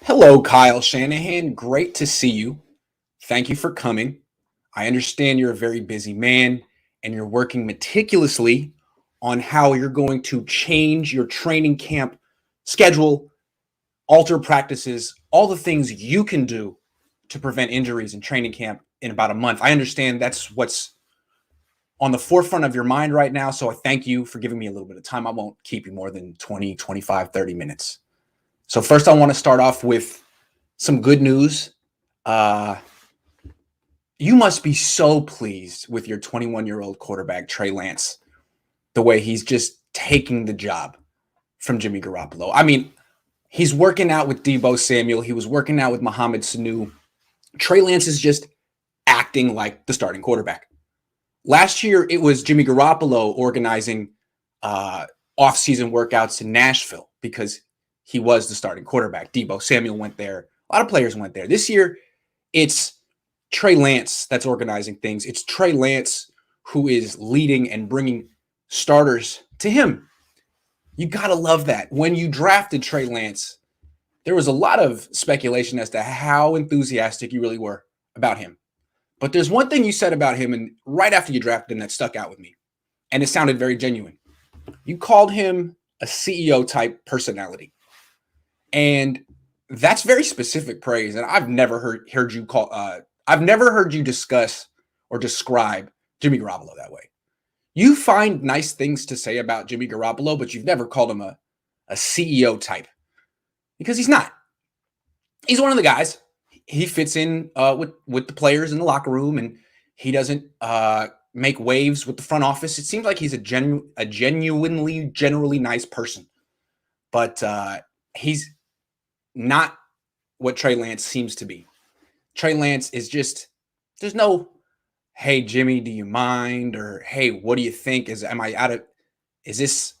Hello, Kyle Shanahan. Great to see you. Thank you for coming. I understand you're a very busy man and you're working meticulously on how you're going to change your training camp schedule, alter practices, all the things you can do to prevent injuries in training camp in about a month. I understand that's what's on the forefront of your mind right now. So I thank you for giving me a little bit of time. I won't keep you more than 20, 25, 30 minutes. So first, I want to start off with some good news. Uh, you must be so pleased with your 21-year-old quarterback, Trey Lance, the way he's just taking the job from Jimmy Garoppolo. I mean, he's working out with Debo Samuel. He was working out with Mohamed Sanu. Trey Lance is just acting like the starting quarterback. Last year, it was Jimmy Garoppolo organizing off-season workouts in Nashville because he was the starting quarterback. Debo Samuel went there. A lot of players went there. This year, it's Trey Lance that's organizing things. It's Trey Lance who is leading and bringing starters to him. You got to love that. When you drafted Trey Lance, there was a lot of speculation as to how enthusiastic you really were about him. But there's one thing you said about him, and right after you drafted him, that stuck out with me, and it sounded very genuine. You called him a CEO type personality, and that's very specific praise. And I've never heard you call. I've never heard you discuss or describe Jimmy Garoppolo that way. You find nice things to say about Jimmy Garoppolo, but you've never called him a CEO type because he's not. He's one of the guys. He fits in with the players in the locker room, and he doesn't make waves with the front office. It seems like he's a genuinely, generally nice person, but he's not what Trey Lance seems to be. Trey Lance is just, there's no, hey, Jimmy, do you mind? Or, hey, what do you think? Is this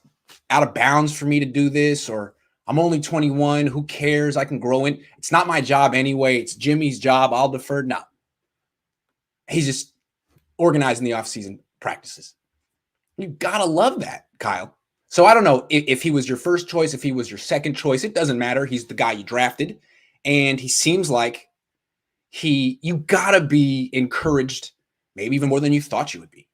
out of bounds for me to do this? Or I'm only 21. Who cares? I can grow in. It's not my job anyway. It's Jimmy's job. I'll defer. No. He's just organizing the offseason practices. You got to love that, Kyle. So I don't know if he was your first choice, if he was your second choice. It doesn't matter. He's the guy you drafted. And he seems like you got to be encouraged, maybe even more than you thought you would be.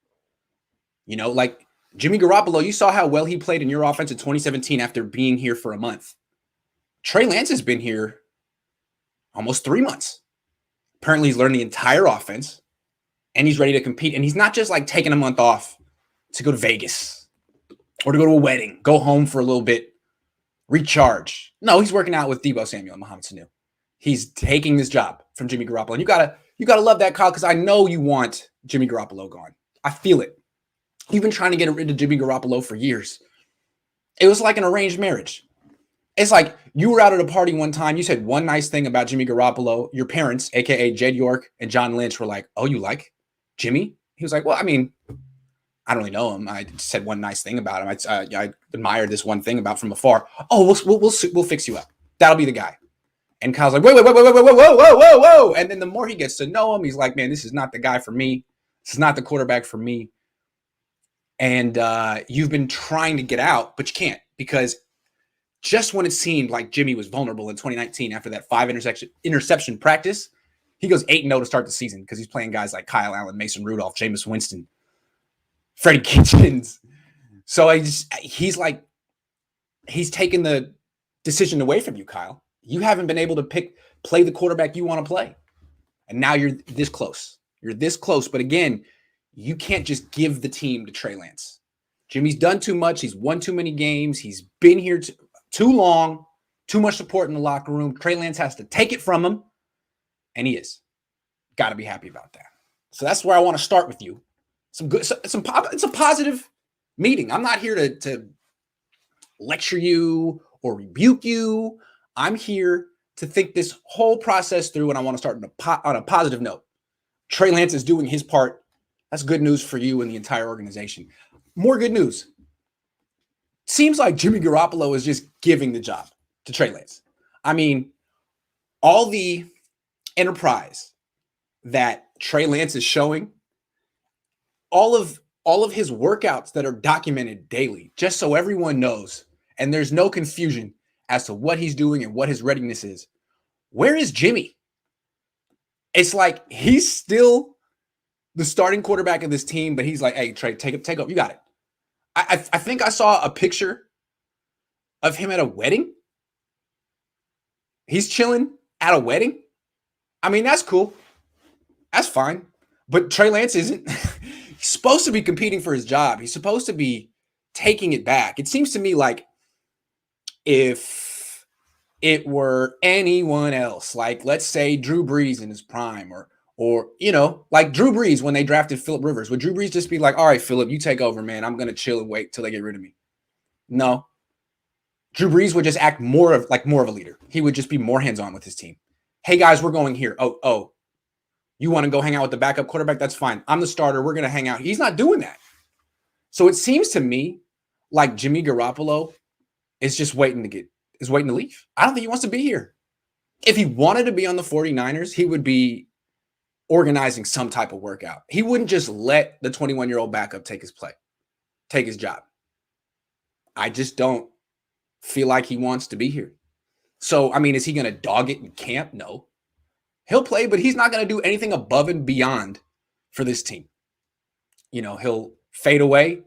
You know, like Jimmy Garoppolo, you saw how well he played in your offense in 2017 after being here for a month. Trey Lance has been here almost 3 months. Apparently, he's learned the entire offense, and he's ready to compete. And he's not just like taking a month off to go to Vegas or to go to a wedding, go home for a little bit, recharge. No, he's working out with Debo Samuel and Mohamed Sanu. He's taking this job from Jimmy Garoppolo. And you gotta love that, Kyle, because I know you want Jimmy Garoppolo gone. I feel it. You've been trying to get rid of Jimmy Garoppolo for years. It was like an arranged marriage. It's like you were out at a party one time. You said one nice thing about Jimmy Garoppolo. Your parents, a.k.a. Jed York and John Lynch, were like, oh, you like Jimmy? He was like, well, I mean, I don't really know him. I said one nice thing about him. I admired this one thing about from afar. Oh, we'll fix you up. That'll be the guy. And Kyle's like, wait, whoa. And then the more he gets to know him, he's like, man, this is not the guy for me. This is not the quarterback for me. And you've been trying to get out, but you can't, because just when it seemed like Jimmy was vulnerable in 2019 after that 5 interception practice, he goes 8-0 to start the season because he's playing guys like Kyle Allen, Mason Rudolph, Jameis Winston, Freddie Kitchens. So he's taken the decision away from you, Kyle. You haven't been able to play the quarterback you want to play. And now you're this close. You're this close. But again, you can't just give the team to Trey Lance. Jimmy's done too much. He's won too many games. He's been here too long, too much support in the locker room. Trey Lance has to take it from him, and he is. Got to be happy about that. So that's where I want to start with you. It's a positive meeting. I'm not here to lecture you or rebuke you. I'm here to think this whole process through, and I want to start on a positive note. Trey Lance is doing his part. That's good news for you and the entire organization. More good news. Seems like Jimmy Garoppolo is just giving the job to Trey Lance. I mean, all the enterprise that Trey Lance is showing, all of his workouts that are documented daily, just so everyone knows, and there's no confusion as to what he's doing and what his readiness is. Where is Jimmy? It's like he's still the starting quarterback of this team, but he's like, hey, Trey, take up. You got it. I think I saw a picture of him at a wedding. He's chilling at a wedding. I mean, that's cool. That's fine. But Trey Lance isn't. He's supposed to be competing for his job. He's supposed to be taking it back. It seems to me like if it were anyone else, like let's say Drew Brees in his prime, or like Drew Brees when they drafted Phillip Rivers, would Drew Brees just be like, all right, Phillip, you take over, man. I'm gonna chill and wait till they get rid of me? No. Drew Brees would just act more of a leader. He would just be more hands-on with his team. Hey guys, we're going here. Oh, you want to go hang out with the backup quarterback? That's fine. I'm the starter. We're gonna hang out. He's not doing that. So it seems to me like Jimmy Garoppolo is just waiting to leave. I don't think he wants to be here. If he wanted to be on the 49ers, he would be organizing some type of workout. He wouldn't just let the 21-year-old backup take his job. I just don't feel like he wants to be here. So, I mean, is he going to dog it in camp? No. He'll play, but he's not going to do anything above and beyond for this team. He'll fade away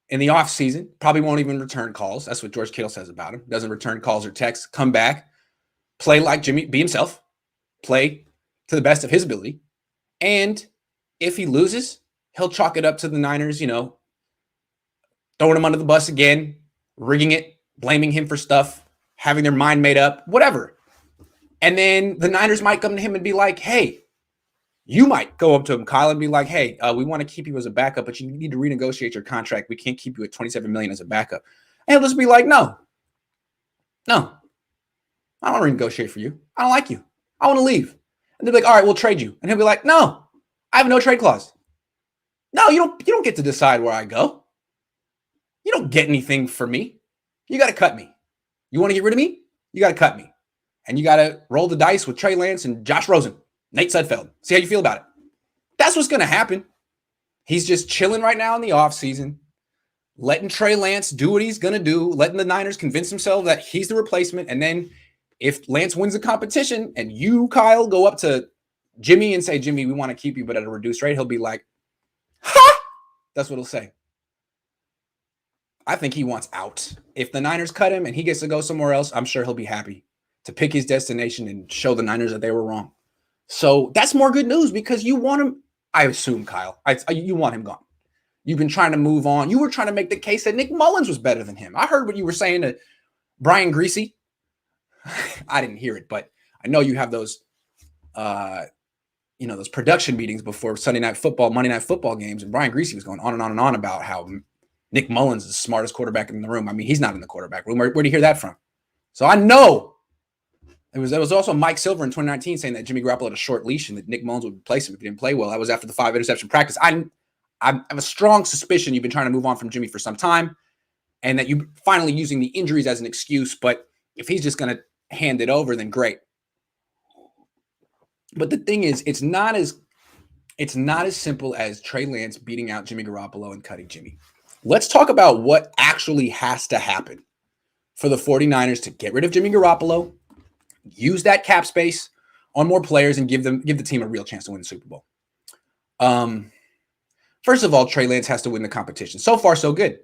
in the offseason, probably won't even return calls. That's what George Kittle says about him. Doesn't return calls or texts, come back, play like Jimmy, be himself, play to the best of his ability. And if he loses, he'll chalk it up to the Niners, throwing him under the bus again, rigging it, blaming him for stuff, having their mind made up, whatever. And then the Niners might come to him and be like, hey, you might go up to him, Kyle, and be like, hey, we want to keep you as a backup, but you need to renegotiate your contract. We can't keep you at $27 million as a backup. And he'll just be like, no, I don't want to renegotiate for you. I don't like you. I want to leave. And they'll be like, all right, we'll trade you. And he'll be like, no, I have no trade clause. No, you don't get to decide where I go. You don't get anything for me. You got to cut me. You want to get rid of me? You got to cut me. And you got to roll the dice with Trey Lance and Josh Rosen, Nate Sudfeld. See how you feel about it. That's what's going to happen. He's just chilling right now in the offseason, letting Trey Lance do what he's going to do, letting the Niners convince themselves that he's the replacement. And then if Lance wins the competition and you, Kyle, go up to Jimmy and say, Jimmy, we want to keep you, but at a reduced rate, he'll be like, ha! That's what he'll say. I think he wants out. If the Niners cut him and he gets to go somewhere else, I'm sure he'll be happy to pick his destination and show the Niners that they were wrong. So that's more good news because you want him, I assume, Kyle, you want him gone. You've been trying to move on. You were trying to make the case that Nick Mullins was better than him. I heard what you were saying to Brian Greasy. I didn't hear it, but I know you have those, those production meetings before Monday Night Football games. And Brian Greasy was going on and on and on about how Nick Mullins is the smartest quarterback in the room. I mean, he's not in the quarterback room. Where'd you hear that from? So I know there was also Mike Silver in 2019 saying that Jimmy Garoppolo had a short leash and that Nick Mullins would replace him if he didn't play well. That was after the 5 interception practice. I have a strong suspicion you've been trying to move on from Jimmy for some time and that you're finally using the injuries as an excuse. But if he's just going to hand it over, then great. But the thing is, it's not as simple as Trey Lance beating out Jimmy Garoppolo and cutting Jimmy. Let's talk about what actually has to happen for the 49ers to get rid of Jimmy Garoppolo, use that cap space on more players, and give the team a real chance to win the Super Bowl. First of all, Trey Lance has to win the competition. So far, so good.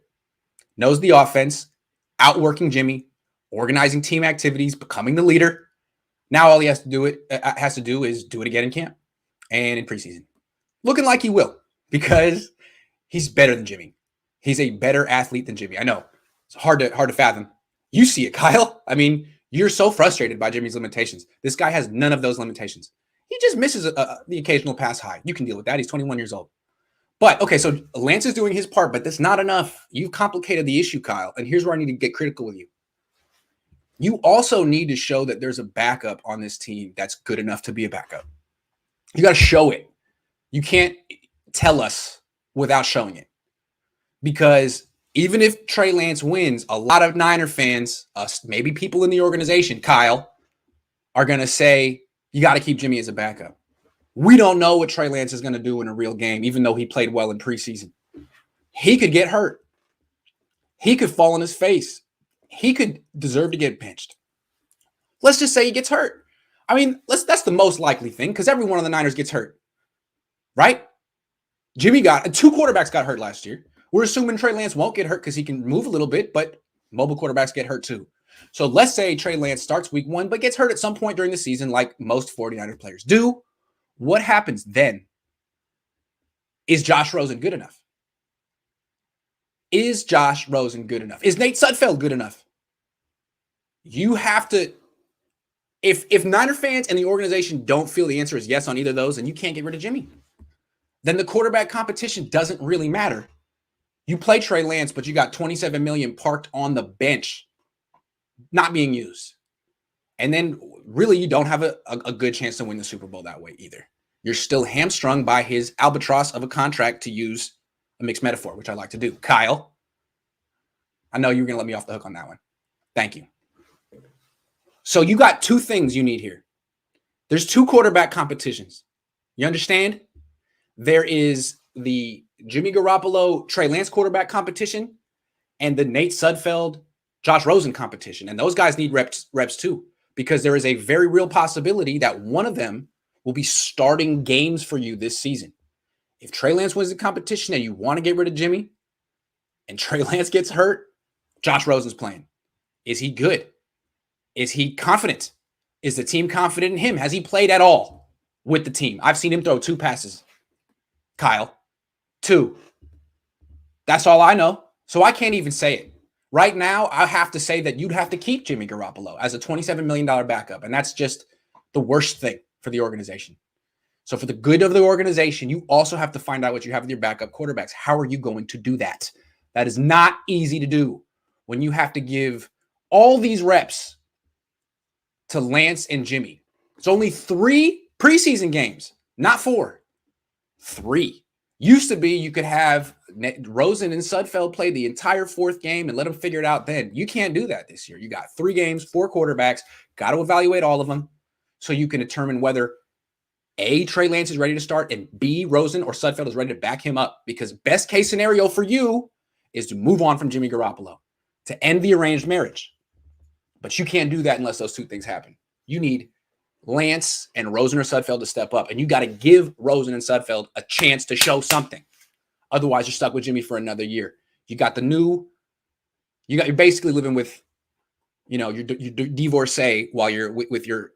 Knows the offense, outworking Jimmy, organizing team activities, becoming the leader. Now all he has to do is do it again in camp and in preseason. Looking like he will because he's better than Jimmy. He's a better athlete than Jimmy. I know. It's hard to fathom. You see it, Kyle. I mean, you're so frustrated by Jimmy's limitations. This guy has none of those limitations. He just misses the occasional pass high. You can deal with that. He's 21 years old. But, okay, so Lance is doing his part, but that's not enough. You've complicated the issue, Kyle, and here's where I need to get critical with you. You also need to show that there's a backup on this team that's good enough to be a backup. You got to show it. You can't tell us without showing it. Because even if Trey Lance wins, a lot of Niner fans, maybe people in the organization, Kyle, are going to say, you got to keep Jimmy as a backup. We don't know what Trey Lance is going to do in a real game, even though he played well in preseason. He could get hurt. He could fall on his face. He could deserve to get benched. Let's just say he gets hurt. I mean, that's the most likely thing because every one of the Niners gets hurt, right? Two quarterbacks got hurt last year. We're assuming Trey Lance won't get hurt because he can move a little bit, but mobile quarterbacks get hurt too. So let's say Trey Lance starts week 1, but gets hurt at some point during the season, like most 49ers players do. What happens then? Is Josh Rosen good enough? Is Josh Rosen good enough? Is Nate Sudfeld good enough? You have to, if Niner fans and the organization don't feel the answer is yes on either of those, and you can't get rid of Jimmy, then the quarterback competition doesn't really matter. You play Trey Lance, but you got $27 million parked on the bench, not being used. And then really you don't have a good chance to win the Super Bowl that way either. You're still hamstrung by his albatross of a contract, to use a mixed metaphor, which I like to do. Kyle, I know you were going to let me off the hook on that one. Thank you. So you got two things you need here. There's two quarterback competitions. You understand? There is the Jimmy Garoppolo, Trey Lance quarterback competition and the Nate Sudfeld, Josh Rosen competition. And those guys need reps too, because there is a very real possibility that one of them will be starting games for you this season. If Trey Lance wins the competition and you want to get rid of Jimmy and Trey Lance gets hurt, Josh Rosen's playing. Is he good? Is he confident? Is the team confident in him? Has he played at all with the team? I've seen him throw 2 passes. Kyle, 2. That's all I know. So I can't even say it. Right now, I have to say that you'd have to keep Jimmy Garoppolo as a $27 million backup. And that's just the worst thing for the organization. So for the good of the organization, you also have to find out what you have with your backup quarterbacks. How are you going to do that? That is not easy to do when you have to give all these reps to Lance and Jimmy. It's only 3 preseason games, not 4. 3. Used to be you could have Rosen and Sudfeld play the entire 4th game and let them figure it out then. You can't do that this year. You got 3 games, 4 quarterbacks, got to evaluate all of them so you can determine whether A, Trey Lance is ready to start, and B, Rosen or Sudfeld is ready to back him up. Because best case scenario for you is to move on from Jimmy Garoppolo, to end the arranged marriage. But you can't do that unless those 2 things happen. You need Lance and Rosen or Sudfeld to step up, and you got to give Rosen and Sudfeld a chance to show something. Otherwise, you're stuck with Jimmy for another year. You're basically living with, your divorcee while you're with your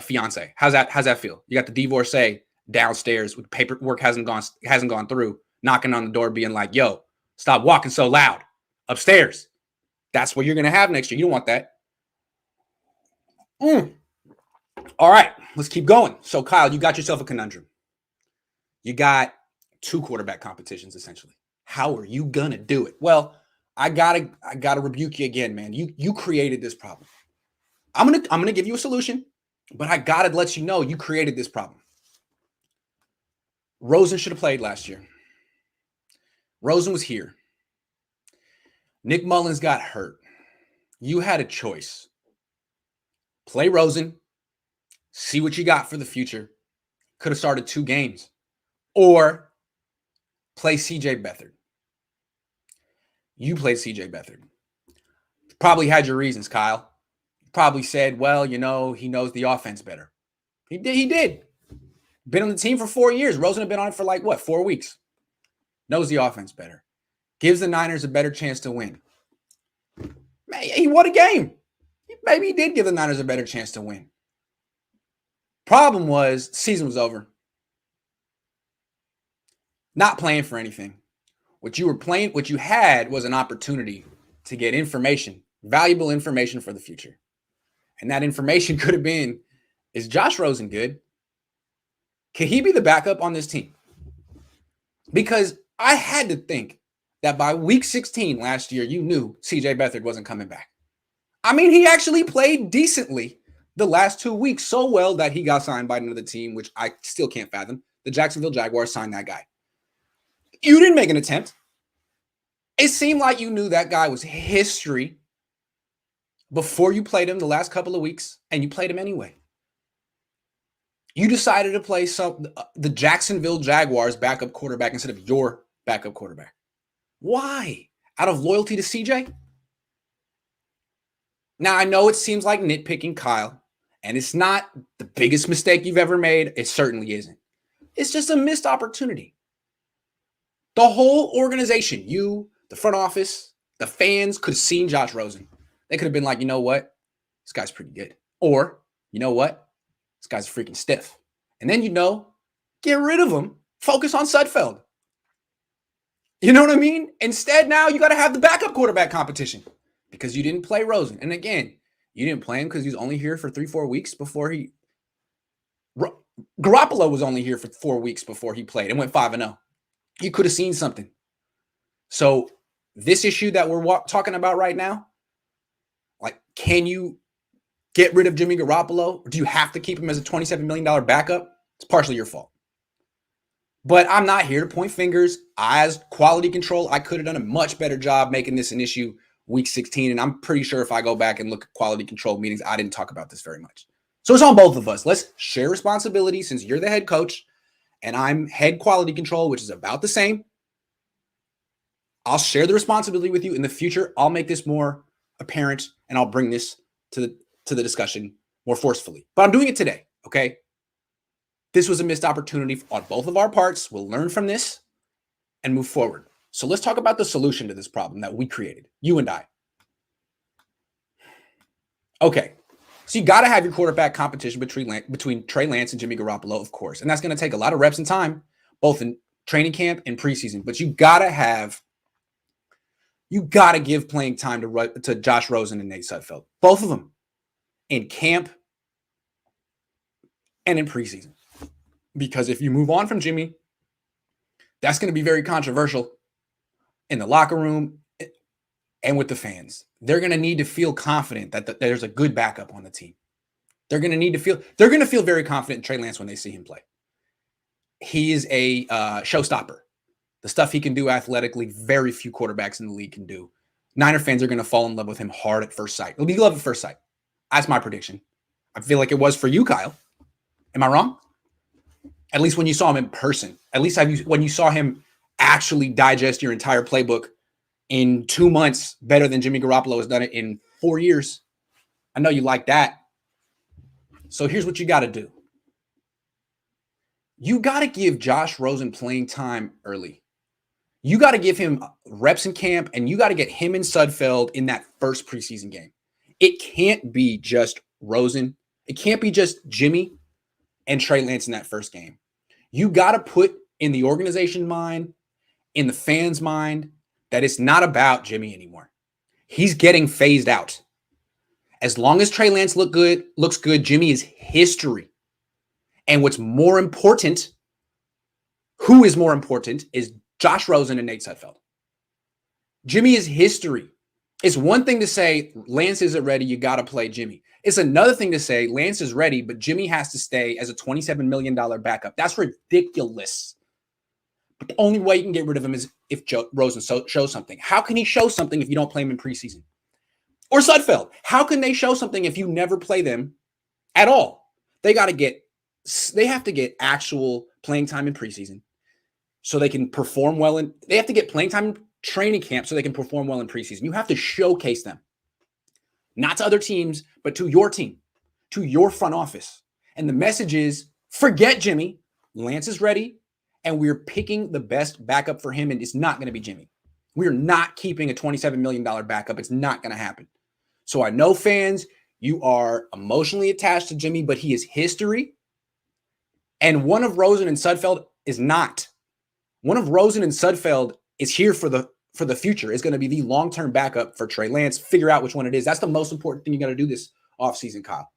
fiance. How's that feel? You got the divorcee downstairs with paperwork hasn't gone through, knocking on the door, being like, "Yo, stop walking so loud upstairs." That's what you're gonna have next year. You don't want that. All right, let's keep going. So, Kyle, you got yourself a conundrum. You got 2 quarterback competitions essentially. How are you gonna do it? Well, I gotta rebuke you again, man. You created this problem. I'm gonna give you a solution, but I gotta let you know you created this problem. Rosen should have played last year. Rosen was here. Nick Mullins got hurt. You had a choice. Play Rosen, see what you got for the future. Could have started 2 games. Or play CJ Beathard. You played CJ Beathard. Probably had your reasons, Kyle. Probably said, well, he knows the offense better. He did. Been on the team for 4 years. Rosen had been on it for 4 weeks. Knows the offense better. Gives the Niners a better chance to win. He won a game. Maybe he did give the Niners a better chance to win. Problem was, season was over. Not playing for anything. What you had was an opportunity to get information, valuable information for the future. And that information could have been, is Josh Rosen good? Can he be the backup on this team? Because I had to think that by week 16 last year, you knew CJ Beathard wasn't coming back. I mean, he actually played decently the last 2 weeks, so well that he got signed by another team, which I still can't fathom. The Jacksonville Jaguars signed that guy. You didn't make an attempt. It seemed like you knew that guy was history before you played him the last couple of weeks, and you played him anyway. You decided to play the Jacksonville Jaguars backup quarterback instead of your backup quarterback. Why? Out of loyalty to CJ? Now, I know it seems like nitpicking, Kyle, And it's not the biggest mistake you've ever made. It certainly isn't. It's just a missed opportunity. The whole organization, you, the front office, the fans could have seen Josh Rosen. They could have been like, you know what? This guy's pretty good. Or, you know what? This guy's freaking stiff. And then, get rid of him. Focus on Sudfeld. You know what I mean? Instead, now you got to have the backup quarterback competition because you didn't play Rosen. And again, you didn't play him because he was only here for 3-4 weeks before he... Garoppolo was only here for 4 weeks before he played and went 5-0. You could have seen something. So this issue that we're talking about right now, like, can you get rid of Jimmy Garoppolo? Or do you have to keep him as a $27 million backup? It's partially your fault. But I'm not here to point fingers. As quality control, I could have done a much better job making this an issue week 16. And I'm pretty sure if I go back and look at quality control meetings, I didn't talk about this very much. So it's on both of us. Let's share responsibility since you're the head coach and I'm head quality control, which is about the same. I'll share the responsibility with you. In the future, I'll make this more apparent and I'll bring this to the discussion more forcefully. But I'm doing it today, okay? This was a missed opportunity on both of our parts. We'll learn from this and move forward. So let's talk about the solution to this problem that we created, you and I. Okay, so you got to have your quarterback competition between Trey Lance and Jimmy Garoppolo, of course. And that's going to take a lot of reps and time, both in training camp and preseason. But you got to give playing time to Josh Rosen and Nate Sudfeld, both of them, in camp and in preseason. Because if you move on from Jimmy, that's going to be very controversial in the locker room and with the fans. They're going to need to feel confident that there's a good backup on the team. They're going to feel very confident in Trey Lance when they see him play. He is a showstopper. The stuff he can do athletically, very few quarterbacks in the league can do. Niner fans are going to fall in love with him hard at first sight. It'll be love at first sight. That's my prediction. I feel like it was for you, Kyle. Am I wrong? At least when you saw him in person. At least when you saw him actually digest your entire playbook in 2 months better than Jimmy Garoppolo has done it in 4 years. I know you like that. So here's what you got to do. You got to give Josh Rosen playing time early. You got to give him reps in camp, and you got to get him and Sudfeld in that first preseason game. It can't be just Rosen. It can't be just Jimmy and Trey Lance in that first game. You got to put in the organization mind, in the fans' mind, that it's not about Jimmy anymore. He's getting phased out. As long as Trey Lance looks good, Jimmy is history. And what's more important, who is more important, is Josh Rosen and Nate Sudfeld. Jimmy is history. It's one thing to say Lance isn't ready, you got to play Jimmy. It's another thing to say Lance is ready, but Jimmy has to stay as a $27 million backup. That's ridiculous. But the only way you can get rid of him is if Rosen shows something. How can he show something if you don't play him in preseason? Or Sudfeld. How can they show something if you never play them at all? They have to get actual playing time in preseason so they can perform well. They have to get playing time in training camp so they can perform well in preseason. You have to showcase them. Not to other teams, but to your team, to your front office. And the message is, forget Jimmy. Lance is ready, and we're picking the best backup for him, and it's not going to be Jimmy. We're not keeping a $27 million backup. It's not going to happen. So I know fans, you are emotionally attached to Jimmy, but he is history. And one of Rosen and Sudfeld is not. One of Rosen and Sudfeld is here for the future, is going to be the long-term backup for Trey Lance. Figure out which one it is. That's the most important thing you got to do this offseason, Kyle.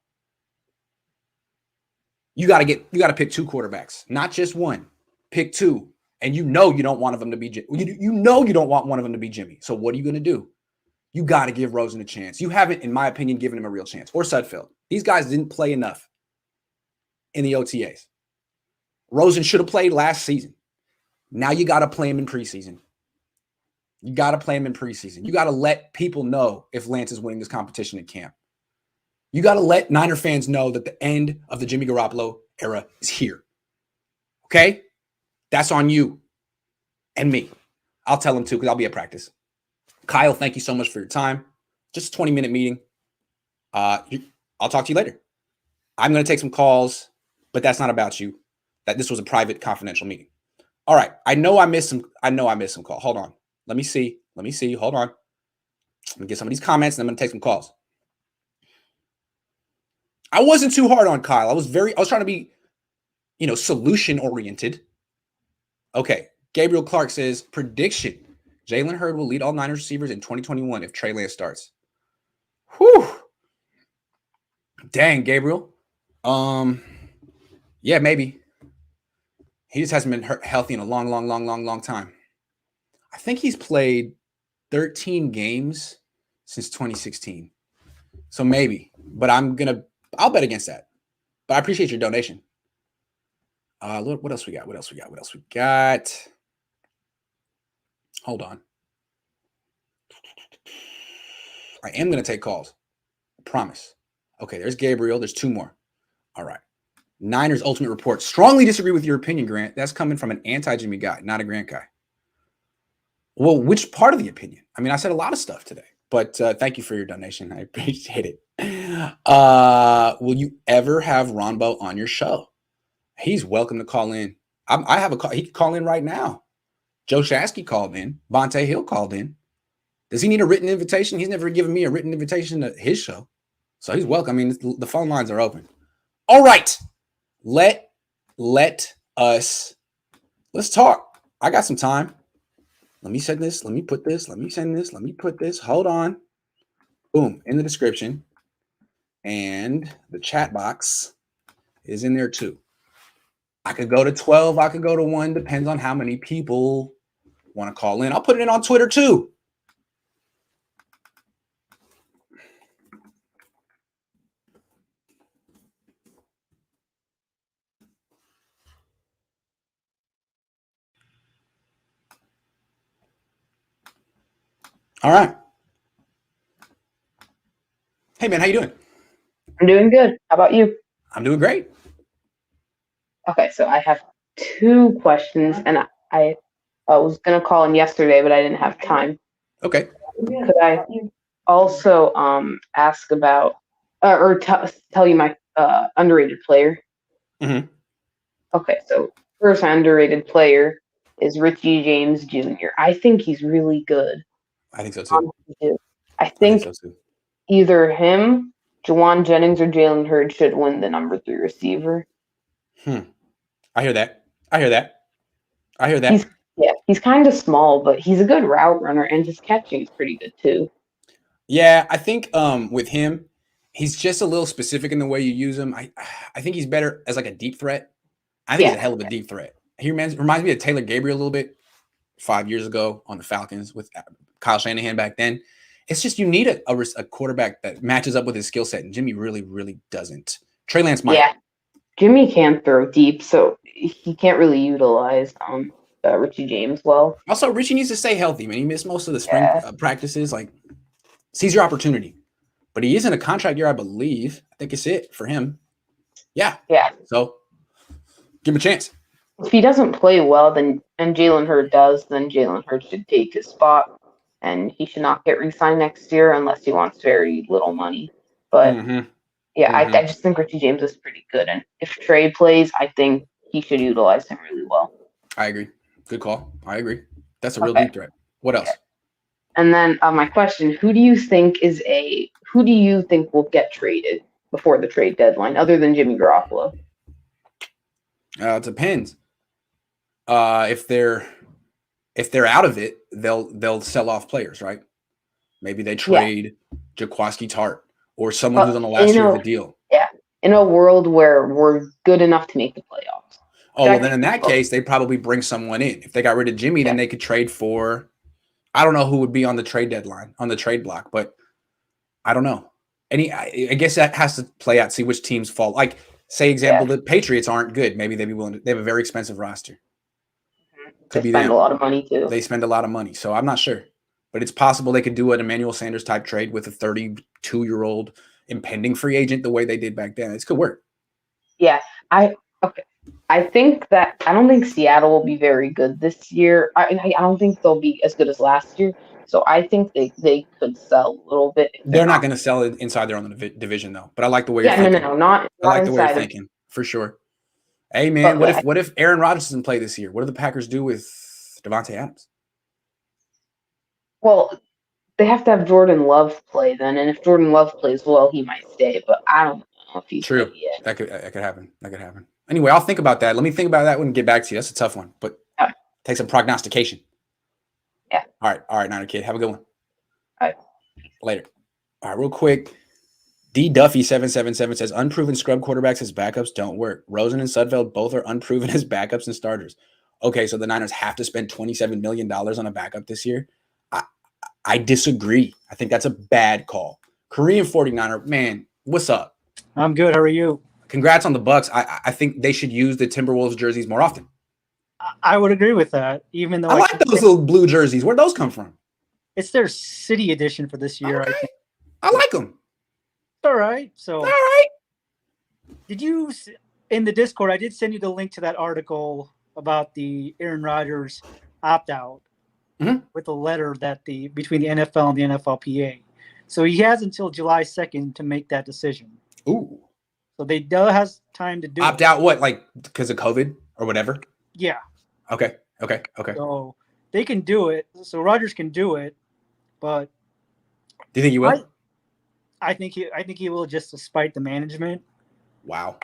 You got to pick two quarterbacks, not just one. Pick two. And you don't want them to be you don't want one of them to be Jimmy. So what are you going to do? You got to give Rosen a chance. You haven't, in my opinion, given him a real chance. Or Sudfeld. These guys didn't play enough in the OTAs. Rosen should have played last season. Now you got to play him in preseason. You got to play him in preseason. You got to let people know if Lance is winning this competition at camp. You got to let Niner fans know that the end of the Jimmy Garoppolo era is here. Okay? That's on you and me. I'll tell them too because I'll be at practice. Kyle, thank you so much for your time. Just a 20-minute meeting. I'll talk to you later. I'm going to take some calls, but that's not about you. That this was a private, confidential meeting. All right. I know I missed some call. Hold on. Let me see. Hold on. Let me get some of these comments, and I'm going to take some calls. I wasn't too hard on Kyle. I was trying to be, solution oriented. Okay. Gabriel Clark says, prediction: Jalen Hurd will lead all Niners receivers in 2021 if Trey Lance starts. Whew. Dang, Gabriel. Yeah, maybe. He just hasn't been healthy in a long time. I think he's played 13 games since 2016. So maybe. But I'll bet against that. But I appreciate your donation. Look, what else we got? Hold on. I am going to take calls. I promise. Okay, there's Gabriel. There's two more. All right. Niners Ultimate Report. Strongly disagree with your opinion, Grant. That's coming from an anti-Jimmy guy, not a Grant guy. Well, which part of the opinion? I mean, I said a lot of stuff today, but thank you for your donation. I appreciate it. Will you ever have Ronbo on your show? He's welcome to call in. I have a call. He can call in right now. Joe Shasky called in. Vontae Hill called in. Does he need a written invitation? He's never given me a written invitation to his show. So he's welcome. I mean, the phone lines are open. All right. Let's talk. I got some time. Let me send this. Let me put this. Let me send this. Let me put this. Hold on. Boom. In the description. And the chat box is in there too. I could go to 12. I could go to 1. Depends on how many people want to call in. I'll put it in on Twitter too. All right. Hey, man, how you doing? I'm doing good. How about you? I'm doing great. Okay, so I have 2 questions, and I was going to call in yesterday, but I didn't have time. Okay. Could I also ask about or tell you my underrated player? Mm-hmm. Okay, so first underrated player is Richie James Jr. I think he's really good. I think so too. I think so too. either him, Juwan Jennings, or Jalen Hurd should win the number 3 receiver. I hear that. He's kind of small, but he's a good route runner, and his catching is pretty good too. Yeah, I think with him, he's just a little specific in the way you use him. I think he's better as like a deep threat. I think he's a hell of a deep threat. He reminds me of Taylor Gabriel a little bit 5 years ago on the Falcons with Kyle Shanahan back then. It's just you need a quarterback that matches up with his skill set, and Jimmy really, really doesn't. Trey Lance might. Yeah, Jimmy can throw deep, so he can't really utilize Richie James well. Also, Richie needs to stay healthy, man. He missed most of the spring practices. Like, seize your opportunity. But he is in a contract year, I believe. I think it's it for him. Yeah. So, give him a chance. If he doesn't play well, and Jalen Hurd does, then Jalen Hurd should take his spot, and he should not get re-signed next year unless he wants very little money. But I just think Richie James is pretty good, and if Trey plays, I think he should utilize him really well. I agree. Good call. I agree. That's a real deep threat. What else? And then my question: Who do you think will get traded before the trade deadline, other than Jimmy Garoppolo? It depends. If they're out of it, they'll sell off players, right? Maybe they trade Jaquiski Tart or someone who's on the last year of the deal. Yeah, in a world where we're good enough to make the playoffs. Oh, well, then in that case, they probably bring someone in. If they got rid of Jimmy, then they could trade for, I don't know who would be on the trade deadline, on the trade block, but I don't know. I guess that has to play out, see which teams fall. Like, say, example, the Patriots aren't good. Maybe they'd be willing to, they have a very expensive roster. Could be them. They spend a lot of money, too. They spend a lot of money, so I'm not sure. But it's possible they could do an Emmanuel Sanders type trade with a 32-year-old impending free agent the way they did back then. It could work. Yeah, I think that I don't think Seattle will be very good this year. I don't think they'll be as good as last year. So I think they could sell a little bit. If They're not going to sell it inside their own division, though. But I like the way you're thinking. No, I not like the way you're inside of. thinking, for sure. Hey, man, But what if Aaron Rodgers doesn't play this year? What do the Packers do with Devontae Adams? Well, they have to have Jordan Love play then, and if Jordan Love plays well, he might stay. But I don't know if he's True. ready yet. That could happen. That could happen. Anyway, I'll think about that. Let me think about that one and get back to you. That's a tough one, but take some prognostication. Yeah. All right, Niner Kid. Have a good one. All right. Later. All right, real quick. D Duffy 777 says unproven scrub quarterbacks as backups don't work. Rosen and Sudfeld both are unproven as backups and starters. Okay, so the Niners have to spend $27 million on a backup this year. I disagree. I think that's a bad call. Korean 49er, man, what's up? I'm good. How are you? Congrats on the Bucks. I think they should use the Timberwolves jerseys more often. I would agree with that, even though I like those little blue jerseys. Where'd those come from? It's their city edition for this year. Okay. I think. I like them. All right. So, all right. Did you in the Discord? I did send you the link to that article about the Aaron Rodgers opt-out with a letter that between the NFL and the NFLPA. So he has until July 2nd to make that decision. Ooh. So they do has time to do opt out. What, like because of COVID or whatever? Yeah. Okay. So they can do it. So Rodgers can do it, but do you think he will? I think he will, just to spite the management. Wow.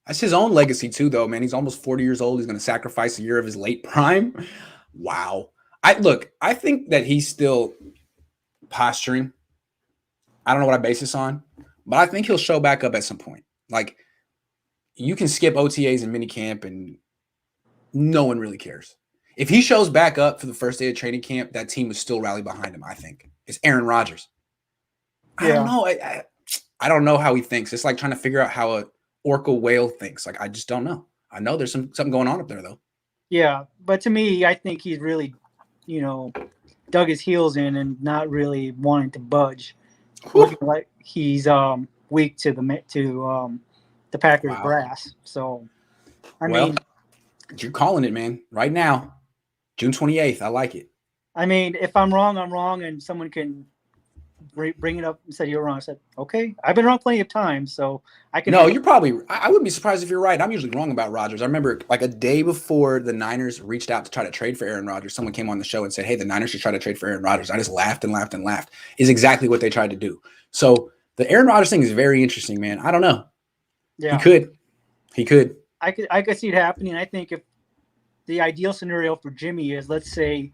That's his own legacy too, though, man. He's almost 40 years old. He's going to sacrifice a year of his late prime. Wow. I think that he's still posturing. I don't know what I base this on, but I think he'll show back up at some point. Like, you can skip OTAs and minicamp and no one really cares. If he shows back up for the first day of training camp, that team would still rally behind him, I think. It's Aaron Rodgers. I don't know. I don't know how he thinks. It's like trying to figure out how a orca whale thinks. Like, I just don't know. I know there's something going on up there, though. Yeah, but to me, I think he's really, dug his heels in and not really wanting to budge. Looking like he's weak to the Packers brass. So, I mean, you're calling it, man. Right now, June 28th. I like it. I mean, if I'm wrong, I'm wrong, and someone can bring it up and say you're wrong. I said, okay, I've been wrong plenty of times, so I can. No, you're probably. I wouldn't be surprised if you're right. I'm usually wrong about Rodgers. I remember like a day before the Niners reached out to try to trade for Aaron Rodgers, someone came on the show and said, "Hey, the Niners should try to trade for Aaron Rodgers." I just laughed and laughed and laughed. Is exactly what they tried to do. So the Aaron Rodgers thing is very interesting, man. I don't know. Yeah, he could. I could see it happening. I think if the ideal scenario for Jimmy is, let's say,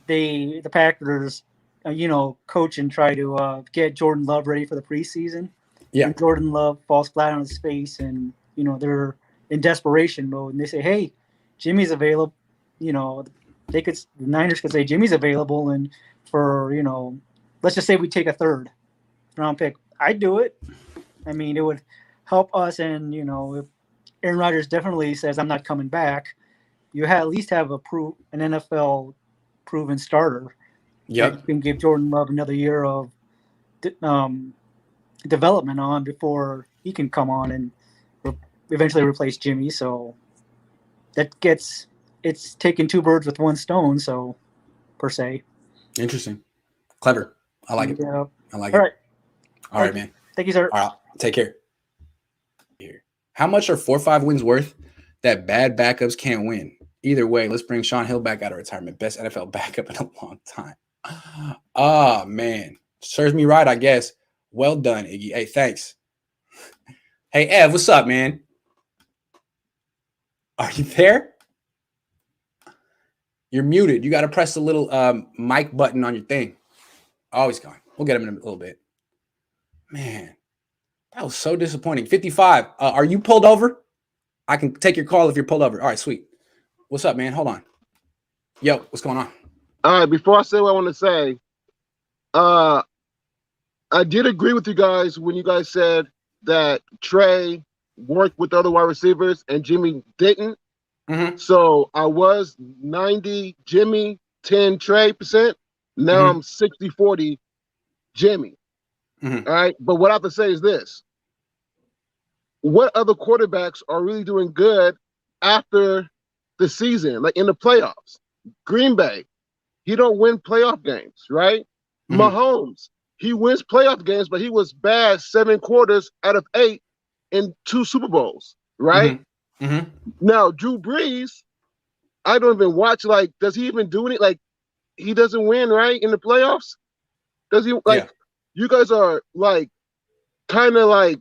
the Packers, coach and try to get Jordan Love ready for the preseason. Yeah. And Jordan Love falls flat on his face, and they're in desperation mode, and they say, "Hey, Jimmy's available." The Niners could say Jimmy's available, and for let's just say we take a third round pick. I'd do it. I mean, it would help us, and if Aaron Rodgers definitely says I'm not coming back, you at least have an NFL proven starter. Yep. You can give Jordan Love another year of development on before he can come on and eventually replace Jimmy. So it's taking two birds with one stone. So per se. Interesting. Clever. I like it. Yeah. I like it. All right, man. Thank you, sir. All right. Take care. How much are 4-5 wins worth that bad backups can't win? Either way, let's bring Sean Hill back out of retirement. Best NFL backup in a long time. Oh, man. Serves me right, I guess. Well done, Iggy. Hey, thanks. Hey, Ev, what's up, man? Are you there? You're muted. You got to press the little mic button on your thing. Oh, he's gone. We'll get him in a little bit. Man, that was so disappointing. 55. Are you pulled over? I can take your call if you're pulled over. All right, sweet. What's up, man? Hold on. Yo, what's going on? All right, before I say what I want to say, I did agree with you guys when you guys said that Trey worked with other wide receivers and Jimmy didn't. Mm-hmm. So I was 90 Jimmy, 10 Trey %. Now I'm 60-40 Jimmy. Mm-hmm. All right. But what I have to say is this. What other quarterbacks are really doing good after the season, like in the playoffs? Green Bay, he don't win playoff games, right? Mm-hmm. Mahomes, he wins playoff games, but he was bad 7 quarters out of 8 in 2 Super Bowls, right? Mm-hmm. Mm-hmm. Now, Drew Brees, I don't even watch, like, does he even do any, like, he doesn't win, right, in the playoffs? Does he, like, you guys are, like, kind of, like,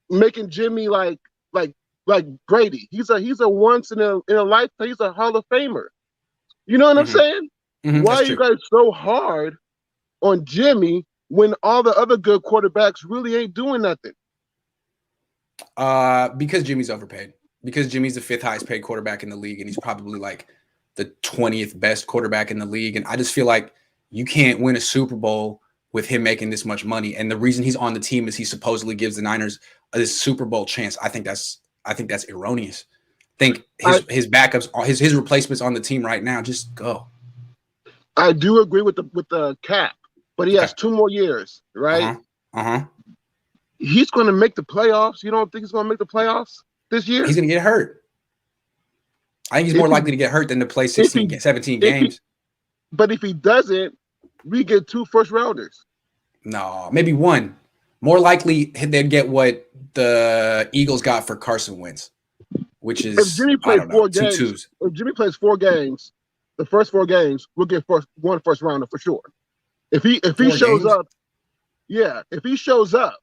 making Jimmy, like Brady. He's a once in a lifetime, he's a Hall of Famer. You know what I'm saying? Mm-hmm. Why are you guys so hard on Jimmy when all the other good quarterbacks really ain't doing nothing? Because Jimmy's overpaid. Because Jimmy's the 5th highest paid quarterback in the league, and he's probably like the 20th best quarterback in the league. And I just feel like you can't win a Super Bowl with him making this much money. And the reason he's on the team is he supposedly gives the Niners this Super Bowl chance. I think that's erroneous. I think his backups, his replacements on the team right now, just go. I do agree with the cap, but he has 2 more years, right? He's going to make the playoffs. You don't think he's going to make the playoffs this year? He's going to get hurt. I think he's more likely to get hurt than to play 17 games. But if he doesn't, we get 2 first rounders. No, maybe 1. More likely they'd get what the Eagles got for Carson Wentz, which is, if Jimmy plays 4 games, 2-2s. If Jimmy plays 4 games, the first 4 games, we'll get one first rounder for sure. If he shows up, if he shows up.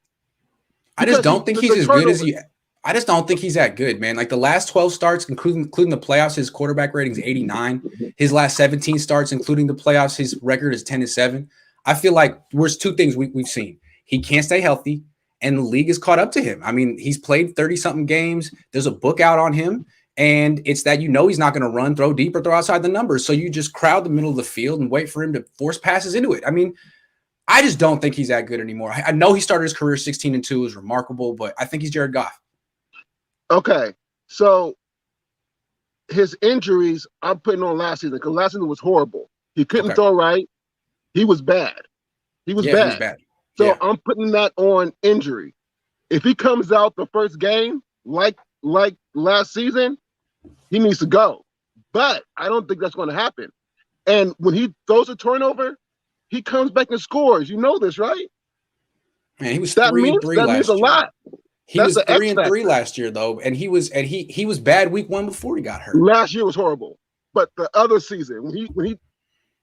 I just don't think he's as good as he. I just don't think he's that good, man. Like the last 12 starts, including the playoffs, his quarterback rating is 89. His last 17 starts, including the playoffs, his record is 10-7. I feel like there's 2 things we've seen. He can't stay healthy, and the league is caught up to him. I mean, he's played 30-something games. There's a book out on him, and it's that he's not going to run, throw deep, or throw outside the numbers. So you just crowd the middle of the field and wait for him to force passes into it. I mean, I just don't think he's that good anymore. I know he started his career 16-2, was remarkable, but I think he's Jared Goff. Okay, so his injuries I'm putting on last season because last season was horrible. He couldn't throw right. He was bad. He was bad. So I'm putting that on injury. If he comes out the first game like last season, he needs to go. But I don't think that's going to happen. And when he throws a turnover, he comes back and scores. You know this, right? Man, he was 3-3 last year. That means a lot. He was 3-3 last year, though, and he was bad week 1 before he got hurt. Last year was horrible, but the other season, when he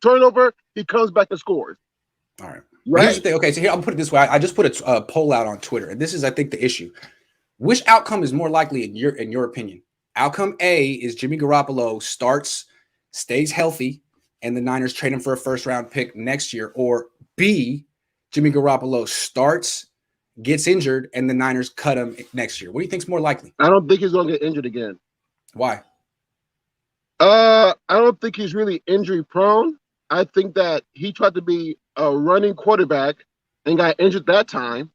turnover, he comes back and scores. All right. Right. Here's the thing. Okay, so here I'll put it this way. I just put a poll out on Twitter, and this is, I think, the issue. Which outcome is more likely in your opinion? Outcome A is Jimmy Garoppolo starts, stays healthy, and the Niners trade him for a first-round pick next year, or B, Jimmy Garoppolo starts, gets injured, and the Niners cut him next year. What do you think's more likely? I don't think he's going to get injured again. Why? I don't think he's really injury prone. I think that he tried to be a running quarterback and got injured that time.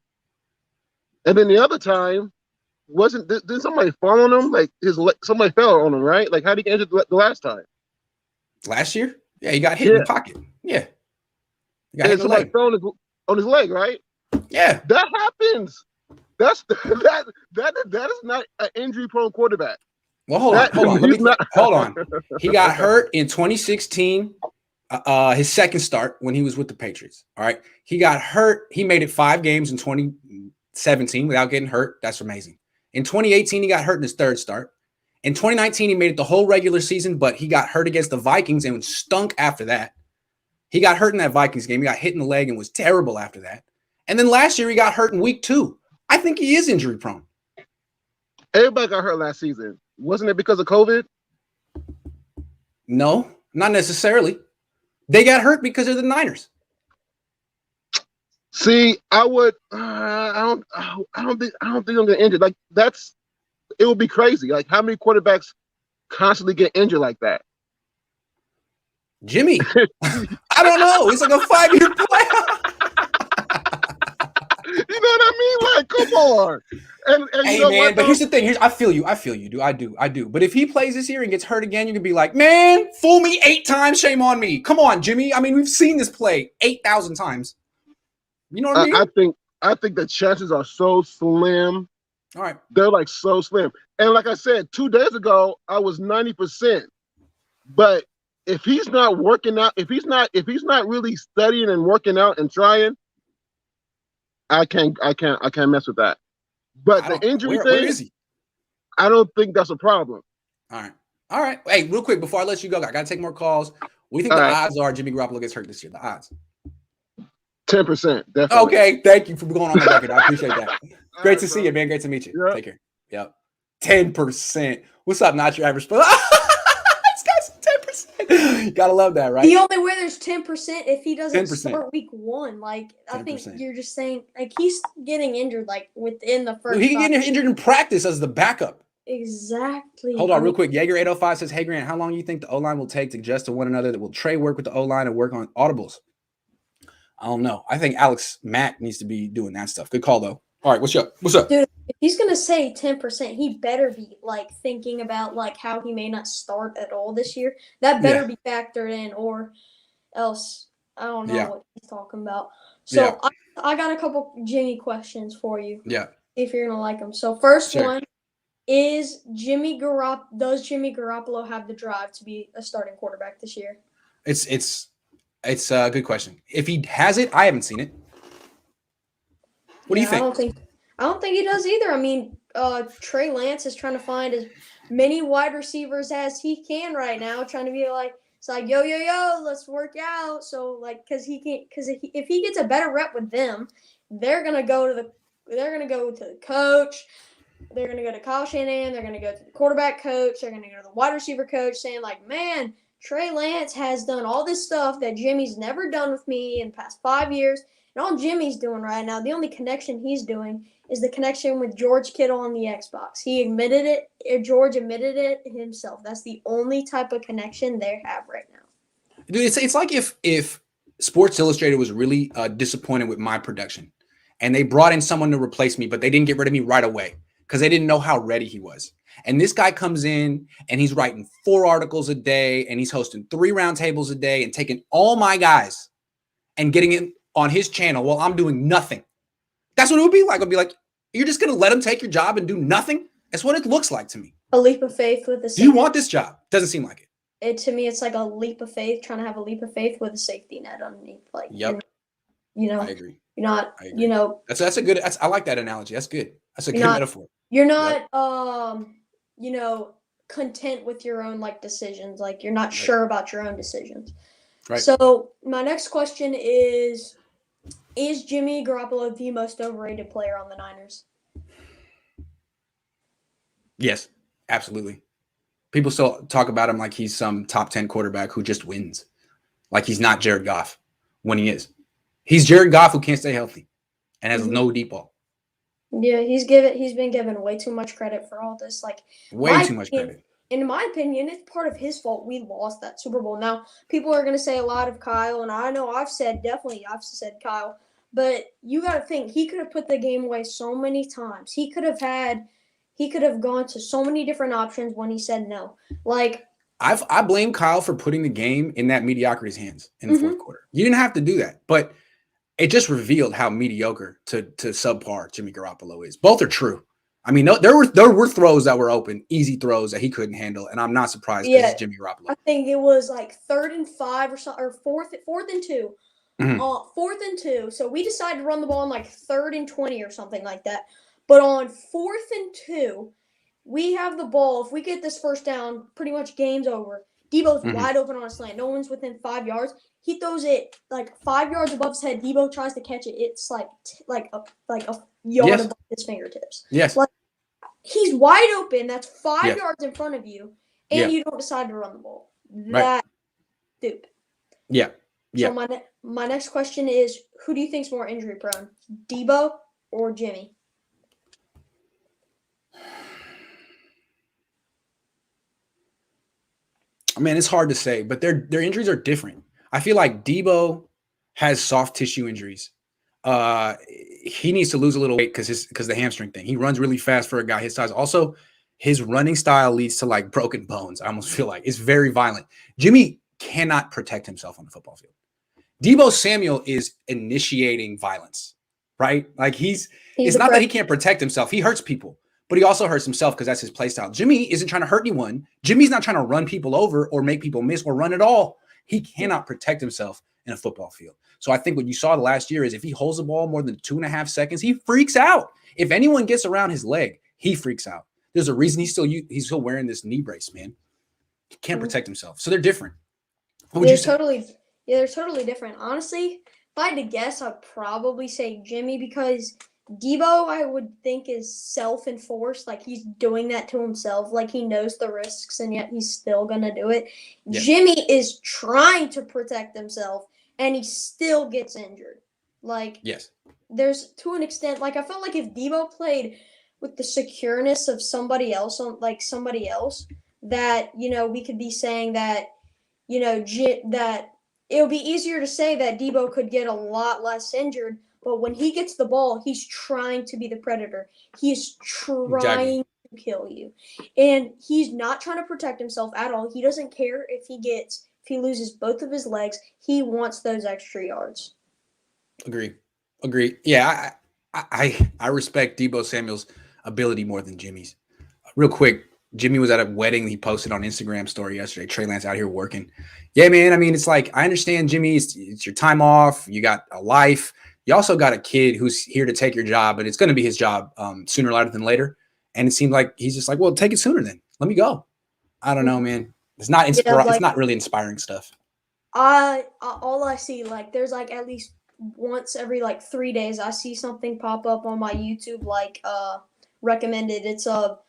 And then the other time, did somebody fall on him? Like somebody fell on him, right? Like how did he get injured the last time? Last year? Yeah, he got hit in the pocket. Yeah. He got hit in the leg. Fell on his leg, right? Yeah. That happens. That is not an injury prone quarterback. Well, hold on. Hold on. He got hurt in 2016, his second start when he was with the Patriots. All right. He got hurt. He made it 5 games in 2017 without getting hurt. That's amazing. In 2018, he got hurt in his third start. In 2019, he made it the whole regular season, but he got hurt against the Vikings and stunk after that. He got hurt in that Vikings game. He got hit in the leg and was terrible after that. And then last year, he got hurt in week 2. I think he is injury prone. Everybody got hurt last season. Wasn't it because of COVID? No, not necessarily. They got hurt because of the Niners. See, I don't think I'm getting injured. Like it would be crazy. Like how many quarterbacks constantly get injured like that? Jimmy, I don't know. It's like a 5-year playoff. You know what I mean? Like, come on. And hey, you know man, what, but here's the thing. I feel you, dude. I do. But if he plays this year and gets hurt again, you can be like, man, fool me 8 times. Shame on me. Come on, Jimmy. I mean, we've seen this play 8,000 times. You know what I mean? I think the chances are so slim. All right. They're like so slim. And like I said, 2 days ago, I was 90%. But if he's not working out, if he's not really studying and working out and trying, I can't mess with that. But the injury thing, where is he? I don't think that's a problem. All right. Hey, real quick before I let you go, I gotta take more calls. What do you think the odds are Jimmy Garoppolo gets hurt this year? The odds? 10%, definitely. Okay, thank you for going on the record. I appreciate that. Great to see you, man. Great to meet you. Yep. Take care. Yep. 10%. What's up? Not your average. This guy's 10%. You gotta love that, right? The only way there's 10% if he doesn't 10%. start week 1. Like, I 10%. think you're just saying, like, he's getting injured, like, within the first. He can get injured in practice as the backup. Exactly. Hold on, real quick. Jaeger 805 says, "Hey Grant, how long do you think the O-line will take to adjust to one another? That will Trey work with the O-line and work on audibles?" I don't know. I think Alex Mack needs to be doing that stuff. Good call though. All right, what's up? Dude, if he's gonna say 10%, he better be like thinking about like how he may not start at all this year. That better be factored in, or else I don't know what he's talking about. So I got a couple Jimmy questions for you. Yeah. If you're gonna like them. So first one is does Jimmy Garoppolo have the drive to be a starting quarterback this year? It's a good question. If he has it, I haven't seen it. What do you think? I don't think he does either. I mean, Trey Lance is trying to find as many wide receivers as he can right now, trying to be like, it's like, yo, let's work out. So like, because if he gets a better rep with them, they're gonna go to the coach. They're going to go to Kyle Shanahan. They're going to go to the quarterback coach. They're going to go to the wide receiver coach saying, like, man, Trey Lance has done all this stuff that Jimmy's never done with me in the past 5 years. And all Jimmy's doing right now, the only connection he's doing is the connection with George Kittle on the Xbox. He admitted it. George admitted it himself. That's the only type of connection they have right now. Dude, it's like if Sports Illustrated was really disappointed with my production and they brought in someone to replace me, but they didn't get rid of me right away because they didn't know how ready he was. And this guy comes in and he's writing 4 articles a day and he's hosting 3 roundtables a day and taking all my guys and getting it on his channel while I'm doing nothing. That's what it would be like. I'd be like, you're just going to let him take your job and do nothing? That's what it looks like to me. A leap of faith with a safety. Do you want this job? Doesn't seem like it. To me, it's like a leap of faith, trying to have a leap of faith with a safety net underneath. Like, yep. I agree. You're not, That's a good, I like that analogy. That's good. That's a good metaphor. You're not, content with your own like decisions. Like you're not sure about your own decisions. Right. So my next question is Jimmy Garoppolo the most overrated player on the Niners? Yes, absolutely. People still talk about him like he's some top 10 quarterback who just wins. Like he's not Jared Goff when he is. He's Jared Goff who can't stay healthy and has no deep ball. Yeah, he's been given way too much credit for all this. Like way too much credit. In my opinion, it's part of his fault we lost that Super Bowl. Now, people are going to say a lot of Kyle, and I know I've said Kyle, but you got to think he could have put the game away so many times. He could have gone to so many different options when he said no. Like I blame Kyle for putting the game in that mediocrity's hands in the fourth quarter. You didn't have to do that, but it just revealed how mediocre to subpar Jimmy Garoppolo is. Both are true. I mean, there were throws that were open, easy throws that he couldn't handle, and I'm not surprised because it's Jimmy Garoppolo. I think it was like 3rd and 5 or something, or 4th and 2. 4th and 2. So we decided to run the ball on like 3rd and 20 or something like that. But on 4th and 2, we have the ball. If we get this first down, pretty much game's over. Debo's wide open on a slant. No one's within 5 yards. He throws it like 5 yards above his head. Debo tries to catch it. It's like a yard above his fingertips. Yes. Like he's wide open. That's 5 yards in front of you, and you don't decide to run the ball. That stupid. Yeah. Yeah. So my next question is, who do you think's more injury prone, Debo or Jimmy? I mean, it's hard to say, but their injuries are different. I feel like Debo has soft tissue injuries. He needs to lose a little weight because the hamstring thing. He runs really fast for a guy his size. Also, his running style leads to like broken bones. I almost feel like it's very violent. Jimmy cannot protect himself on the football field. Debo Samuel is initiating violence, right? Like it's not that he can't protect himself. He hurts people, but he also hurts himself because that's his play style. Jimmy isn't trying to hurt anyone. Jimmy's not trying to run people over or make people miss or run at all. He cannot protect himself in a football field. So I think what you saw the last year is if he holds the ball more than 2.5 seconds, he freaks out. If anyone gets around his leg, he freaks out. There's a reason he's still wearing this knee brace, man. He can't protect himself. So they're different. What would you say? They're totally different. Honestly, if I had to guess, I'd probably say Jimmy because Debo, I would think, is self-enforced. Like, he's doing that to himself. Like, he knows the risks, and yet he's still going to do it. Yeah. Jimmy is trying to protect himself, and he still gets injured. Like, yes, there's, to an extent, like, I felt like if Debo played with the secureness of somebody else, that, you know, we could be saying that, you know, that it would be easier to say that Debo could get a lot less injured. But when he gets the ball, he's trying to be the predator. He's trying to kill you. And he's not trying to protect himself at all. He doesn't care if he loses both of his legs. He wants those extra yards. Agree. Yeah, I respect Debo Samuel's ability more than Jimmy's. Real quick, Jimmy was at a wedding. He posted on Instagram story yesterday. Trey Lance out here working. Yeah, man. I mean, it's like, I understand, Jimmy, it's your time off. You got a life. You also got a kid who's here to take your job, but it's going to be his job sooner rather than later. And it seemed like he's just like, well, take it sooner then. Let me go. I don't know, man. It's not it's not really inspiring stuff. All I see, like, there's like at least once every like 3 days, I see something pop up on my YouTube, like recommended. It's a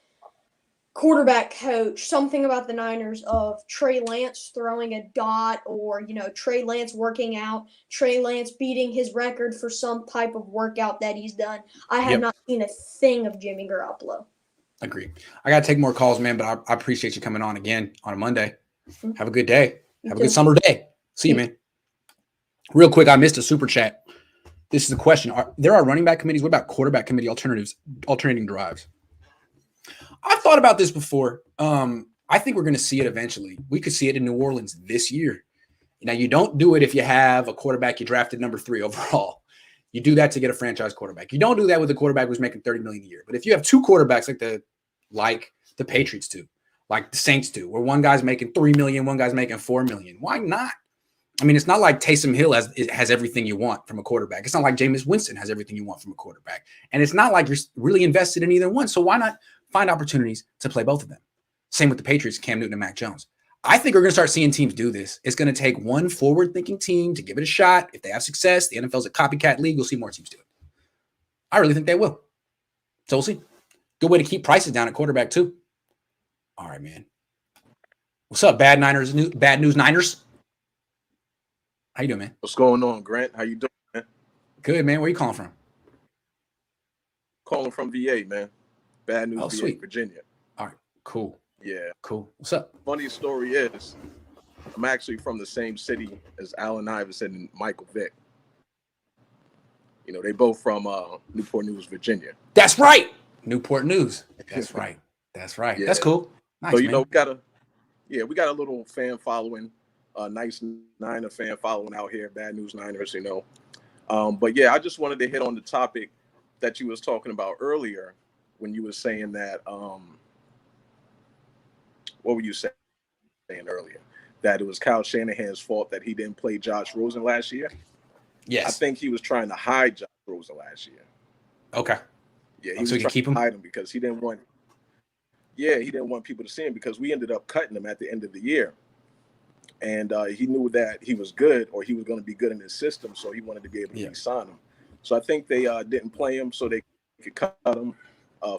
quarterback coach, something about the Niners, of Trey Lance throwing a dot, or, you know, Trey Lance working out, Trey Lance beating his record for some type of workout that he's done. I have not seen a thing of Jimmy Garoppolo. Agree. I got to take more calls, man, but I appreciate you coming on again on a Monday. Have a good day. Have a good summer day. See you, man. Real quick, I missed a super chat. This is a question. There are running back committees. What about quarterback committee alternating drives? I've thought about this before. I think we're going to see it eventually. We could see it in New Orleans this year. Now, you don't do it if you have a quarterback you drafted number 3 overall. You do that to get a franchise quarterback. You don't do that with a quarterback who's making $30 million a year. But if you have 2 quarterbacks like the Patriots do, like the Saints do, where one guy's making $3 million, one guy's making $4 million, why not? I mean, it's not like Taysom Hill has everything you want from a quarterback. It's not like Jameis Winston has everything you want from a quarterback. And it's not like you're really invested in either one. So why not find opportunities to play both of them? Same with the Patriots, Cam Newton and Mac Jones. I think we're going to start seeing teams do this. It's going to take one forward-thinking team to give it a shot. If they have success, the NFL's a copycat league. We'll see more teams do it. I really think they will. So we'll see. Good way to keep prices down at quarterback, too. All right, man. What's up, Bad News Niners? How you doing, man? What's going on, Grant? How you doing, man? Good, man. Where you calling from? Calling from VA, man. Bad News, VA, sweet. Virginia. All right, cool. Yeah. Cool. What's up? Funny story is, I'm actually from the same city as Allen Iverson and Michael Vick. You know, they both from Newport News, Virginia. That's right. Newport News. That's right. Yeah. That's cool. Nice, so, you man. know, we got a little fan following, nice Niner fan following out here, Bad News Niners, you know. But yeah, I just wanted to hit on the topic that you was talking about earlier when you were saying that, what were you saying earlier? That it was Kyle Shanahan's fault that he didn't play Josh Rosen last year? Yes. I think he was trying to hide Josh Rosen last year. Okay. Yeah, he was trying to hide him because he didn't want people to see him, because we ended up cutting him at the end of the year. And he knew that he was good, or he was going to be good in his system, so he wanted to be able to re-sign him. So I think they didn't play him so they could cut him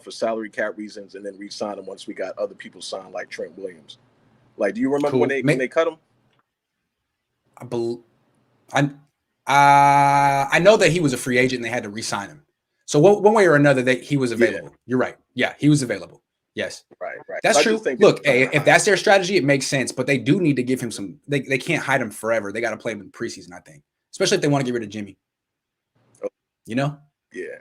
for salary cap reasons, and then re-sign him once we got other people signed, like Trent Williams. Like, do you remember when they cut him? I know that he was a free agent and they had to re-sign him. So one way or another, he was available. Yeah. You're right. Yeah, he was available. Yes. Right. That's true. Look, if that's their strategy, it makes sense. But they do need to give him some. They can't hide him forever. They got to play him in preseason, I think, especially if they want to get rid of Jimmy. You know? Yeah.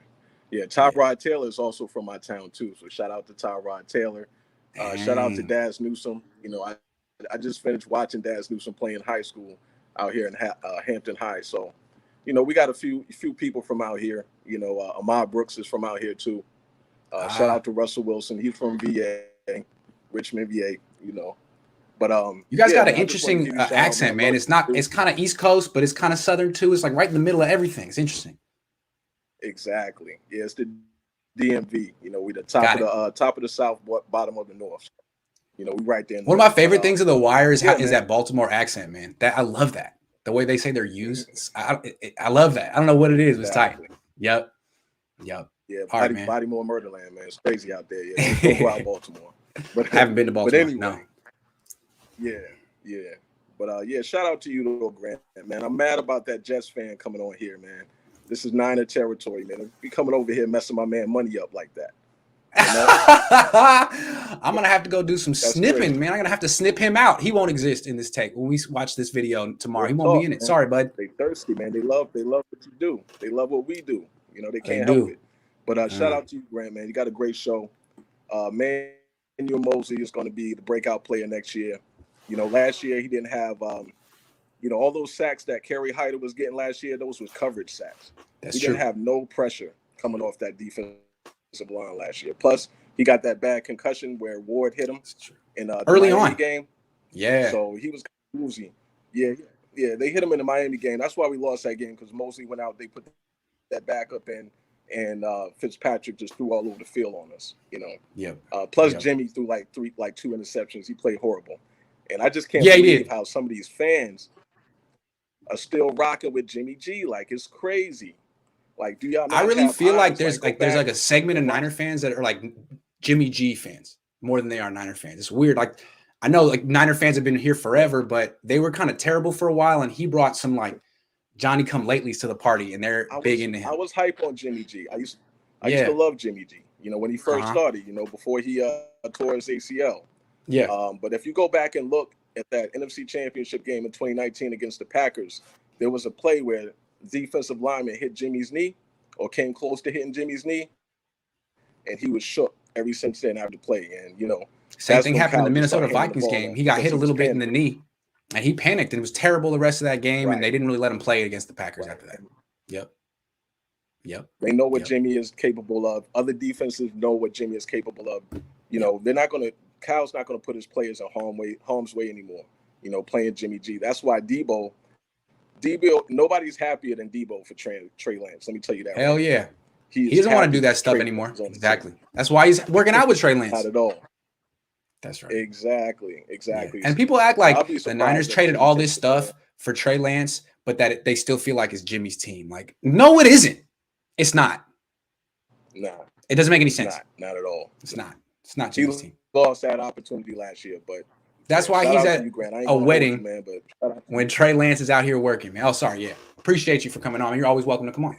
Tyrod Taylor is also from my town too. So shout out to Tyrod Taylor. Shout out to Daz Newsome. You know, I just finished watching Daz Newsome play in high school out here in Hampton High. So, you know, we got a few people from out here. You know, Ahmad Brooks is from out here too. Shout out to Russell Wilson. He's from VA, Richmond, VA. But you guys got an man, interesting accent, man. It's kind of East Coast, but it's kind of Southern too. It's like right in the middle of everything. It's interesting. Exactly. Yeah, it's the DMV. We the top of the South, bottom of the North. We right there. One of my favorite things of The Wire is that Baltimore accent, man. That I love that. The way they say they're used. I love that. I don't know what it is. It's tight. Yep. Yeah, Baltimore Murderland, man. It's crazy out there. Yeah, don't go out Baltimore. But I haven't been to Baltimore. But anyway, no. Yeah. But shout out to you, little Grant, man. I'm mad about that Jets fan coming on here, man. This is Niner territory, man. Be coming over here messing my man money up like that. I'm gonna have to go do some snipping, crazy. Man. I'm gonna have to snip him out. He won't exist in this tape when we watch this video tomorrow. He won't be in it. Man. Sorry, bud. They thirsty, man. They love what you do. They love what we do. They can't help it. But shout out to you, Grant, man. You got a great show. Man, Mosley is going to be the breakout player next year. Last year he didn't have, all those sacks that Kerry Hyder was getting last year. Those was coverage sacks. He didn't have no pressure coming off that defensive line last year. Plus, he got that bad concussion where Ward hit him in the early Miami on game. Yeah. So he was woozy. Yeah. They hit him in the Miami game. That's why we lost that game, because Mosley went out. They put that backup in, and Fitzpatrick just threw all over the field on us. Plus Jimmy threw like two interceptions. He played horrible, and I just can't believe how some of these fans are still rocking with Jimmy G. Like, it's crazy. Like, do y'all? I really feel like there's a segment of Niner fans that are like Jimmy G fans more than they are Niner fans. It's weird. Like, I know like Niner fans have been here forever, but they were kind of terrible for a while, and he brought some like Johnny come latelys to the party, and they're big into him. I was hype on Jimmy G. I used to love Jimmy G. When he first started, before he tore his ACL. Yeah. But if you go back and look at that NFC Championship game in 2019 against the Packers, there was a play where defensive lineman hit Jimmy's knee, or came close to hitting Jimmy's knee, and he was shook ever since then after the play. And same thing happened in the Minnesota Vikings game. He got hit a little bit in the knee, and he panicked, and it was terrible the rest of that game. And they didn't really let him play against the Packers after that. Yep. They know what Jimmy is capable of. Other defenses know what Jimmy is capable of. They're not going to. Kyle's not going to put his players in harm's way anymore. Playing Jimmy G. That's why Debo, nobody's happier than Debo for Trey Lance. Let me tell you that. Hell yeah. He doesn't want to do that stuff anymore. Exactly. That's why he's working out with Trey Lance. Not at all. That's right. Exactly. Yeah. And people act like the Niners traded all this stuff for Trey Lance, but that they still feel like it's Jimmy's team. Like, no, it isn't. It's not. Nah. It doesn't make any sense. Not at all. It's not. It's not Jimmy's team. He lost that opportunity last year, but that's why he's at a wedding man, when Trey Lance is out here working, man. Oh, sorry. Yeah. Appreciate you for coming on. You're always welcome to come on.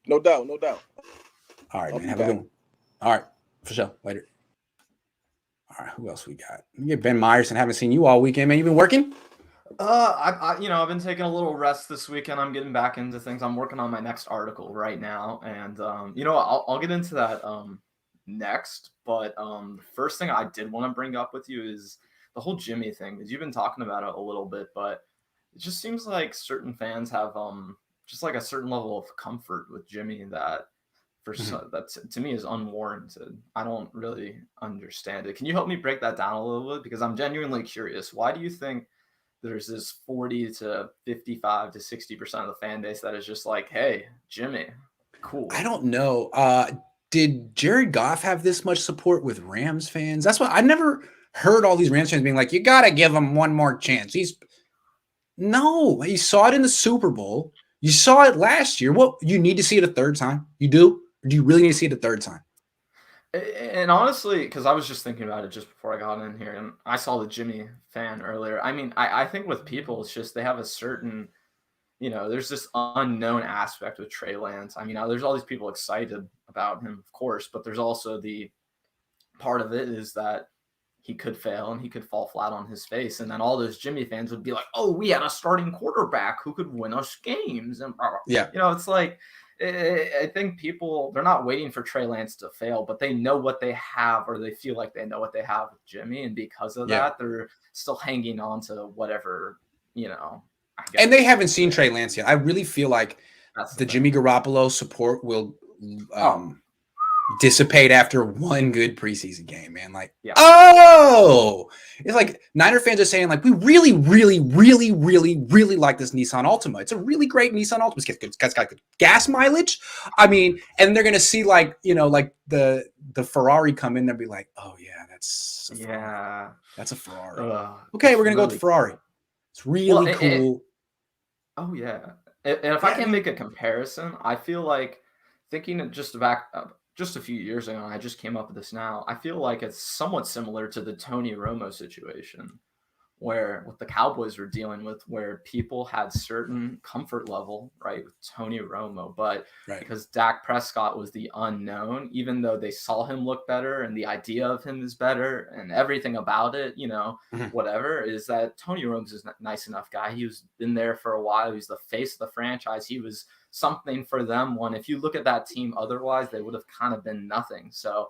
No doubt. All right, man. Have a good one. All right. For sure. Later. All right. Who else we got? We get Ben Myerson. Haven't seen you all weekend, man. You been working? I've been taking a little rest this weekend. I'm getting back into things. I'm working on my next article right now, and I'll get into that next. But the first thing I did want to bring up with you is the whole Jimmy thing, because you've been talking about it a little bit, but it just seems like certain fans have just like a certain level of comfort with Jimmy that to me is unwarranted. I don't really understand it. Can you help me break that down a little bit? Because I'm genuinely curious. Why do you think there's this 40 to 55 to 60% of the fan base that is just like, hey, Jimmy, cool? I don't know. Did Jared Goff have this much support with Rams fans? That's what I never heard all these Rams fans being like, you got to give him one more chance. No, you saw it in the Super Bowl. You saw it last year. What, you need to see it a third time? You do? Or do you really need to see it a third time? And honestly, because I was just thinking about it just before I got in here, and I saw the Jimmy fan earlier. I mean, I think with people, it's just they have a certain, there's this unknown aspect with Trey Lance. I mean, there's all these people excited about him, of course, but there's also the part of it is that he could fail and he could fall flat on his face. And then all those Jimmy fans would be like, oh, we had a starting quarterback who could win us games. And, it's like, I think people, they're not waiting for Trey Lance to fail, but they know what they have, or they feel like they know what they have with Jimmy. And because of that, they're still hanging on to whatever, And they haven't seen Trey Lance yet. I really feel like the Jimmy Garoppolo support will dissipate after one good preseason game, man. Like, Yeah. It's like Niner fans are saying, like, we really, really, really, really, really like this Nissan Altima. It's a really great Nissan Altima. It's got good gas mileage. I mean, and they're gonna see like, you know, like the Ferrari come in and be like, oh yeah, that's a Ferrari. Okay, we're gonna go with the Ferrari. It's really cool. Oh yeah. And if I can make a comparison, I feel like thinking just back just a few years ago, and I just came up with this now, I feel like it's somewhat similar to the Tony Romo situation, where what the Cowboys were dealing with, where people had certain comfort level, right, with Tony Romo, but because Dak Prescott was the unknown, even though they saw him look better and the idea of him is better and everything about it, you know, whatever, is that Tony Romo's is a nice enough guy. He was been there for a while. He's the face of the franchise. He was something for them. When if you look at that team otherwise, they would have kind of been nothing. So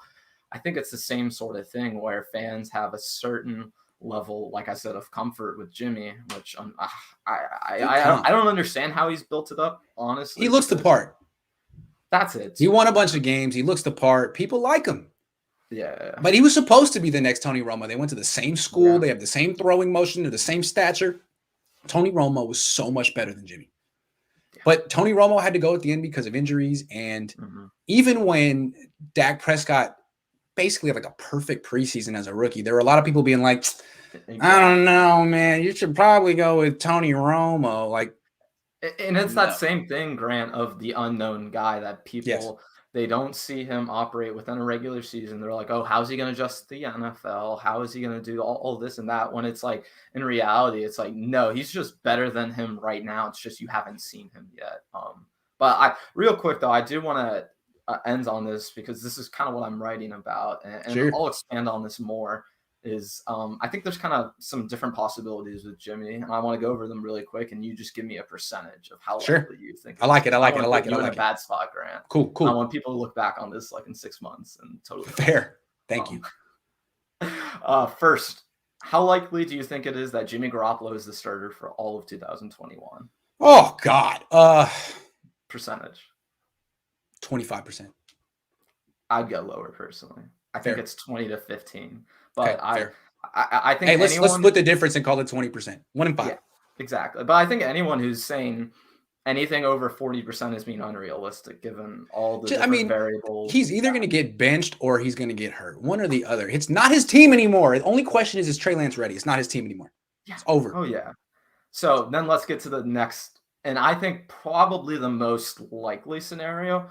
I think it's the same sort of thing where fans have a certain level, like I said, of comfort with Jimmy, which I don't understand how he's built it up, honestly. He looks the part. That's it. He won a bunch of games. He looks the part. People like him. Yeah. But he was supposed to be the next Tony Romo. They went to the same school. They have the same throwing motion. They're the same stature. Tony Romo was so much better than Jimmy. But Tony Romo had to go at the end because of injuries. And even when Dak Prescott basically had like a perfect preseason as a rookie, there were a lot of people being like, I don't know, man, you should probably go with Tony Romo. Like, and it's that same thing, Grant, of the unknown guy that people, they don't see him operate within a regular season. They're like, oh, how's he going to adjust to the NFL? How is he going to do all this and that? When it's like, in reality, it's like, no, he's just better than him right now. It's just you haven't seen him yet. But real quick, though, I do want to end on this because this is kind of what I'm writing about. And I'll expand on this more. I think there's kind of some different possibilities with Jimmy, and I want to go over them really quick, and you just give me a percentage of how likely you think. I like it. You're in a bad spot, Grant. Cool. I want people to look back on this like in 6 months and totally fair. Thank you. First, how likely do you think it is that Jimmy Garoppolo is the starter for all of 2021? Oh God. Percentage. 25%. I'd go lower personally. I think it's 20 to 15. But I think let's split the difference and call it 20%. 1 in 5. Yeah, exactly. But I think anyone who's saying anything over 40% is being unrealistic given all the different variables. He's either going to get benched or he's going to get hurt. One or the other. It's not his team anymore. The only question is Trey Lance ready? It's not his team anymore. Yeah. It's over. Oh, yeah. So then let's get to the next, and I think probably the most likely scenario.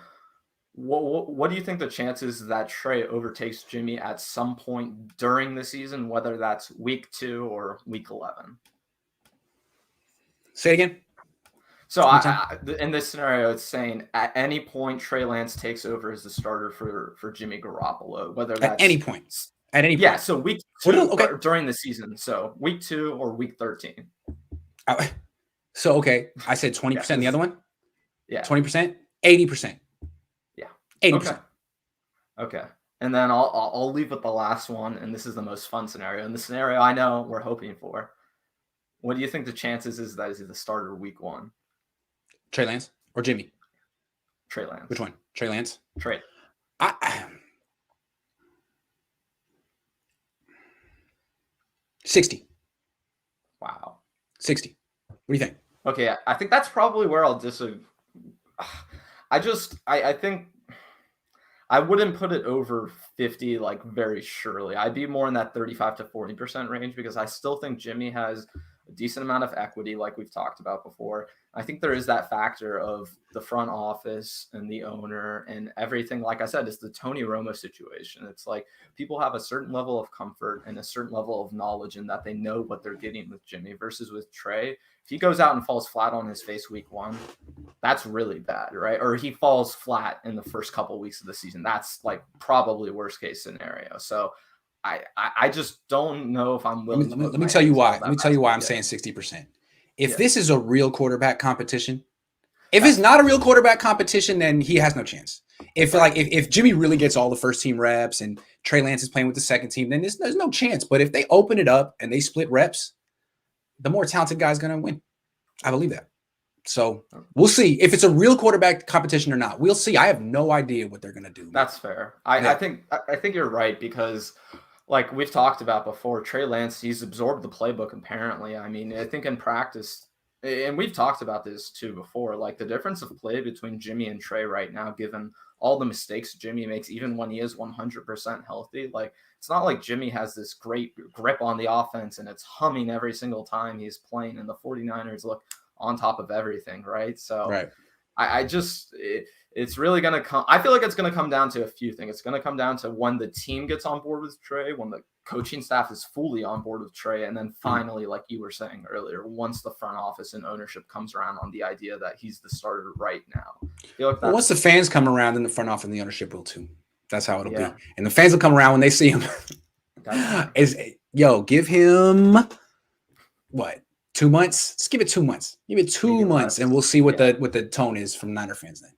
What do you think the chances that Trey overtakes Jimmy at some point during the season, whether that's week 2 or week 11? Say it again. So in this scenario, it's saying at any point Trey Lance takes over as the starter for Jimmy Garoppolo, whether that's at any point. At any point. Yeah, so week 2 during the season. So week 2 or week 13. So I said 20%. The other one? Yeah. 20%? 80%. 80%. Okay. And then I'll leave with the last one, and this is the most fun scenario. And the scenario I know we're hoping for. What do you think the chances is that he's the starter week 1? Trey Lance or Jimmy? Trey Lance. Which one? Trey Lance? Trey. 60. Wow. 60. What do you think? Okay, I think that's probably where I'll disagree. I think I wouldn't put it over 50, like very surely. I'd be more in that 35 to 40% range because I still think Jimmy has a decent amount of equity, like we've talked about before. I think there is that factor of the front office and the owner and everything. Like I said, it's the Tony Romo situation. It's like people have a certain level of comfort and a certain level of knowledge in that they know what they're getting with Jimmy versus with Trey. If he goes out and falls flat on his face week 1, that's really bad, right? Or he falls flat in the first couple of weeks of the season. That's like probably worst case scenario. So I just don't know if I'm willing. Let me tell you why. Let me tell you why I'm saying 60%. If this is a real quarterback competition, if it's not a real quarterback competition, then he has no chance. If Jimmy really gets all the first team reps and Trey Lance is playing with the second team, then there's no chance. But if they open it up and they split reps, the more talented guy's going to win. I believe that. So we'll see if it's a real quarterback competition or not. We'll see. I have no idea what they're going to do. Man. That's fair. I think you're right because, like we've talked about before, Trey Lance, he's absorbed the playbook apparently. I mean, I think in practice, and we've talked about this too before, like the difference of play between Jimmy and Trey right now, given all the mistakes Jimmy makes, even when he is 100% healthy. Like, it's not like Jimmy has this great grip on the offense and it's humming every single time he's playing, and the 49ers look on top of everything, right? So right. It's really going to come. I feel like it's going to come down to a few things. It's going to come down to when the team gets on board with Trey, when the coaching staff is fully on board with Trey, and then finally, like you were saying earlier, once the front office and ownership comes around on the idea that he's the starter right now. I feel like once the fans come around, then the front office and the ownership will too. That's how it'll be. And the fans will come around when they see him. Give him what? 2 months? Let's give it 2 months. Give it 2 months, and we'll see what the tone is from Niner fans then.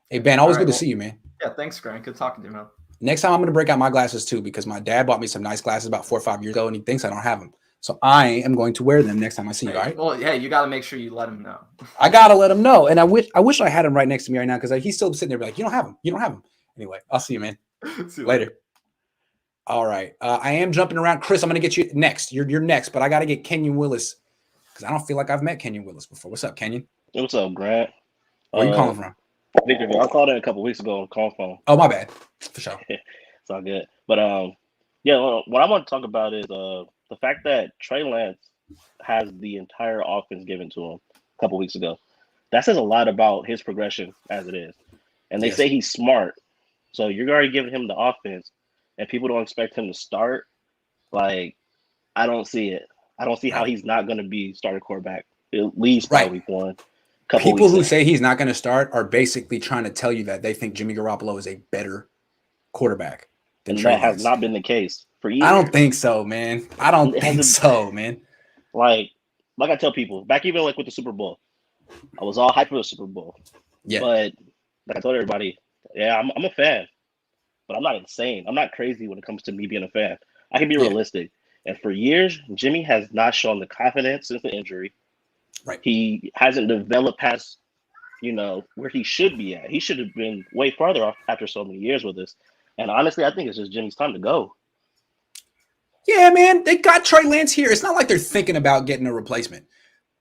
Hey, Ben, always good to see you, man. Yeah, thanks, Grant. Good talking to you, man. Next time I'm going to break out my glasses too, because my dad bought me some nice glasses about 4 or 5 years ago, and he thinks I don't have them. So I am going to wear them next time I see you, all right? Well, yeah, you got to make sure you let him know. I got to let him know. And I wish I had him right next to me right now, because he's still sitting there like, you don't have them. You don't have them. Anyway, I'll see you, man. See you later. All right. I am jumping around. Chris, I'm going to get you next. You're next, but I got to get Kenyon Willis, because I don't feel like I've met Kenyon Willis before. What's up, Kenyon? What's up, Grant? Where are you calling from? Victorville. I called in a couple weeks ago on call phone. Oh, my bad. For sure. It's all good. But what I want to talk about is the fact that Trey Lance has the entire offense given to him a couple weeks ago. That says a lot about his progression as it is. And they say he's smart. So you're already giving him the offense, and people don't expect him to start. Like, I don't see it. I don't see how he's not going to be starting quarterback at least by week one. People who say he's not going to start are basically trying to tell you that they think Jimmy Garoppolo is a better quarterback than Trey Lance. That has not been the case for years. I don't think so, man. I don't think so, man. Like I tell people, back even like with the Super Bowl, I was all hyped for the Super Bowl. Yeah. But like I told everybody, I'm a fan, but I'm not insane. I'm not crazy when it comes to me being a fan. I can be realistic. And for years, Jimmy has not shown the confidence since the injury. Right. He hasn't developed past, where he should be at. He should have been way farther off after so many years with us. And honestly, I think it's just Jimmy's time to go. Yeah, man. They got Trey Lance here. It's not like they're thinking about getting a replacement.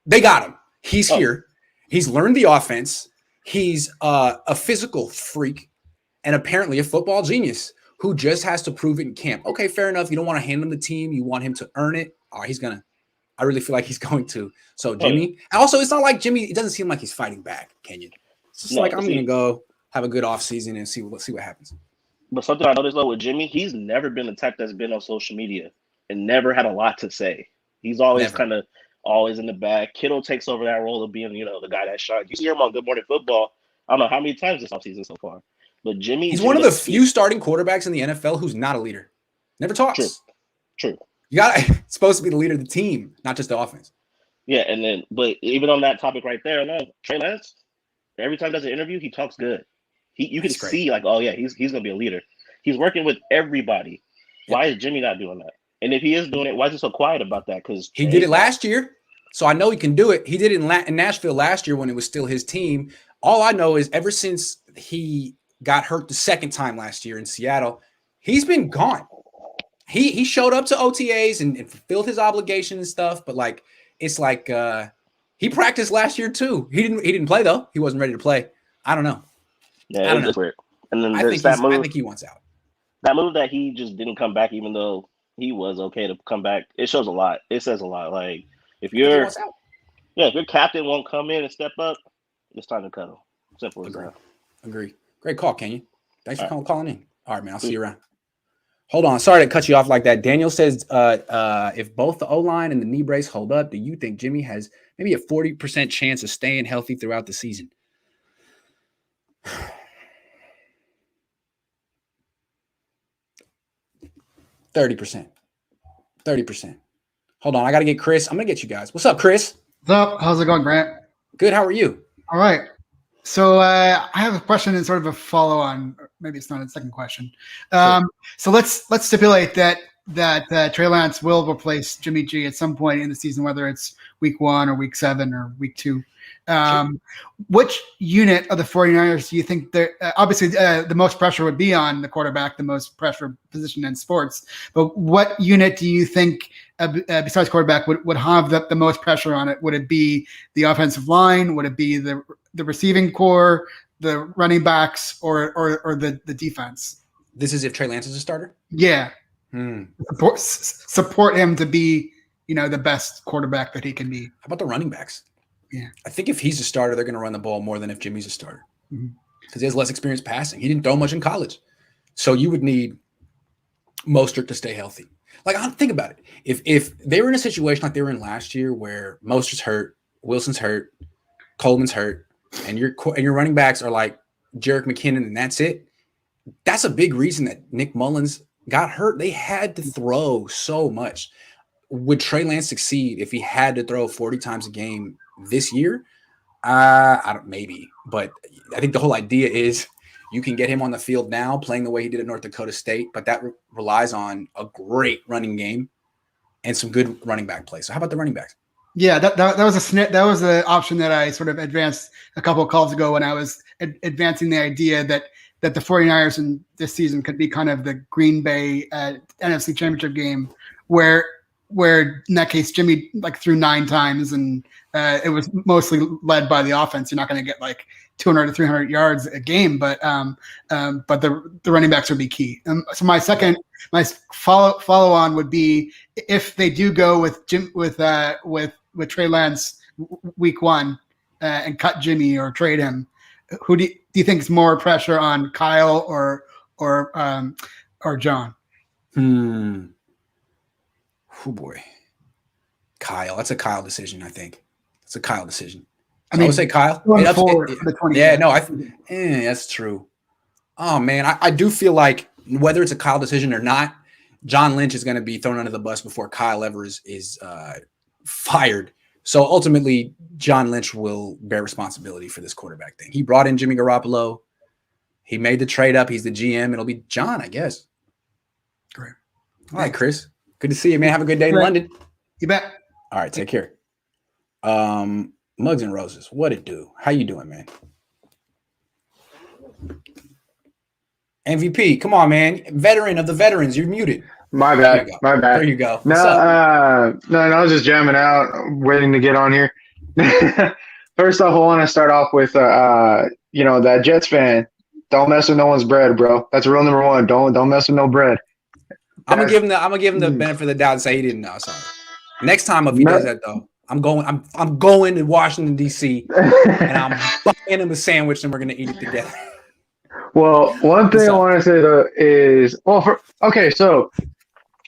They got him. He's here. He's learned the offense. He's a physical freak and apparently a football genius who just has to prove it in camp. Okay, fair enough. You don't want to hand him the team. You want him to earn it. Oh, he's going to. I really feel like he's going to. So Jimmy, also, it's not like Jimmy, it doesn't seem like he's fighting back, Kenyon. It's just I'm going to go have a good offseason and see what happens. But something I noticed, though, with Jimmy, he's never been the type that's been on social media and never had a lot to say. He's always kind of always in the back. Kittle takes over that role of being, the guy that shot. You see him on Good Morning Football, I don't know how many times this offseason so far. But he's one of the few starting quarterbacks in the NFL who's not a leader. Never talks. True. You got it's supposed to be the leader of the team, not just the offense. Yeah, but even on that topic right there, Trey Lance, every time he does an interview, he talks good. You can see like, oh yeah, he's gonna be a leader. He's working with everybody. Why is Jimmy not doing that? And if he is doing it, why is he so quiet about that? Because he did it last year, so I know he can do it. He did it in Nashville last year when it was still his team. All I know is ever since he got hurt the second time last year in Seattle, he's been gone. He showed up to OTAs and fulfilled his obligation and stuff, but it's like he practiced last year too. He didn't play though. He wasn't ready to play. I don't know. Yeah, it was weird. And then I think he wants out. That move that he just didn't come back, even though he was okay to come back, it shows a lot. It says a lot. Like if your captain won't come in and step up, it's time to cut him. Simple as that. Agree. Great call, Kenyon. Thanks for calling in. All right, man. I'll see you around. Hold on. Sorry to cut you off like that. Daniel says, if both the O-line and the knee brace hold up, do you think Jimmy has maybe a 40% chance of staying healthy throughout the season? 30%. Hold on. I got to get Chris. I'm going to get you guys. What's up, Chris? What's up? How's it going, Grant? Good. How are you? All right. So I have a question and sort of a follow-on. Maybe it's not a second question. Sure. So let's stipulate that Trey Lance will replace Jimmy G at some point in the season, whether it's week 1 or week 7 or week 2. Which unit of the 49ers do you think obviously the most pressure would be on the quarterback, the most pressure position in sports, but what unit do you think besides quarterback would have the most pressure on it? Would it be the offensive line? Would it be the receiving core, the running backs, or the defense? This is if Trey Lance is a starter? Yeah. Support him to be, the best quarterback that he can be. How about the running backs? Yeah. I think if he's a starter, they're going to run the ball more than if Jimmy's a starter because he has less experience passing. He didn't throw much in college. So you would need Mostert to stay healthy. Like, think about it. If they were in a situation like they were in last year where Mostert's hurt, Wilson's hurt, Coleman's hurt, and your running backs are like Jerick McKinnon and that's it, that's a big reason that Nick Mullins got hurt. They had to throw so much. Would Trey Lance succeed if he had to throw 40 times a game this year? Maybe, but I think the whole idea is you can get him on the field now playing the way he did at North Dakota State, but that relies on a great running game and some good running back play. So how about the running backs? Yeah, that was the option that I sort of advanced a couple of calls ago when I was advancing the idea that the 49ers in this season could be kind of the Green Bay NFC Championship game where in that case Jimmy threw 9 times and it was mostly led by the offense. You're not going to get 200 to 300 yards a game, but the running backs would be key. So my follow on would be if they do go with Trey Lance week 1 and cut Jimmy or trade him, who do you think is more pressure on, Kyle or John? Oh boy, Kyle. That's a Kyle decision. I think it's a Kyle decision. I mean, would say Kyle. That's true. Oh man, I do feel like whether it's a Kyle decision or not, John Lynch is going to be thrown under the bus before Kyle ever is fired. So ultimately, John Lynch will bear responsibility for this quarterback thing. He brought in Jimmy Garoppolo. He made the trade up. He's the GM. It'll be John, I guess. Great. All right, Chris. Good to see you, man. Have a good day in London. You bet. All right, take care. Mugs and Roses, what it do? How you doing, man? MVP, come on, man. Veteran of the veterans, you're muted. My bad. My bad. There you go. No, I was just jamming out, waiting to get on here. First off, I want to start off with, that Jets fan. Don't mess with no one's bread, bro. That's rule number 1. Don't mess with no bread. I'm gonna give him the benefit of the doubt and say he didn't know. Sorry. Next time if he does that though, I'm going to Washington D.C. and I'm buying him a sandwich and we're gonna eat it together. Well, one thing I want to say though is, so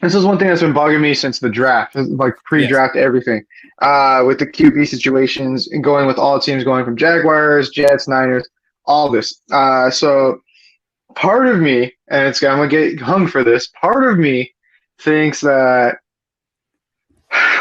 this is one thing that's been bugging me since the draft, pre-draft everything, with the QB situations and going with all teams going from Jaguars, Jets, Niners, all this. So part of me, and I'm gonna get hung for this. Part of me thinks that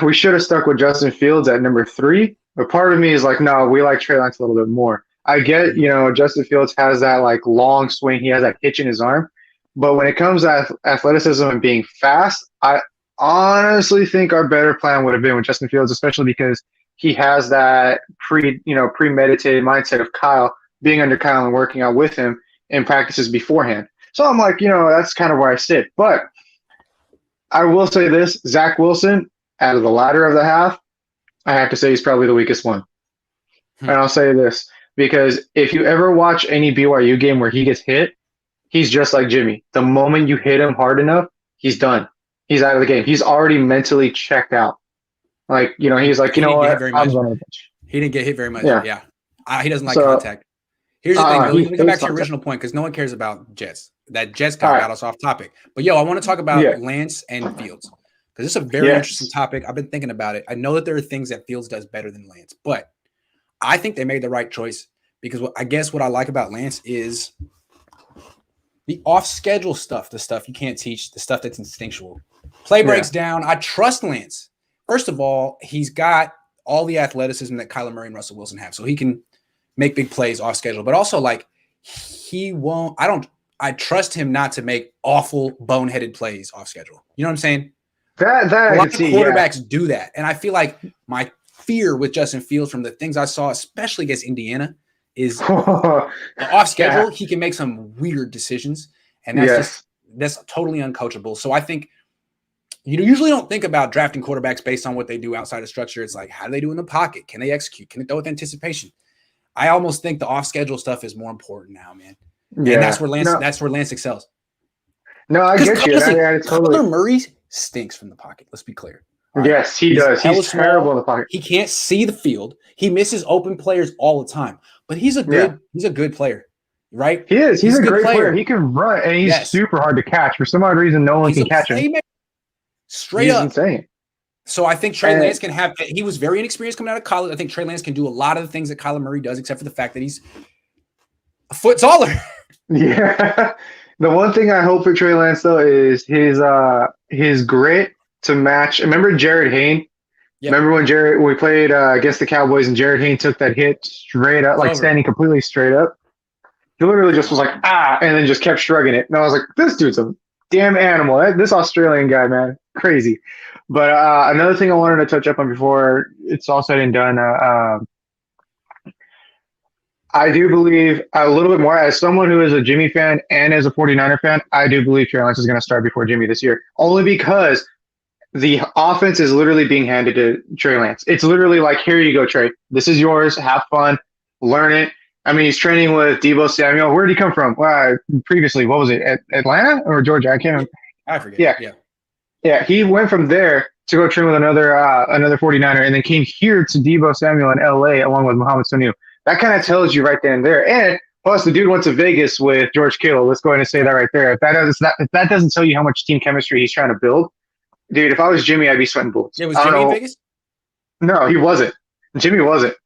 we should have stuck with Justin Fields at number 3, but part of me is like, no, we like Trey Lance a little bit more. I get, Justin Fields has that long swing, he has that hitch in his arm, but when it comes to athleticism and being fast, I honestly think our better plan would have been with Justin Fields, especially because he has that premeditated mindset of Kyle, being under Kyle and working out with him in practices beforehand. So I'm like, that's kind of where I sit. But I will say this, Zach Wilson, out of the latter of the half, I have to say he's probably the weakest one. And I'll say this, because if you ever watch any BYU game where he gets hit, he's just like Jimmy. The moment you hit him hard enough, he's done. He's out of the game. He's already mentally checked out. He's like, what? I'm going to the bench. He didn't get hit very much. Yeah. He doesn't like contact. Here's the thing. Let me go back to your original point because no one cares about Jets. That Jets got us off topic. But, I want to talk about Lance and Fields because this is a very interesting topic. I've been thinking about it. I know that there are things that Fields does better than Lance, but I think they made the right choice because what I like about Lance is the off-schedule stuff, the stuff you can't teach, the stuff that's instinctual. Play breaks down. I trust Lance. First of all, he's got all the athleticism that Kyler Murray and Russell Wilson have, so he can make big plays off schedule. But also, he won't. I trust him not to make awful boneheaded plays off schedule. You know what I'm saying? That A I lot could of see. quarterbacks do that. And I feel like my fear with Justin Fields from the things I saw, especially against Indiana, is off schedule, he can make some weird decisions. And that's totally uncoachable. So I think you usually don't think about drafting quarterbacks based on what they do outside of structure. It's like, how do they do in the pocket? Can they execute? Can they throw with anticipation? I almost think the off schedule stuff is more important now, man. Yeah. And that's where Lance excels. No, I get you. Honestly, totally. Kyler Murray stinks from the pocket. Let's be clear. Right? Yes, he does. He's terrible in the pocket. He can't see the field. He misses open players all the time. But he's a good player, right? He is. He's a great player. He can run, and he's super hard to catch. For some odd reason, no one can catch him. Straight up. Insane. So I think Trey Lance can have – he was very inexperienced coming out of college. I think Trey Lance can do a lot of the things that Kyler Murray does, except for the fact that he's a foot taller. Yeah. The one thing I hope for Trey Lance, though, is his grit to match – remember Jared Hayne? Yep. Remember when we played against the Cowboys and Jared Hayne took that hit straight up, like standing completely straight up? He literally just was like, and then just kept shrugging it. And I was like, this dude's a damn animal. This Australian guy, man. Crazy. But another thing I wanted to touch up on before it's all said and done, I do believe a little bit more, as someone who is a Jimmy fan and as a 49er fan, I do believe Trey Lance is going to start before Jimmy this year. Only because the offense is literally being handed to Trey Lance. It's literally like, here you go, Trey. This is yours. Have fun. Learn it. I mean, he's training with Debo Samuel. Where did he come from? Previously, what was it, Atlanta or Georgia? I can't remember. I forget. Yeah, he went from there to go train with another 49er and then came here to Debo Samuel in LA along with Mohamed Sanu. That kind of tells you right then and there. And plus, the dude went to Vegas with George Kittle. Let's go ahead and say that right there. If that doesn't tell you how much team chemistry he's trying to build, dude, if I was Jimmy, I'd be sweating bullets. Yeah, was Jimmy in Vegas? No, he wasn't. Jimmy wasn't.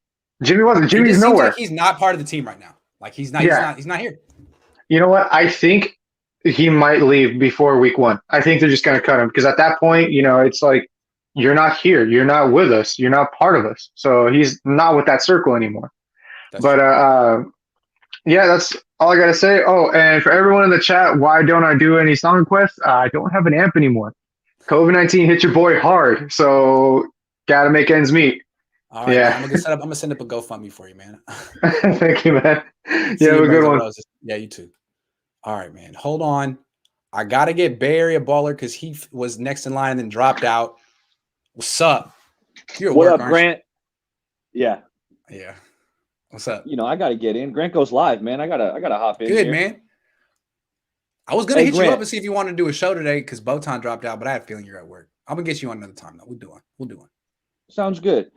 Jimmy's nowhere. Like he's not part of the team right now. Like he's not here. You know what? I think he might leave before week 1. I think they're just going to cut him because at that point, it's like, you're not here. You're not with us. You're not part of us. So he's not with that circle anymore. That's all I got to say. Oh, and for everyone in the chat, why don't I do any song requests? I don't have an amp anymore. COVID-19 hit your boy hard. So got to make ends meet. All right, man, I'm gonna send up a GoFundMe for you, man. Thank you, man. Yeah, have a good one. Yeah, you too. All right, man. Hold on. I gotta get Bay Area Baller because he was next in line and then dropped out. What's up? You're at work, up, Grant? Yeah. What's up? I gotta get in. Grant goes live, man. I gotta hop in. Good, here. Man. I was gonna hit Grant. You up and see if you wanted to do a show today because Botan dropped out, but I have a feeling you're at work. I'm gonna get you on another time though. We'll do one. Sounds good.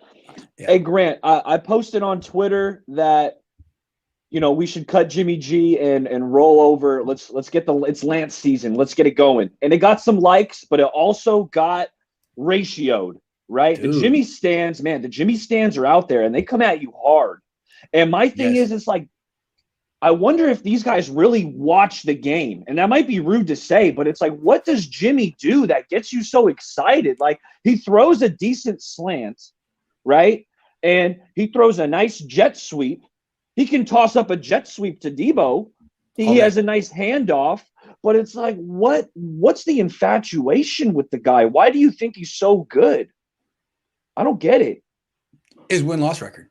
Yeah. Hey, Grant, I posted on Twitter that, we should cut Jimmy G and roll over. Let's get it's Lance season. Let's get it going. And it got some likes, but it also got ratioed, right? Dude. The Jimmy stands are out there and they come at you hard. And my thing is, it's like, I wonder if these guys really watch the game. And that might be rude to say, but it's like, what does Jimmy do that gets you so excited? Like, he throws a decent slant, right? And he throws a nice jet sweep. He can toss up a jet sweep to Debo. He has a nice handoff. But it's like, what's the infatuation with the guy? Why do you think he's so good? I don't get it. His win-loss record.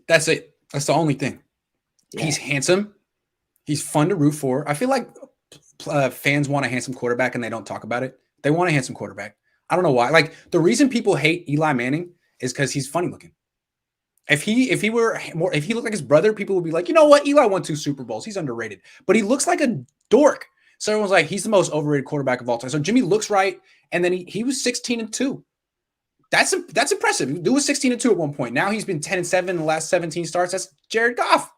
That's it. That's the only thing. Yeah. He's handsome. He's fun to root for. I feel like fans want a handsome quarterback and they don't talk about it. They want a handsome quarterback. I don't know why. Like, the reason people hate Eli Manning is because he's funny looking. If he looked like his brother, people would be like, you know what? Eli won 2 Super Bowls. He's underrated. But he looks like a dork. So everyone's like, he's the most overrated quarterback of all time. So Jimmy looks right. And then he was 16-2. That's impressive. He was 16-2 at one point. Now he's been 10-7 in the last 17 starts. That's Jared Goff.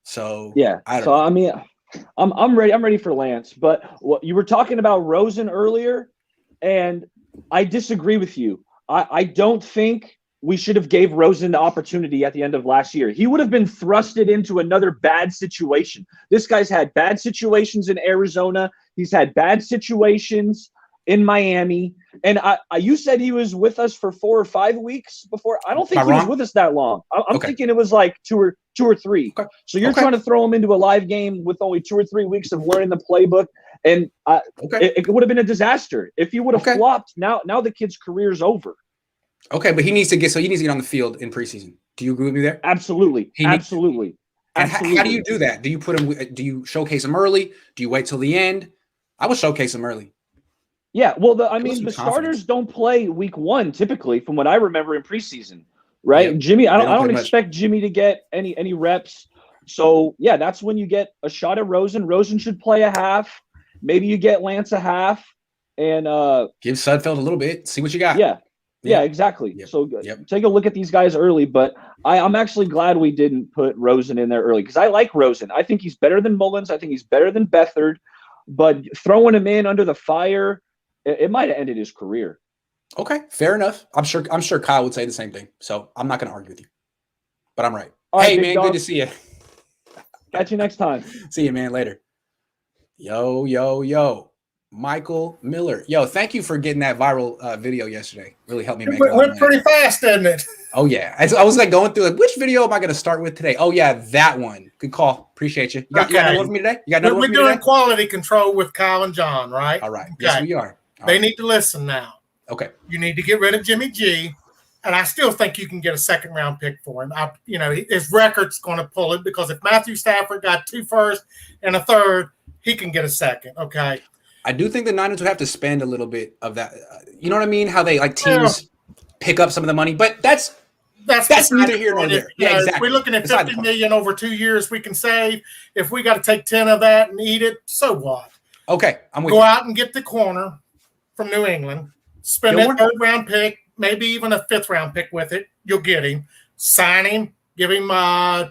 So yeah. I mean, I'm ready. I'm ready for Lance. But you were talking about Rosen earlier, and I disagree with you. I don't think we should have gave Rosen the opportunity at the end of last year. He would have been thrusted into another bad situation. This guy's had bad situations in Arizona. He's had bad situations in Miami. And you said he was with us for 4 or 5 weeks before. I don't think he was with us that long. I'm thinking it was like two or three. Okay. So you're trying to throw him into a live game with only 2 or 3 weeks of learning the playbook. And it would have been a disaster if he would have flopped. Now the kid's career's over. Okay, but he needs to get on the field in preseason. Do you agree with me there? Absolutely. Absolutely. And how do you do that? Do you put him? Do you showcase him early? Do you wait till the end? I would showcase him early. Yeah, well, the starters don't play week 1 typically, from what I remember in preseason, right? Yep. Jimmy, I don't expect Jimmy to get any reps. So yeah, that's when you get a shot at Rosen. Rosen should play a half. Maybe you get Lance a half, and give Sudfeld a little bit. See what you got. Yeah, exactly. Yep. So take a look at these guys early, but I'm actually glad we didn't put Rosen in there early because I like Rosen. I think he's better than Mullins. I think he's better than Beathard, but throwing him in under the fire, it might have ended his career. Okay, fair enough. I'm sure Kyle would say the same thing. So I'm not going to argue with you, but I'm right. All hey right, man, good to see you. Catch you next time. See you, man. Later. Yo. Michael Miller. Yo, thank you for getting that viral video yesterday. Really helped me make it. Went pretty fast, didn't it? Oh, yeah. I was like going through which video am I going to start with today? Oh, yeah, that one. Good call. Appreciate you. You got another one for me today? We're doing quality control with Kyle and John, right? All right. Okay. Yes, we are. They need to listen now. Okay. You need to get rid of Jimmy G, and I still think you can get a second-round pick for him. His record's going to pull it because if Matthew Stafford got 2 firsts and a third, he can get a second, okay? I do think the Niners would have to spend a little bit of that. You know what I mean? How they teams pick up some of the money, but that's neither here nor there. Yeah, exactly. If we're looking at $50 million over 2 years, we can save. If we got to take 10 of that and eat it, so what? Okay, I'm with you. Go out and get the corner from New England. Spend that 3rd-round pick, maybe even a 5th-round pick with it. You'll get him. Sign him. Give him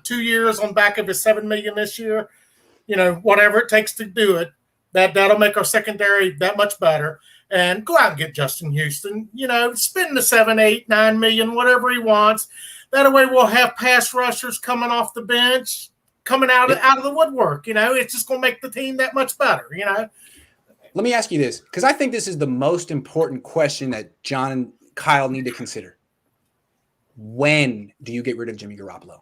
2 years on back of his $7 million this year. Whatever it takes to do it. That'll make our secondary that much better. And go out and get Justin Houston. Spend the 7, 8, 9 million, whatever he wants. That way we'll have pass rushers coming off the bench, coming out of the woodwork. It's just going to make the team that much better. Let me ask you this, because I think this is the most important question that John and Kyle need to consider. When do you get rid of Jimmy Garoppolo?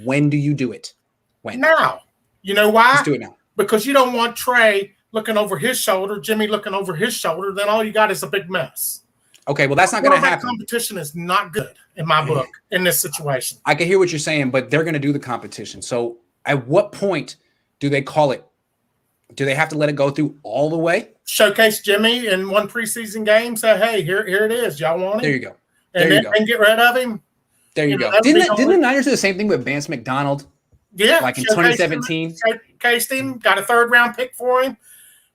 When do you do it? When? Now. You know why? Let's do it now. Because you don't want Trey looking over his shoulder, Jimmy looking over his shoulder, then all you got is a big mess. Okay, well, that's not going to happen. Competition is not good in my book in this situation. I can hear what you're saying, but they're going to do the competition. So at what point do they call it? Do they have to let it go through all the way? Showcase Jimmy in one preseason game, say, hey, here it is. Y'all want him? There you go. And get rid of him. There you go. Didn't the Niners do the same thing with Vance McDonald? Yeah. Like in 2017? Showcased him, got a 3rd-round pick for him.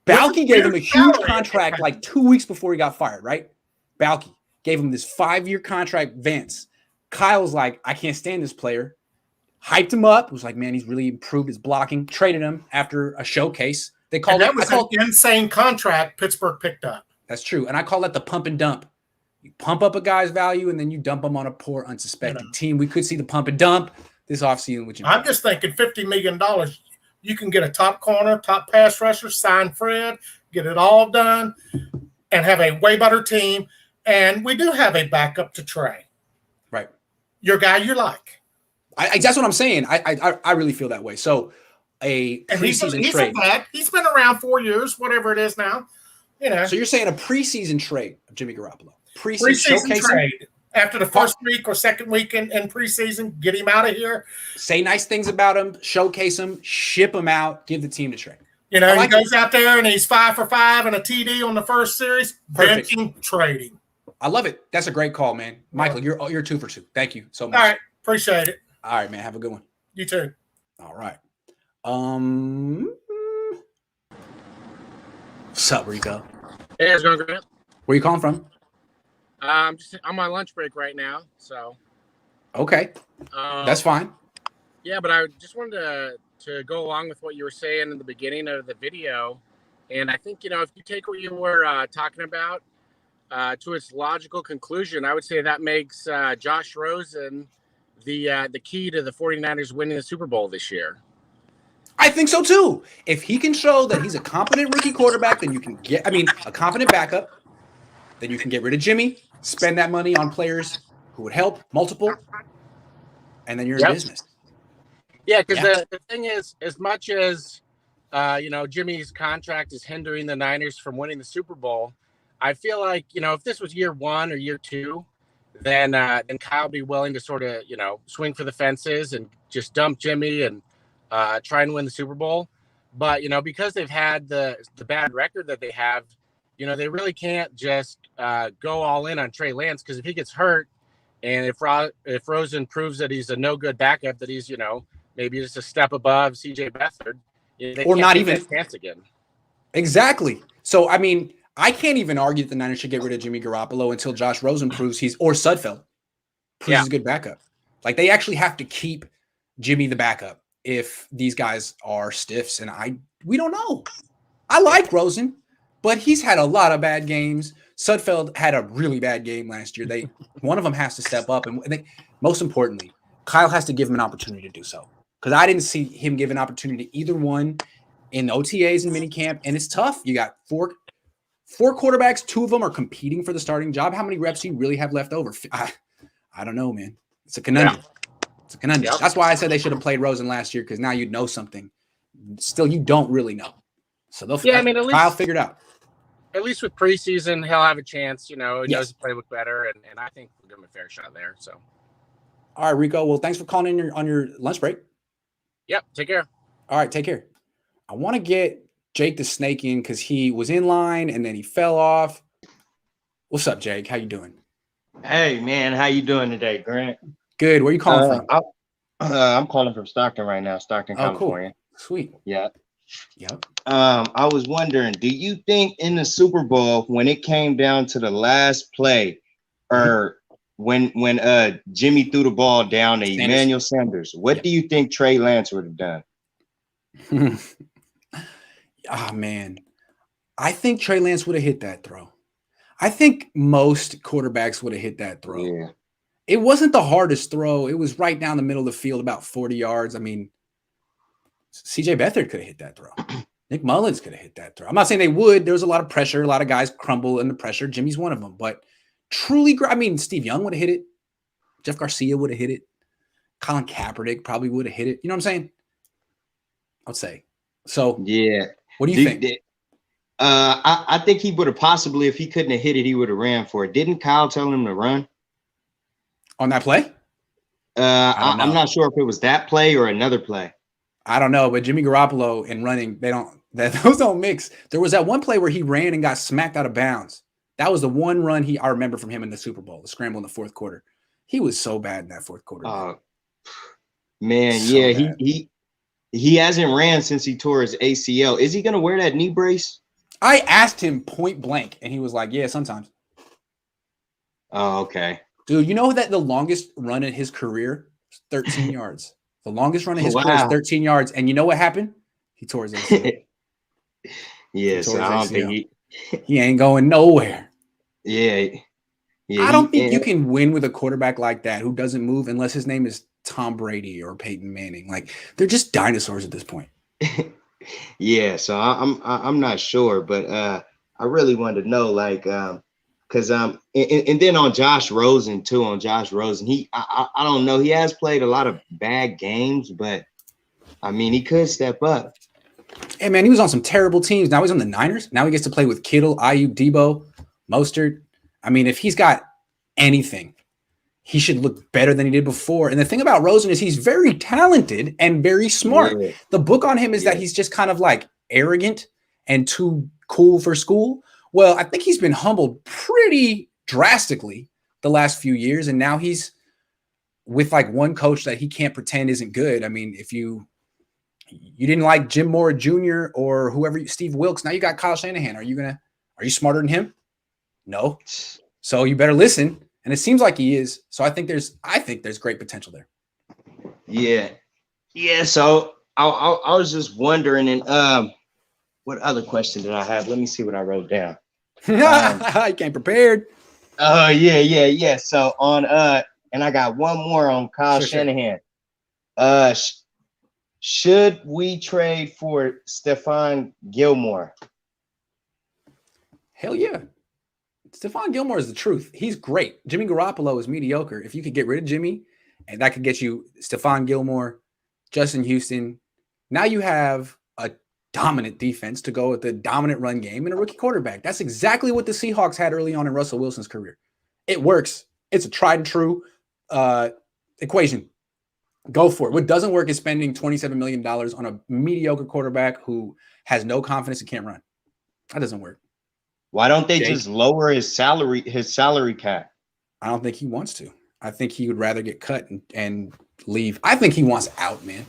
Balky gave him a huge contract like 2 weeks before he got fired, right? Balky gave him this 5-year contract, Vance. Kyle's like, I can't stand this player. Hyped him up. Was like, man, he's really improved his blocking. Traded him after a showcase. They called that was an insane contract Pittsburgh picked up. That's true. And I call that the pump and dump. You pump up a guy's value and then you dump him on a poor, unsuspecting team. We could see the pump and dump this offseason. Which I'm just thinking $50 million. You can get a top corner, top pass rusher, sign Fred, get it all done, and have a way better team. And we do have a backup to Trey. Right. Your guy you like. That's what I'm saying. I really feel that way. So a preseason trade. He's been around 4 years, whatever it is now. So you're saying a preseason trade of Jimmy Garoppolo. Preseason trade. After the first week or second week in preseason, get him out of here. Say nice things about him, showcase him, ship him out, give the team to Trey. He goes out there and he's 5 for 5 and a TD on the first series. Benching, trading. I love it. That's a great call, man. Michael, you're 2 for 2. Thank you so much. All right. Appreciate it. All right, man. Have a good one. You too. All right. What's up, Rico? Hey, how's it going, Grant? Where you calling from? I'm just on my lunch break right now, so. Okay. That's fine. Yeah, but I just wanted to go along with what you were saying in the beginning of the video. And I think, if you take what you were talking about to its logical conclusion, I would say that makes Josh Rosen the key to the 49ers winning the Super Bowl this year. I think so too. If he can show that he's a competent rookie quarterback, then you can get, a competent backup, then you can get rid of Jimmy, spend that money on players who would help, multiple, and then you're in business. Yeah, because the thing is, as much as Jimmy's contract is hindering the Niners from winning the Super Bowl, I feel like, if this was year 1 or year 2, then Kyle would be willing to sort of, swing for the fences and just dump Jimmy and try and win the Super Bowl. But, because they've had the bad record that they have, they really can't just go all in on Trey Lance, because if he gets hurt and if Rosen proves that he's a no good backup, that he's, maybe just a step above CJ Beathard, they or can't not take even that chance again. Exactly. So, I can't even argue that the Niners should get rid of Jimmy Garoppolo until Josh Rosen proves or Sudfeld proves he's a good backup. Like, they actually have to keep Jimmy the backup if these guys are stiffs, and we don't know. I like Rosen, but he's had a lot of bad games. Sudfeld had a really bad game last year. One of them has to step up, and most importantly, Kyle has to give him an opportunity to do so, because I didn't see him give an opportunity to either one in OTAs and minicamp, and it's tough. You got four quarterbacks, 2 of them are competing for the starting job. How many reps do you really have left over? I don't know, man. It's a conundrum. It's a conundrum. That's why I said they should have played Rosen last year, because now you'd know something. Still, you don't really know. So Kyle figured out. At least with preseason, he'll have a chance. He knows the playbook better, and I think we'll give him a fair shot there. So, all right, Rico. Well, thanks for calling in on your lunch break. Yep. Take care. All right, take care. I want to get Jake the Snake in because he was in line and then he fell off. What's up, Jake? How you doing? Hey, man. How you doing today, Grant? Good. Where you calling from? I'm calling from Stockton right now, California. Cool. Sweet. Yeah. Yep. I was wondering, do you think in the Super Bowl, when it came down to the last play, or when Jimmy threw the ball down to Emmanuel Sanders, what do you think Trey Lance would have done? Man. I think Trey Lance would have hit that throw. I think most quarterbacks would have hit that throw. Yeah. It wasn't the hardest throw. It was right down the middle of the field, about 40 yards. CJ Beathard could have hit that throw. Nick Mullins could have hit that throw. I'm not saying they would. There was a lot of pressure. A lot of guys crumble under pressure. Jimmy's one of them. But truly, Steve Young would have hit it. Jeff Garcia would have hit it. Colin Kaepernick probably would have hit it. You know what I'm saying? I'd say. So, yeah. What do you think? I think he would have possibly, if he couldn't have hit it, he would have ran for it. Didn't Kyle tell him to run? On that play? I'm not sure if it was that play or another play. I don't know, but Jimmy Garoppolo and running, those don't mix. There was that one play where he ran and got smacked out of bounds. That was the one run I remember from him in the Super Bowl, the scramble in the fourth quarter. He was so bad in that fourth quarter. He hasn't ran since he tore his ACL. Is he going to wear that knee brace? I asked him point blank, and he was like, yeah, sometimes. Oh, okay. Dude, you know that the longest run in his career is 13 yards. The longest run in his career is 13 yards. And you know what happened? He tore his ACL. Yes, I don't think he ain't going nowhere. Yeah. I don't think you can win with a quarterback like that who doesn't move unless his name is Tom Brady or Peyton Manning. Like, they're just dinosaurs at this point. Yeah, so I'm not sure, but I really wanted to know, like, because and then on Josh Rosen too. I don't know. He has played a lot of bad games, but he could step up. Hey man, he was on some terrible teams. Now he's on the Niners. Now he gets to play with Kittle, Ayuk, Debo, Mostert. If he's got anything, he should look better than he did before. And the thing about Rosen is he's very talented and very smart. Yeah. The book on him is that he's just kind of like arrogant and too cool for school. Well, I think he's been humbled pretty drastically the last few years. And now he's with like one coach that he can't pretend isn't good. If you didn't like Jim Mora Jr. or whoever, Steve Wilkes, now you got Kyle Shanahan. Are you smarter than him? No. So you better listen. And it seems like he is. So I think there's great potential there. Yeah. Yeah. So I was just wondering, and what other question did I have? Let me see what I wrote down. You came prepared. Oh, yeah. So on and I got one more on Kyle Shanahan. Should we trade for Stephon Gilmore? Hell yeah. Stephon Gilmore is the truth. He's great. Jimmy Garoppolo is mediocre. If you could get rid of Jimmy, and that could get you Stephon Gilmore, Justin Houston, now you have a dominant defense to go with the dominant run game and a rookie quarterback. That's exactly what the Seahawks had early on in Russell Wilson's career. It works. It's a tried and true equation. Go for it. What doesn't work is spending $27 million on a mediocre quarterback who has no confidence and can't run. That doesn't work. Why don't they just lower his salary cap? I don't think he wants to. I think he would rather get cut and leave. I think he wants out, man.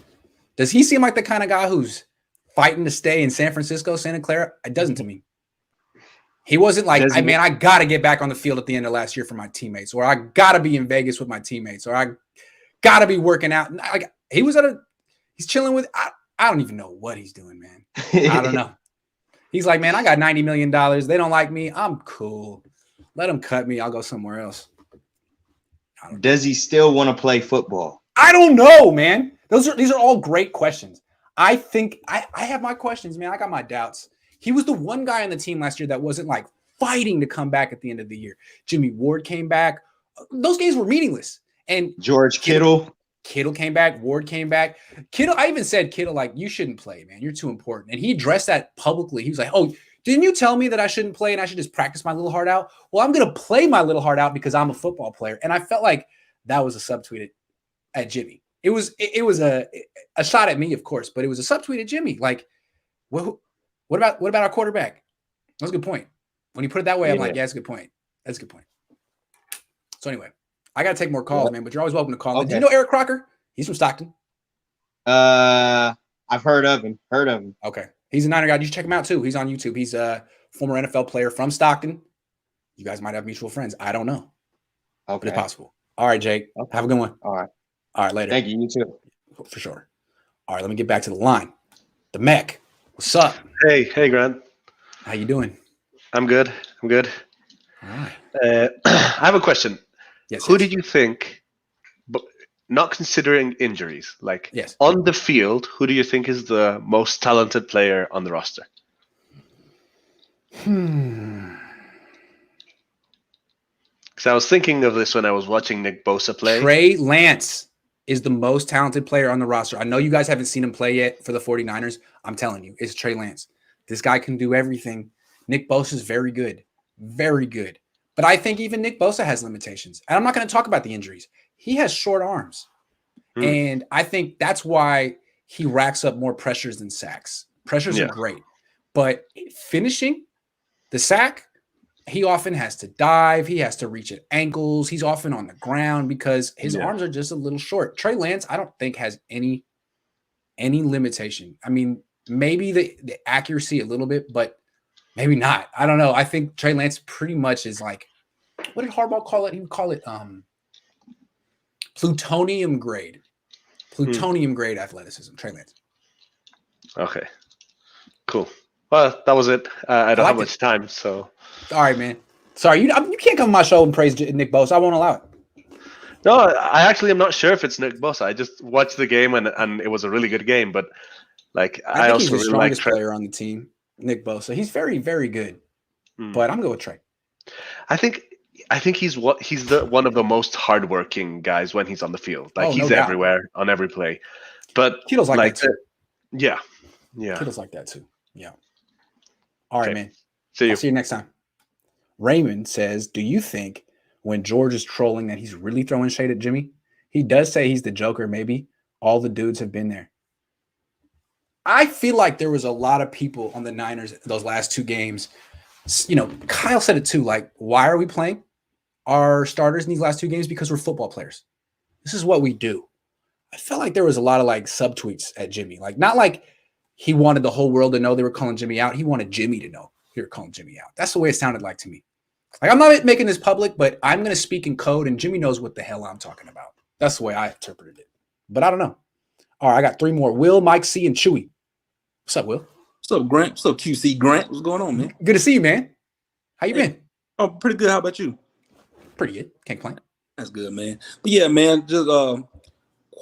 Does he seem like the kind of guy who's fighting to stay in San Francisco, Santa Clara? It doesn't to me. He wasn't like, I got to get back on the field at the end of last year for my teammates, or I got to be in Vegas with my teammates, or I got to be working out. Like he's chilling with, I don't even know what he's doing, man. I don't know. He's like, man, I got $90 million. They don't like me. I'm cool. Let them cut me. I'll go somewhere else. Does he still want to play football? I don't know, man. These are all great questions. I think I have my questions, man. I got my doubts. He was the one guy on the team last year that wasn't like fighting to come back at the end of the year. Jimmy Ward came back. Those games were meaningless. And George Kittle came back. Ward came back. Kittle, I even said, Kittle, like, you shouldn't play, man. You're too important. And he addressed that publicly. He was like, oh, didn't you tell me that I shouldn't play and I should just practice my little heart out? Well, I'm going to play my little heart out because I'm a football player. And I felt like that was a subtweet at Jimmy. It was a shot at me, of course, but it was a subtweet at Jimmy. Like, what about our quarterback? That's a good point. When you put it that way, I'm like, yeah, that's a good point. That's a good point. So anyway, I got to take more calls, man, but you're always welcome to call. Okay. Do you know Eric Crocker? He's from Stockton. I've heard of him. Okay. He's a Niner guy. You should check him out too. He's on YouTube. He's a former NFL player from Stockton. You guys might have mutual friends. I don't know. Okay. But it's possible. All right, Jake. Okay. Have a good one. All right. All right, later. Thank you. You too. For sure. All right, let me get back to the line. The Mech. What's up? Hey, Grant. How you doing? I'm good. All right. I have a question. Yes. Who did you think, but not considering injuries, like on the field, who do you think is the most talented player on the roster? Because I was thinking of this when I was watching Nick Bosa play. Trey Lance is the most talented player on the roster. I know you guys haven't seen him play yet for the 49ers. I'm telling you, it's Trey Lance. This guy can do everything. Nick Bosa is very good. Very good. But I think even Nick Bosa has limitations. And I'm not going to talk about the injuries. He has short arms. And I think that's why he racks up more pressures than sacks. Pressures are great. But finishing the sack, he often has to dive. He has to reach at ankles. He's often on the ground because his arms are just a little short. Trey Lance, I don't think has any limitation. I mean, maybe the accuracy a little bit, but maybe not. I don't know. I think Trey Lance pretty much is like, what did Harbaugh call it? He would call it plutonium grade. Plutonium grade athleticism. Trey Lance. Okay. Cool. Well, that was it. I don't have much time, so. All right, man. Sorry, you can't come on my show and praise Nick Bosa. I won't allow it. No, I actually am not sure if it's Nick Bosa. I just watched the game and it was a really good game. But like, I think also he's the really strongest like player on the team, Nick Bosa. He's very, very good. But I'm going with Trey. I think he's one of the most hardworking guys when he's on the field. Like he's everywhere on every play. But Kittle's like that too. Yeah. Kittle's like that too. Yeah. All right, man. See you. I'll see you next time. Raymond says, do you think when George is trolling that he's really throwing shade at Jimmy? He does say he's the Joker, maybe. All the dudes have been there. I feel like there was a lot of people on the Niners those last two games. You know, Kyle said it too. Like, why are we playing our starters in these last two games? Because we're football players. This is what we do. I felt like there was a lot of like subtweets at Jimmy. Like, not like he wanted the whole world to know they were calling Jimmy out. He wanted Jimmy to know they were calling Jimmy out. That's the way it sounded like to me. Like, I'm not making this public, but I'm going to speak in code, and Jimmy knows what the hell I'm talking about. That's the way I interpreted it. But I don't know. All right, I got three more. Will, Mike C, and Chewy. What's up, Will? What's up, Grant? What's up, QC Grant? What's going on, man? Good to see you, man. How you been? Oh, pretty good. How about you? Pretty good. Can't complain. That's good, man. But yeah, man, just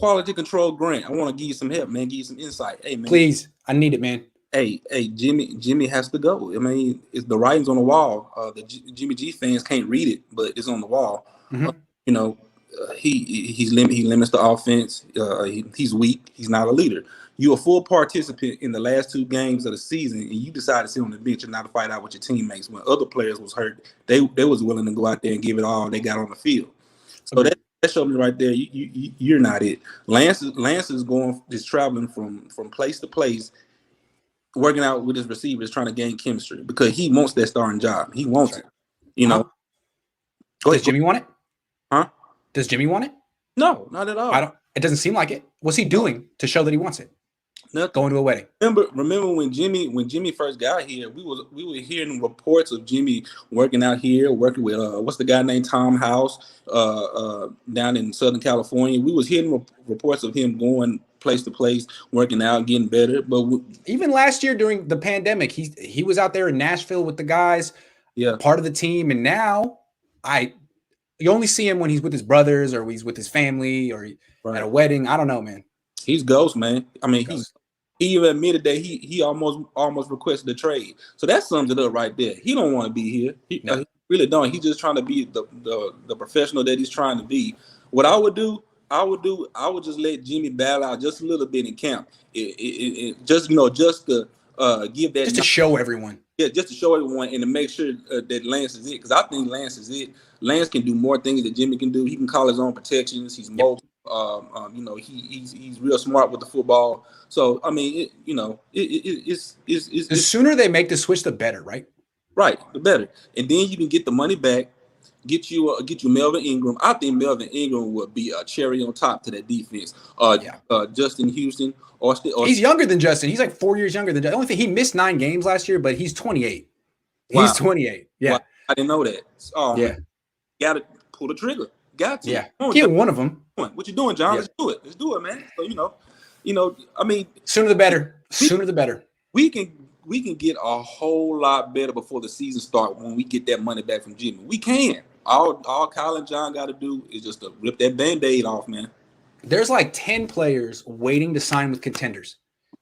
quality control Grant. I want to give you some help, man. Give you some insight. Hey, man. Please, I need it, man. Hey, Jimmy has to go. I mean, it's the writing's on the wall. The Jimmy G fans can't read it, but it's on the wall. You know, he limits the offense. He's weak. He's not a leader. You're a full participant in the last 2 games of the season, and you decide to sit on the bench and not to fight out with your teammates. When other players was hurt, they was willing to go out there and give it all they got on the field. So that showed me right there. You're not it. Lance is traveling from place to place, working out with his receivers, trying to gain chemistry because he wants that starting job. He wants it. You know. Does Jimmy want it? Huh? Does Jimmy want it? No, not at all. It doesn't seem like it. What's he doing to show that he wants it? Nothing. Going to a wedding. Remember when Jimmy first got here, we were hearing reports of Jimmy working out here, working with what's the guy named Tom House down in Southern California. We was hearing reports of him going place to place, working out, getting better. But even last year during the pandemic, he was out there in Nashville with the guys, part of the team, and now you only see him when he's with his brothers or he's with his family or at a wedding. I don't know, man. He's ghost, man. I mean, he even admitted that he almost requested a trade. So that sums it up right there. He don't want to be here. He really don't. He's just trying to be the professional that he's trying to be. What I would just let Jimmy battle out just a little bit in camp. Just to give that, just to show everyone. Yeah, just to show everyone and to make sure that Lance is it. Because I think Lance is it. Lance can do more things that Jimmy can do. He can call his own protections. He's mobile. You know, he's real smart with the football. So I mean, it's the sooner they make the switch, the better, right? Right, the better. And then you can get the money back. Get you Melvin Ingram. I think Melvin Ingram would be a cherry on top to that defense. Justin Houston. He's younger than Justin. He's like 4 years younger than Justin. The only thing, he missed 9 games last year, but he's 28. Wow. He's 28. Yeah. Wow. I didn't know that. Yeah. Got to pull the trigger. Got to. Yeah. Get one of them. What you doing, John? Yeah. Let's do it, man. So I mean, sooner the better. Sooner the better. We can get a whole lot better before the season starts when we get that money back from Jimmy. We can. All Kyle and John got to do is just to rip that Band-Aid off, man. There's like 10 players waiting to sign with contenders.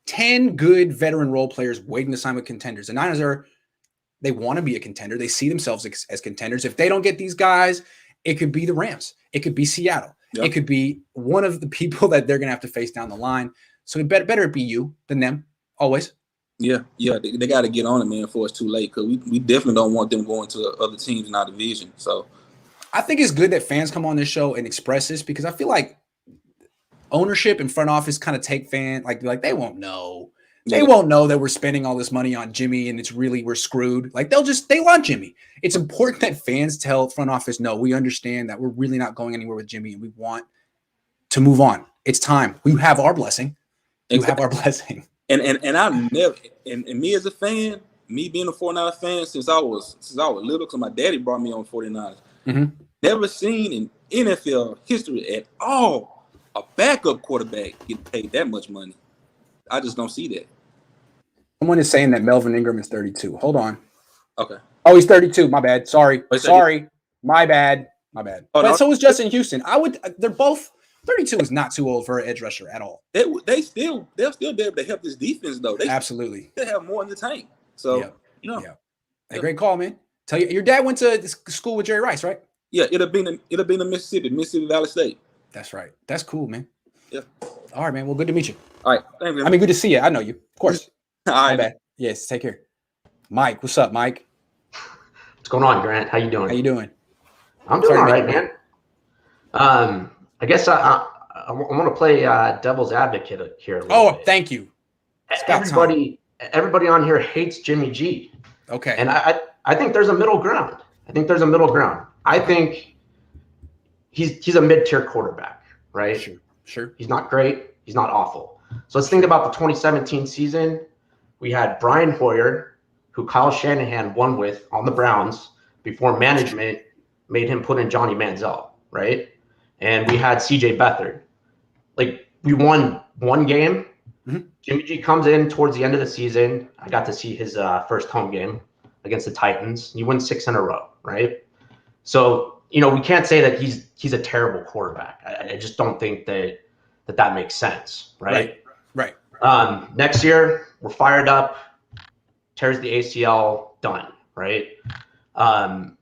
10 good veteran role players waiting to sign with contenders. The Niners they want to be a contender. They see themselves as contenders. If they don't get these guys, it could be the Rams. It could be Seattle. Yep. It could be one of the people that they're going to have to face down the line. So it better it be you than them, always. Yeah. They got to get on it, man, before it's too late, because we definitely don't want them going to other teams in our division. So I think it's good that fans come on this show and express this, because I feel like ownership and front office kind of take like they won't know. They won't know that we're spending all this money on Jimmy and we're screwed. Like they want Jimmy. It's important that fans tell front office, no, we understand that we're really not going anywhere with Jimmy and we want to move on. It's time. We have our blessing. You have our blessing. And I've never, and me as a fan, me being a 49ers fan since I was little, because my daddy brought me on 49ers. Mm-hmm. Never seen in NFL history at all a backup quarterback get paid that much money. I just don't see that. Someone is saying that Melvin Ingram is 32. Hold on. Okay. Oh, he's 32. My bad. Sorry. My bad. Oh, but so is Justin Houston. They're both 32 is not too old for an edge rusher at all. They'll still be able to help this defense though. Absolutely. They have more in the tank. So Hey, great call, man. Tell you, your dad went to school with Jerry Rice, right? Yeah, it'll be in Mississippi Valley State. That's right. That's cool, man. Yeah. All right, man. Well, good to meet you. All right. Thank you. I mean, good to see you. I know you, of course. All right. My bad. Yes. Take care. Mike, what's up, Mike? What's going on, Grant? How you doing? I'm doing all right, man. I guess I want to play devil's advocate here. Thank you. Everybody on here hates Jimmy G. Okay. And I think there's a middle ground. I think he's a mid-tier quarterback, right? Sure. He's not great. He's not awful. So let's think about the 2017 season. We had Brian Hoyer, who Kyle Shanahan won with on the Browns before management made him put in Johnny Manziel, right? And we had CJ Beathard. Like, we won one game. Mm-hmm. Jimmy G comes in towards the end of the season. I got to see his first home game against the Titans. You win 6 in a row, right? So, we can't say that he's a terrible quarterback. I just don't think that that makes sense, right? Right. Next year, we're fired up, tears the ACL, done, right? And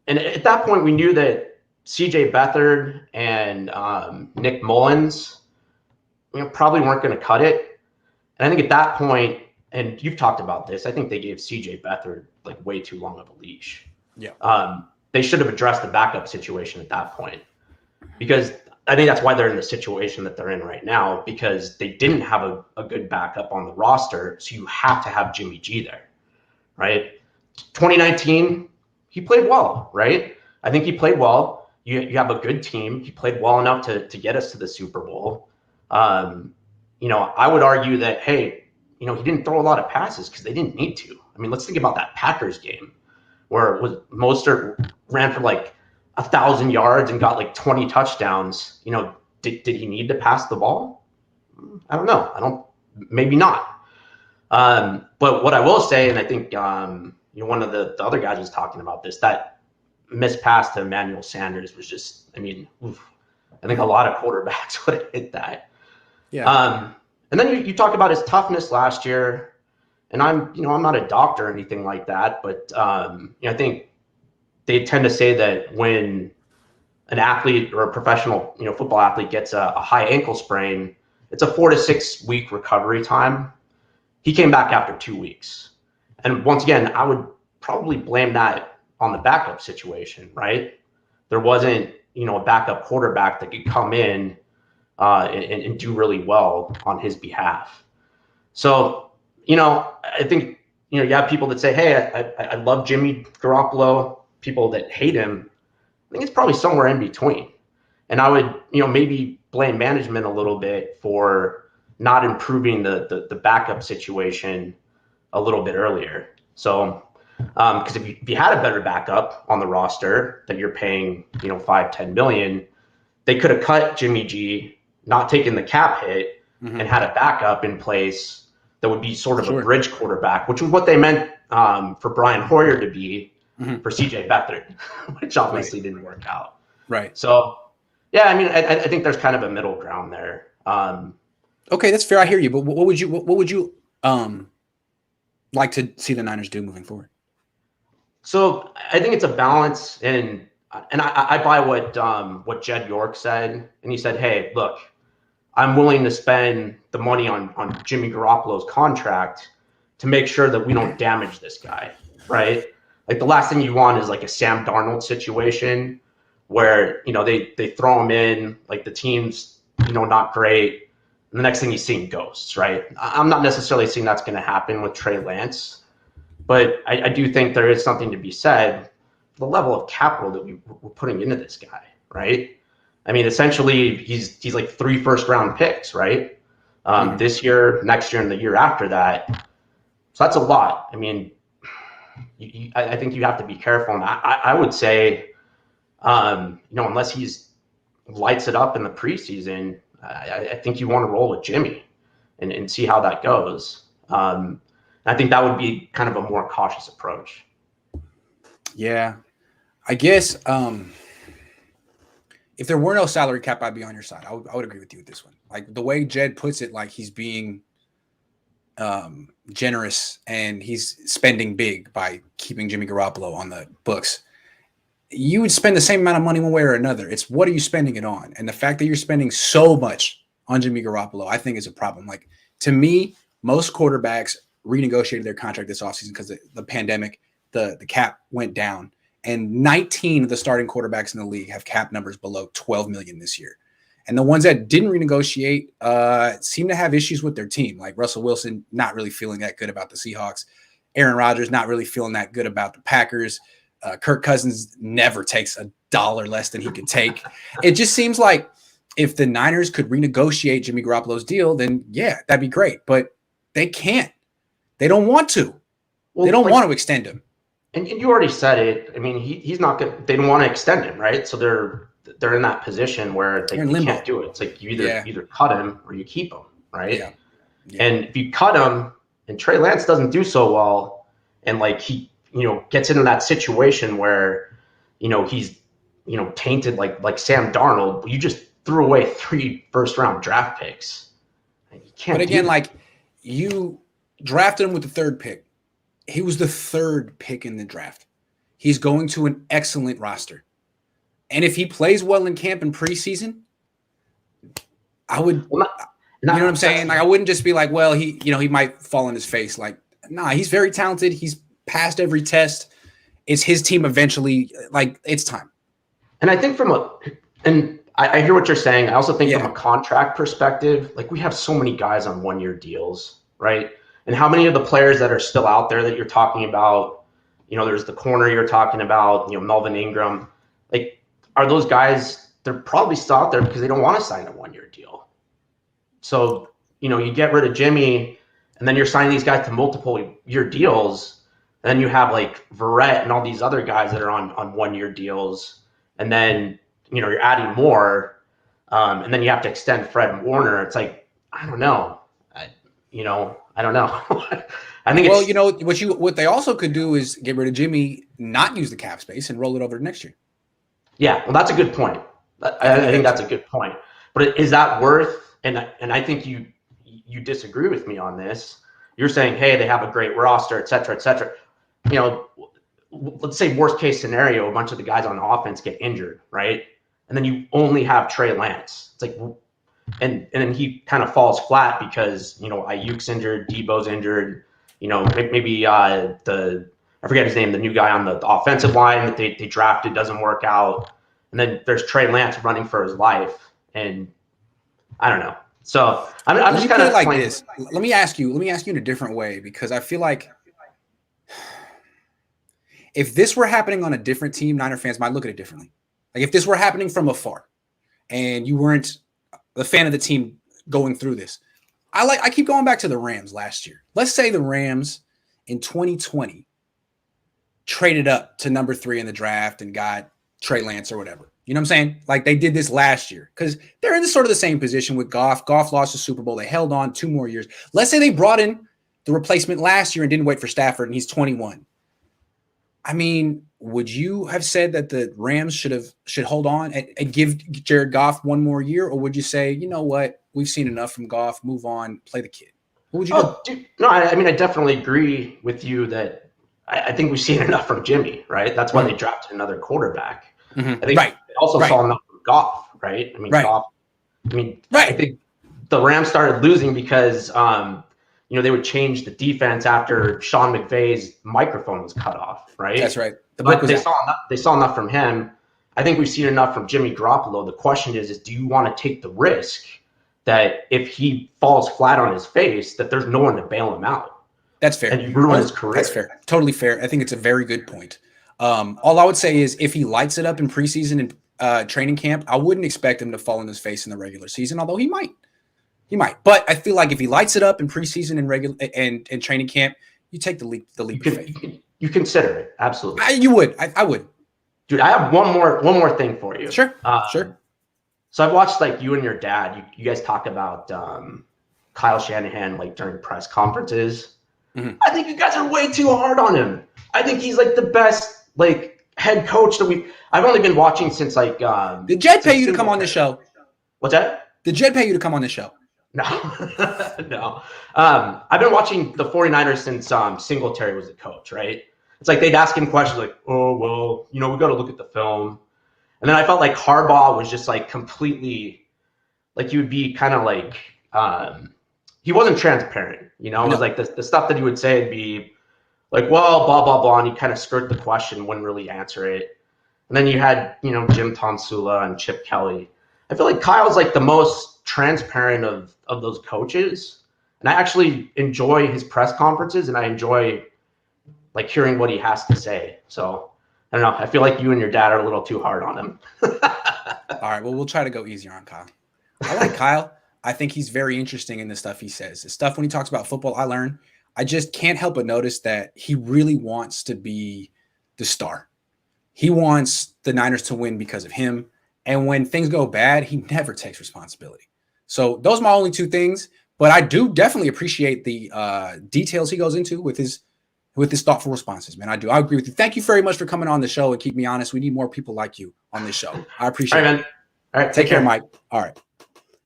at that point, we knew that CJ Beathard and Nick Mullins, probably weren't going to cut it. And I think at that point, and you've talked about this, I think they gave CJ Beathard like way too long of a leash. Yeah. They should have addressed the backup situation at that point, because I think that's why they're in the situation that they're in right now, because they didn't have a good backup on the roster. So you have to have Jimmy G there, right? 2019, he played well, right? I think he played well. You have a good team. He played well enough to get us to the Super Bowl. I would argue that, hey, he didn't throw a lot of passes because they didn't need to. I mean, let's think about that Packers game where Mostert ran for like 1,000 yards and got like 20 touchdowns. Did he need to pass the ball? I don't know. Maybe not. But what I will say, and I think one of the other guys was talking about this, that missed pass to Emmanuel Sanders was just, I think a lot of quarterbacks would have hit that. Yeah. And then you talk about his toughness last year, and I'm not a doctor or anything like that, but I think they tend to say that when an athlete or a professional football athlete gets a high ankle sprain, it's a 4 to 6 week recovery time. He came back after 2 weeks, and once again, I would probably blame that on the backup situation, right? There wasn't a backup quarterback that could come in and do really well on his behalf. So, I think, you have people that say, hey, I love Jimmy Garoppolo, people that hate him. I think it's probably somewhere in between. And I would, maybe blame management a little bit for not improving the backup situation a little bit earlier. So, because if you had a better backup on the roster that you're paying, $5-10 million, they could have cut Jimmy G, not taken the cap hit, and had a backup in place that would be sort of a bridge quarterback, which was what they meant for Brian Hoyer to be for CJ Beathard, which obviously didn't work out. Right. So, yeah, I think there's kind of a middle ground there. Okay, that's fair. I hear you. But what would you like to see the Niners do moving forward? So I think it's a balance, and I buy what Jed York said, and he said, hey, look, I'm willing to spend the money on Jimmy Garoppolo's contract to make sure that we don't damage this guy, right? Like the last thing you want is like a Sam Darnold situation where, they throw him in, like the team's, not great. And the next thing you see ghosts, right? I'm not necessarily saying that's going to happen with Trey Lance, but I do think there is something to be said for the level of capital that we're putting into this guy, right? Essentially, he's like 3 first-round picks, right? This year, next year, and the year after that. So that's a lot. I think you have to be careful. And I would say, unless he's lights it up in the preseason, I think you want to roll with Jimmy and see how that goes. I think that would be kind of a more cautious approach. Yeah, I guess if there were no salary cap, I'd be on your side. I would agree with you with this one. Like the way Jed puts it, like he's being generous and he's spending big by keeping Jimmy Garoppolo on the books. You would spend the same amount of money one way or another. It's what are you spending it on? And the fact that you're spending so much on Jimmy Garoppolo, I think is a problem. Like to me, most quarterbacks renegotiated their contract this offseason because the pandemic, the cap went down. And 19 of the starting quarterbacks in the league have cap numbers below 12 million this year. And the ones that didn't renegotiate seem to have issues with their team. Like Russell Wilson, not really feeling that good about the Seahawks. Aaron Rodgers, not really feeling that good about the Packers. Kirk Cousins never takes $1 less than he could take. It just seems like if the Niners could renegotiate Jimmy Garoppolo's deal, then yeah, that'd be great. But they can't. They don't want to. Well, they don't want to extend him. And you already said it. He's not good. They don't want to extend him, right? So they're in that position where they can't do it. It's like you either cut him or you keep him, right? Yeah. And if you cut him and Trey Lance doesn't do so well, and like he gets into that situation where he's tainted like Sam Darnold, you just threw away 3 first-round draft picks. You can't. But again, like you drafted him with the 3rd pick. He was the 3rd pick in the draft. He's going to an excellent roster. And if he plays well in camp and preseason, I would, you know what I'm saying? Like, I wouldn't just be like, well, he might fall on his face. Like, nah, he's very talented. He's passed every test. It's his team eventually. Like, it's time. And I think I hear what you're saying. I also think from a contract perspective, like we have so many guys on 1-year deals, right? And how many of the players that are still out there that you're talking about, there's the corner you're talking about, Melvin Ingram, like, are those guys, they're probably still out there because they don't want to sign a 1-year deal. So, you get rid of Jimmy and then you're signing these guys to multiple year deals. And then you have like Verrett and all these other guys that are on 1-year deals. And then, you're adding more. And then you have to extend Fred and Warner. It's like, I don't know. I don't know. I think what they also could do is get rid of Jimmy, not use the cap space, and roll it over to next year. Yeah, well, that's a good point. I think that's a good point. But is that worth? And I think you disagree with me on this. You're saying, hey, they have a great roster, et cetera, et cetera. Let's say worst case scenario, a bunch of the guys on offense get injured, right? And then you only have Trey Lance. It's like, and then he kind of falls flat because Ayuk's injured, Debo's injured. Maybe I forget his name, the new guy on the offensive line that they drafted doesn't work out, and then there's Trey Lance running for his life, and I don't know. So I'm just kind of like this. Let me ask you in a different way, because I feel like if this were happening on a different team, Niner fans might look at it differently. Like if this were happening from afar, and you weren't the fan of the team going through this. I keep going back to the Rams last year. Let's say the Rams in 2020 traded up to number 3 in the draft and got Trey Lance or whatever. You know what I'm saying? Like they did this last year because they're in sort of the same position with Goff. Goff lost the Super Bowl. They held on 2 more years. Let's say they brought in the replacement last year and didn't wait for Stafford and he's 21. I mean, would you have said that the Rams should hold on and give Jared Goff 1 more year? Or would you say, you know what, we've seen enough from Goff, move on, play the kid? What would you do? Dude, no, I mean, I definitely agree with you that I think we've seen enough from Jimmy, right? That's why they drafted another quarterback. I think they also saw enough from Goff, right? I mean, Goff. I think the Rams started losing because they would change the defense after Sean McVay's microphone was cut off, right? That's right. But they saw enough from him. I think we've seen enough from Jimmy Garoppolo. The question is do you want to take the risk that if he falls flat on his face, that there's no one to bail him out? That's fair. And you ruin his career. That's fair. Totally fair. I think it's a very good point. All I would say is if he lights it up in preseason and training camp, I wouldn't expect him to fall on his face in the regular season, although he might. He might. But I feel like if he lights it up in preseason and regular and training camp, you take the leap of faith. You consider it. Absolutely. You would. I would. Dude, I have one more thing for you. Sure. Sure. So I've watched like you and your dad. You guys talk about Kyle Shanahan like during press conferences. Mm-hmm. I think you guys are way too hard on him. I think he's like the best like head coach that I've only been watching since like. Did Jed pay you to come on this show? What's that? Did Jed pay you to come on this show? No. No. I've been watching the 49ers since Singletary was the coach, right? It's like they'd ask him questions like, oh, well, we got to look at the film. And then I felt like Harbaugh was just like completely, like he would be kind of like, he wasn't transparent, It was like the stuff that he would say would be like, well, blah, blah, blah. And he'd kind of skirt the question, wouldn't really answer it. And then you had, Jim Tonsula and Chip Kelly. I feel like Kyle's like the most transparent of those coaches. And I actually enjoy his press conferences and I enjoy like hearing what he has to say. So I don't know. I feel like you and your dad are a little too hard on him. All right. Well, we'll try to go easier on Kyle. I like Kyle. I think he's very interesting in the stuff he says. The stuff when he talks about football, I learn. I just can't help but notice that he really wants to be the star. He wants the Niners to win because of him. And when things go bad, he never takes responsibility. So those are my only 2 things. But I do definitely appreciate the details he goes into with his thoughtful responses, man. I do. I agree with you. Thank you very much for coming on the show and keep me honest. We need more people like you on this show. I appreciate it. Man. All right, Take care, Mike. All right.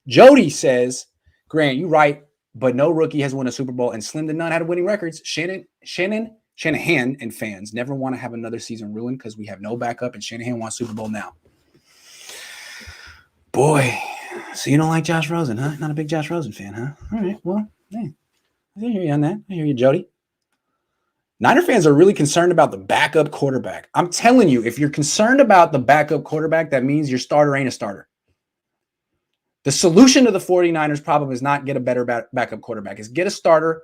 Jody says, Grant, you right, but no rookie has won a Super Bowl, and slim to none had winning records. Shanahan and fans never want to have another season ruined because we have no backup, and Shanahan wants Super Bowl now. Boy, so you don't like Josh Rosen, huh? Not a big Josh Rosen fan, huh? All right, well, hey, I hear you on that. I hear you, Jody. Niner fans are really concerned about the backup quarterback. I'm telling you, if you're concerned about the backup quarterback, that means your starter ain't a starter. The solution to the 49ers problem is not get a better backup quarterback. Is get a starter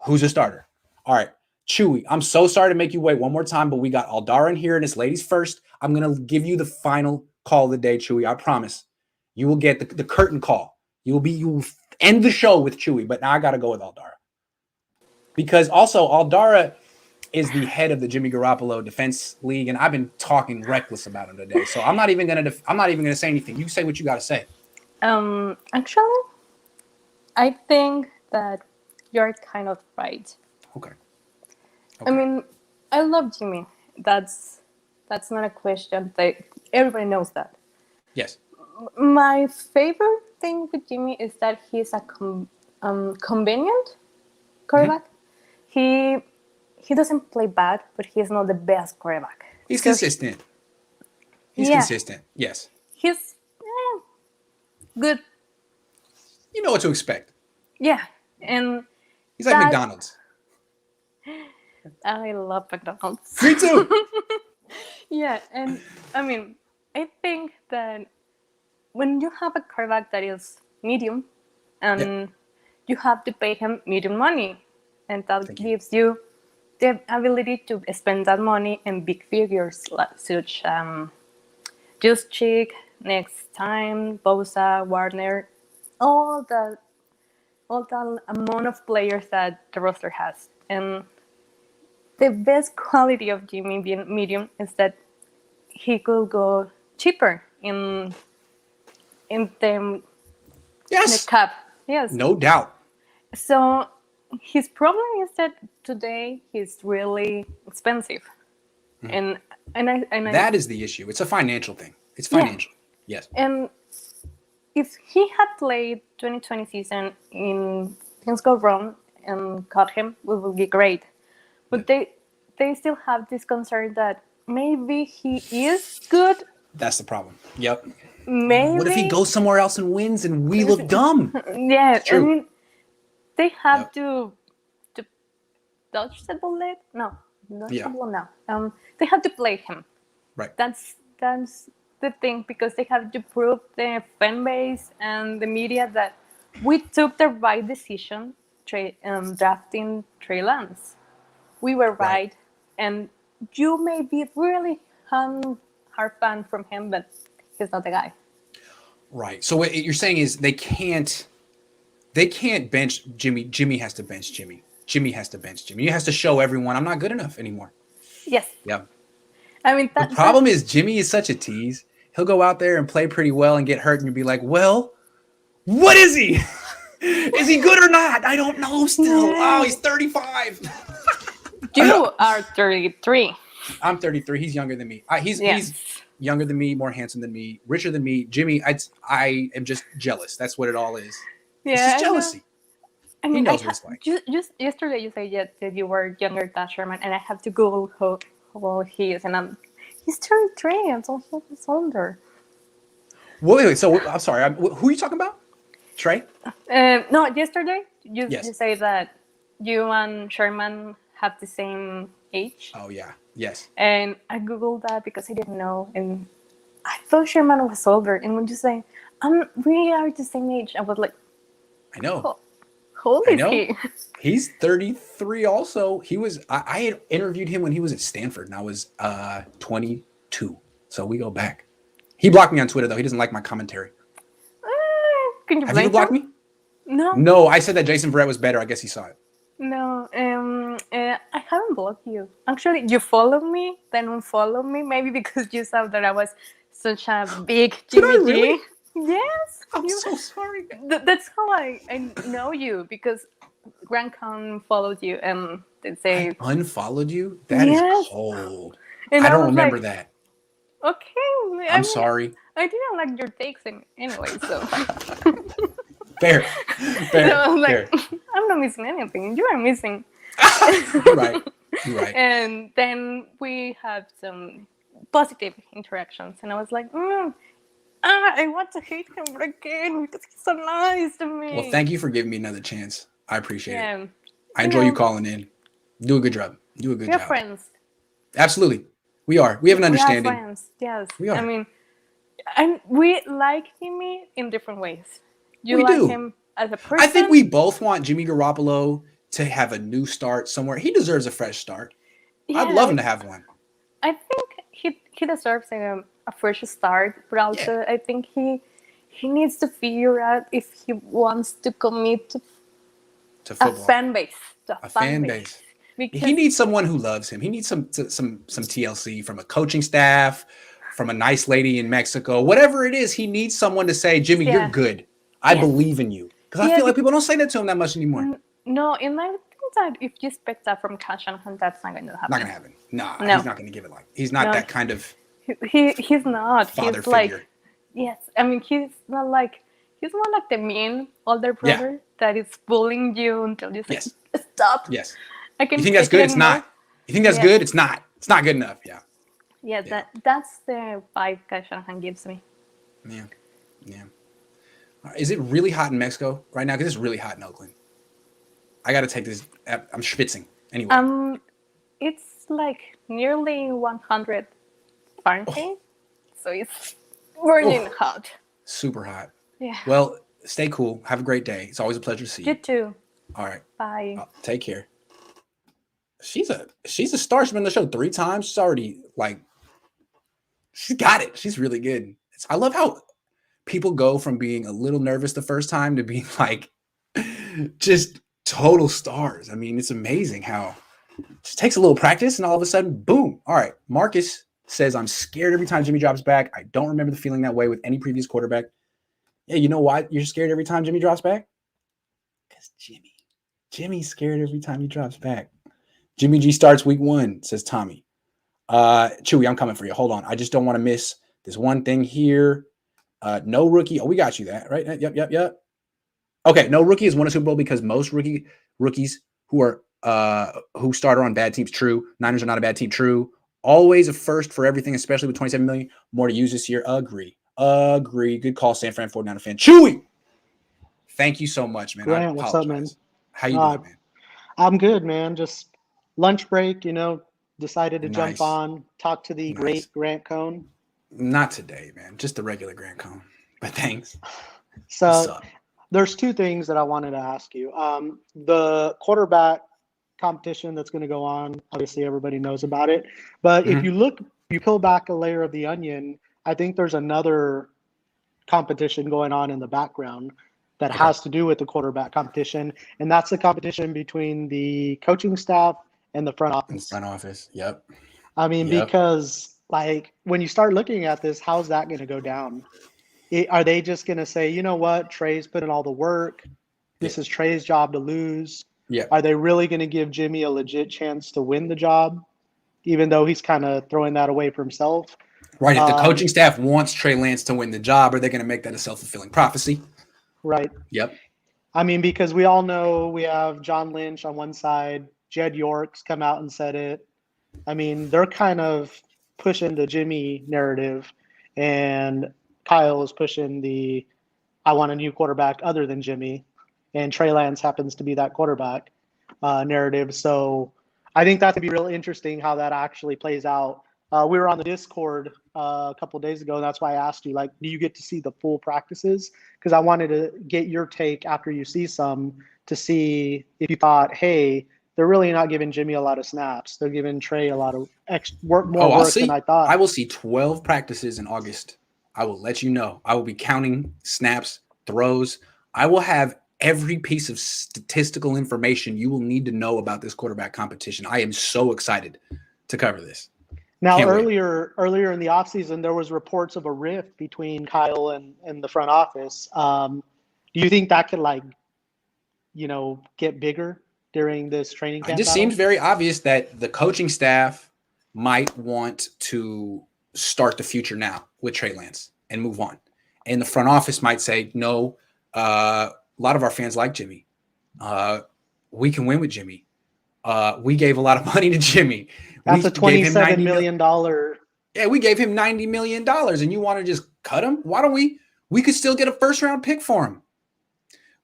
who's a starter. All right, Chewy, I'm so sorry to make you wait one more time, but we got Aldara in here and it's ladies first. I'm going to give you the final call of the day, Chewy. I promise. You will get the curtain call. You will end the show with Chewy, but now I got to go with Aldara. Because also Aldara is the head of the Jimmy Garoppolo Defense League, and I've been talking reckless about him today. So I'm not even gonna say anything. You say what you got to say. Actually, I think that you're kind of right. Okay. I mean, I love Jimmy. That's not a question. Everybody knows that. Yes. My favorite thing with Jimmy is that he's a convenient quarterback. Mm-hmm. He doesn't play bad, but he's not the best quarterback. He's consistent. He's consistent. Yes. He's good. You know what to expect. Yeah, and he's like McDonald's. I love McDonald's. Me too. Yeah, and I mean, I think that when you have a quarterback that is medium, and you have to pay him medium money, and that gives you the ability to spend that money in big figures, such Just Chick, Next Time, Bosa, Warner, all the amount of players that the roster has. And the best quality of Jimmy being medium is that he could go cheaper in the cap. Yes. No doubt. So his problem is that today he's really expensive. Mm-hmm. And that is the issue. It's a financial thing. It's financial. Yeah. Yes. And if he had played 2020 season in things go wrong and cut him, it would be great. But they still have this concern that maybe he is good. That's the problem. Yep. Maybe. What if he goes somewhere else and wins and we look dumb? Yeah. I mean, they have to dodge the bullet. No, not the bullet now. They have to play him. Right. That's the thing, because they have to prove the fan base and the media that we took the right decision drafting Trey Lance. We were right. And you may be really hard fan from him, but he's not the guy. Right. So what you're saying is they can't bench Jimmy. Jimmy has to bench Jimmy. Jimmy has to bench Jimmy. He has to show everyone I'm not good enough anymore. Yes. Yeah. I mean, the problem is Jimmy is such a tease. He'll go out there and play pretty well and get hurt, and you'll be like, well, what is he? Is he good or not? I don't know still. Oh, he's 35. You are 33. I'm 33. He's younger than me. He's younger than me, more handsome than me, richer than me. Jimmy, I am just jealous. That's what it all is. Yeah, it's just jealousy. I mean, he knows what it's like. Just yesterday you said that you were younger than Sherman, and I have to Google how old he is, and he's 33, and so he's older. Wait. So I'm sorry. Who are you talking about? Trey? No, yesterday you say that you and Sherman have the same age. Oh yeah. Yes. And I googled that because I didn't know, and I thought Sherman was older. And when you say, we are the same age, I was like, I know. How old is he? He's 33 also. He was, I had interviewed him when he was at Stanford, and I was 22. So we go back. He blocked me on Twitter, though. He doesn't like my commentary. Can you Have you blocked me? No. No, I said that Jason Verrett was better. I guess he saw it. No, I haven't blocked you. Actually, you followed me, then unfollowed me, maybe because you saw that I was such a big Jimmy G. Really? Yes. I'm so sorry. That's how I know you, because Grant Cohn followed you and they say... I unfollowed you? That is cold. And I don't remember that. Okay. I'm sorry. I didn't like your takes anyway, so. Fair. No, fair. I'm not missing anything. You are missing. You're right. You're right. And then we had some positive interactions, and I was like, I want to hate him again because he's so nice to me. Well, thank you for giving me another chance. I appreciate it. I You enjoy know, you calling in. Do a good job. Do a good we're job. friends. Absolutely. We are. We have an understanding. We are friends, yes. We are. I mean, and we like Jimmy in different ways. You We like do. him as a person. I think we both want Jimmy Garoppolo to have a new start somewhere. He deserves a fresh start. Yeah, I'd love him to have one. I think he deserves a fresh start, but also I think he needs to figure out if he wants to commit to football. a fan base. A fan base. Because He needs someone who loves him. He needs some TLC from a coaching staff, from a nice lady in Mexico, whatever it is. He needs someone to say, Jimmy, you're good. I believe in you. Because I feel like people don't say that to him that much anymore. No, and I think that if you expect that from Shanahan, that's not going to happen. Not going to happen. No, he's not going to give it he's not that kind of he's not. father he's figure. Like, yes, I mean, he's more like the mean older brother that is bullying you until you say, stop. Yes. I can you think that's good? It's not. You think that's good? It's not. It's not good enough. Yeah. Yeah, that's the vibe Shanahan gives me. Yeah. Is it really hot in Mexico right now? Because it's really hot in Oakland. I got to take this. I'm schwitzing. Anyway. It's like nearly 100 Fahrenheit. So it's burning hot. Super hot. Yeah. Well, stay cool. Have a great day. It's always a pleasure to see you. You too. All right. Bye. Take care. She's a star. She's been on the show 3 times. She's already she's got it. She's really good. I love how people go from being a little nervous the first time to being just total stars. I mean, it's amazing how it just takes a little practice and all of a sudden, boom. All right. Marcus says, I'm scared every time Jimmy drops back. I don't remember the feeling that way with any previous quarterback. Yeah, you know why you're scared every time Jimmy drops back? Because Jimmy's scared every time he drops back. Jimmy G starts week 1, says Tommy. Chewy, I'm coming for you. Hold on. I just don't want to miss this one thing here. No rookie. Oh, we got you that, right? Yep. Okay, no rookie has won a Super Bowl because most rookies who started on bad teams. True. Niners are not a bad team. True. Always a first for everything, especially with 27 million more to use this year. Agree. Good call, San Fran 49er fan. Chewy, thank you so much, man. Grant, what's up, man? How you doing, man? I'm good, man. Just lunch break, decided to jump on, talk to the great Grant Cohn. Not today, man. Just the regular Grant Cohn. But thanks. So there's 2 things that I wanted to ask you. The quarterback competition that's going to go on, obviously everybody knows about it. But if you peel back a layer of the onion, I think there's another competition going on in the background that has to do with the quarterback competition. And that's the competition between the coaching staff and the front office. Yep. I mean, because when you start looking at this, how's that going to go down? Are they just going to say, you know what, Trey's put in all the work. This is Trey's job to lose. Yeah. Are they really going to give Jimmy a legit chance to win the job, even though he's kind of throwing that away for himself? Right. If the coaching staff wants Trey Lance to win the job, are they going to make that a self-fulfilling prophecy? Right. Yep. I mean, because we all know we have John Lynch on one side, Jed York's come out and said it. I mean, they're kind of pushing the Jimmy narrative, and Kyle is pushing the I want a new quarterback other than Jimmy, and Trey Lance happens to be that quarterback narrative. So I think that could be real interesting how that actually plays out. We were on the Discord a couple of days ago, and that's why I asked you, do you get to see the full practices? Because I wanted to get your take after you see some to see if you thought, hey, they're really not giving Jimmy a lot of snaps. They're giving Trey a lot of more work than I thought. I will see 12 practices in August. I will let you know. I will be counting snaps, throws. I will have every piece of statistical information you will need to know about this quarterback competition. I am so excited to cover this. Now, earlier in the offseason, there was reports of a rift between Kyle and the front office. Do you think that could get bigger during this training camp? It just seems very obvious that the coaching staff might want to start the future now with Trey Lance and move on. And the front office might say, no, a lot of our fans like Jimmy. We can win with Jimmy. We gave a lot of money to Jimmy. That's we a $27 million. Yeah, we gave him $90 million, and you want to just cut him? Why don't we? We could still get a first-round pick for him.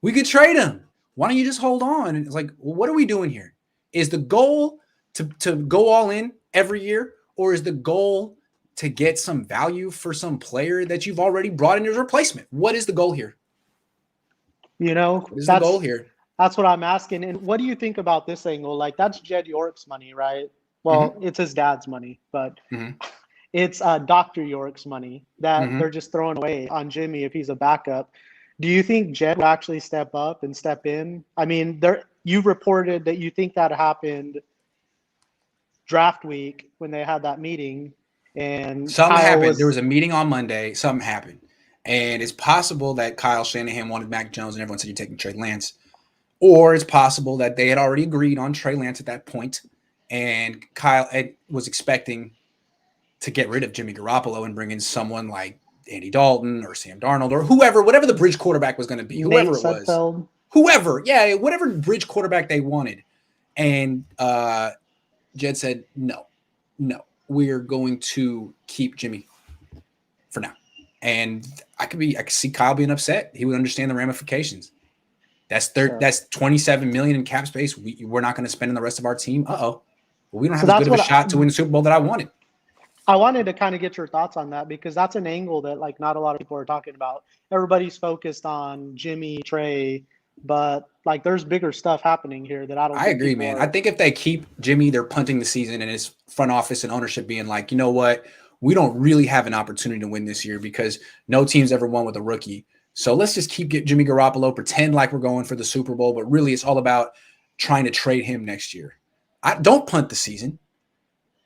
We could trade him. Why don't you just hold on? And it's like, well, what are we doing here? Is the goal to go all in every year, or is the goal to get some value for some player that you've already brought in as a replacement? What is the goal here? You know, what is the goal here? That's what I'm asking. And what do you think about this angle? Like, that's Jed York's money, right? Well, it's his dad's money, but it's Dr. York's money that they're just throwing away on Jimmy if he's a backup. Do you think Jed will actually step up and step in? I mean, you reported that you think that happened draft week when they had that meeting, and something happened. There was a meeting on Monday. Something happened, and it's possible that Kyle Shanahan wanted Mac Jones, and everyone said you're taking Trey Lance, or it's possible that they had already agreed on Trey Lance at that point, and Kyle was expecting to get rid of Jimmy Garoppolo and bring in someone like Andy Dalton or Sam Darnold or whoever, whatever the bridge quarterback was going to be, whoever it was, whoever, whatever bridge quarterback they wanted. And Jed said, no, we're going to keep Jimmy for now. And I could see Kyle being upset. He would understand the ramifications. That's $27 million in cap space. We're not going to spend in the rest of our team. Well, we don't have as good of a shot to win the Super Bowl that I wanted. I wanted to kind of get your thoughts on that, because that's an angle that like not a lot of people are talking about. Everybody's focused on Jimmy, Trey, but like there's bigger stuff happening here that I don't. I agree, man. I think if they keep Jimmy, they're punting the season, and his front office and ownership being like, you know what, we don't really have an opportunity to win this year because no team's ever won with a rookie. So let's just keep Jimmy Garoppolo, pretend like we're going for the Super Bowl, but really it's all about trying to trade him next year. Don't punt the season.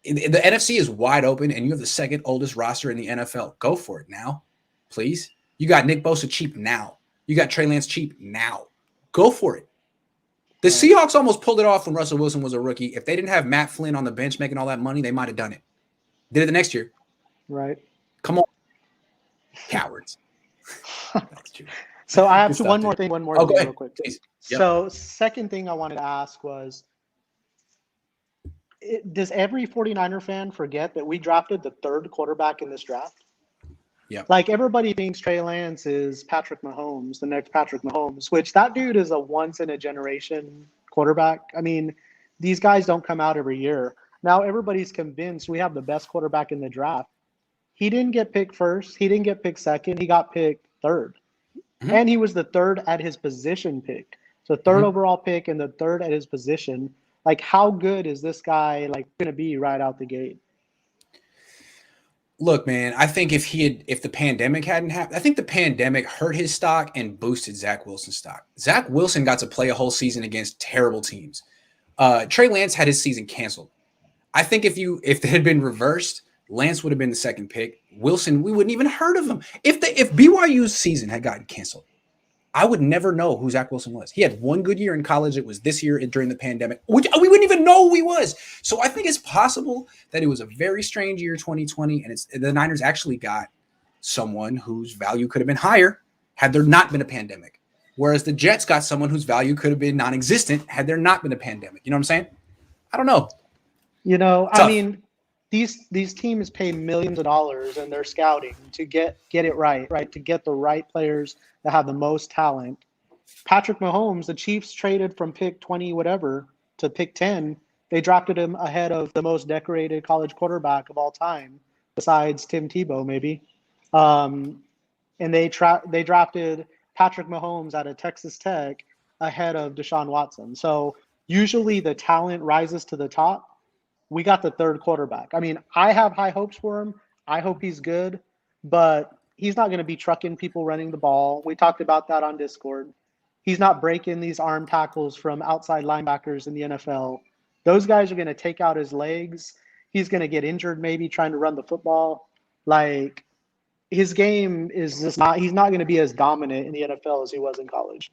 The NFC is wide open, and you have the second oldest roster in the NFL. Go for it now, please. You got Nick Bosa cheap now. You got Trey Lance cheap now. Go for it. The Seahawks almost pulled it off when Russell Wilson was a rookie. If they didn't have Matt Flynn on the bench making all that money, they might have done it. Did it the next year. Right. Come on. Cowards. That's true. So I have one more thing real quick. Please. Yep. So second thing I wanted to ask was, does every 49er fan forget that we drafted the third quarterback in this draft? Yeah. Like everybody thinks Trey Lance is Patrick Mahomes, the next Patrick Mahomes, which that dude is a once in a generation quarterback. I mean, these guys don't come out every year. Now everybody's convinced we have the best quarterback in the draft. He didn't get picked first. He didn't get picked second. He got picked third. And he was the third at his position pick. So third overall pick and the third at his position. Like, how good is this guy like going to be right out the gate? Look, man, I think if the pandemic hadn't happened, I think the pandemic hurt his stock and boosted Zach Wilson's stock. Zach Wilson got to play a whole season against terrible teams. Trey Lance had his season canceled. I think if it had been reversed, Lance would have been the second pick. Wilson, we wouldn't even heard of him. If BYU's season had gotten canceled, I would never know who Zach Wilson was. He had one good year in college. It was this year during the pandemic, which we wouldn't even know who he was. So I think it's possible that it was a very strange year, 2020, and the Niners actually got someone whose value could have been higher had there not been a pandemic. Whereas the Jets got someone whose value could have been non-existent had there not been a pandemic. You know what I'm saying? I don't know. You know, Tough. I mean, these teams pay millions of dollars in their scouting to get it right, to get the right players that have the most talent. Patrick Mahomes, the Chiefs traded from pick 20 whatever to pick 10. They drafted him ahead of the most decorated college quarterback of all time, besides Tim Tebow maybe. And they drafted Patrick Mahomes out of Texas Tech ahead of Deshaun Watson. So usually the talent rises to the top. We got the third quarterback. I mean, I have high hopes for him. I hope he's good, but he's not going to be trucking people running the ball. We talked about that on Discord. He's not breaking these arm tackles from outside linebackers in the NFL. Those guys are going to take out his legs. He's going to get injured maybe trying to run the football. Like, his game is just not – he's not going to be as dominant in the NFL as he was in college.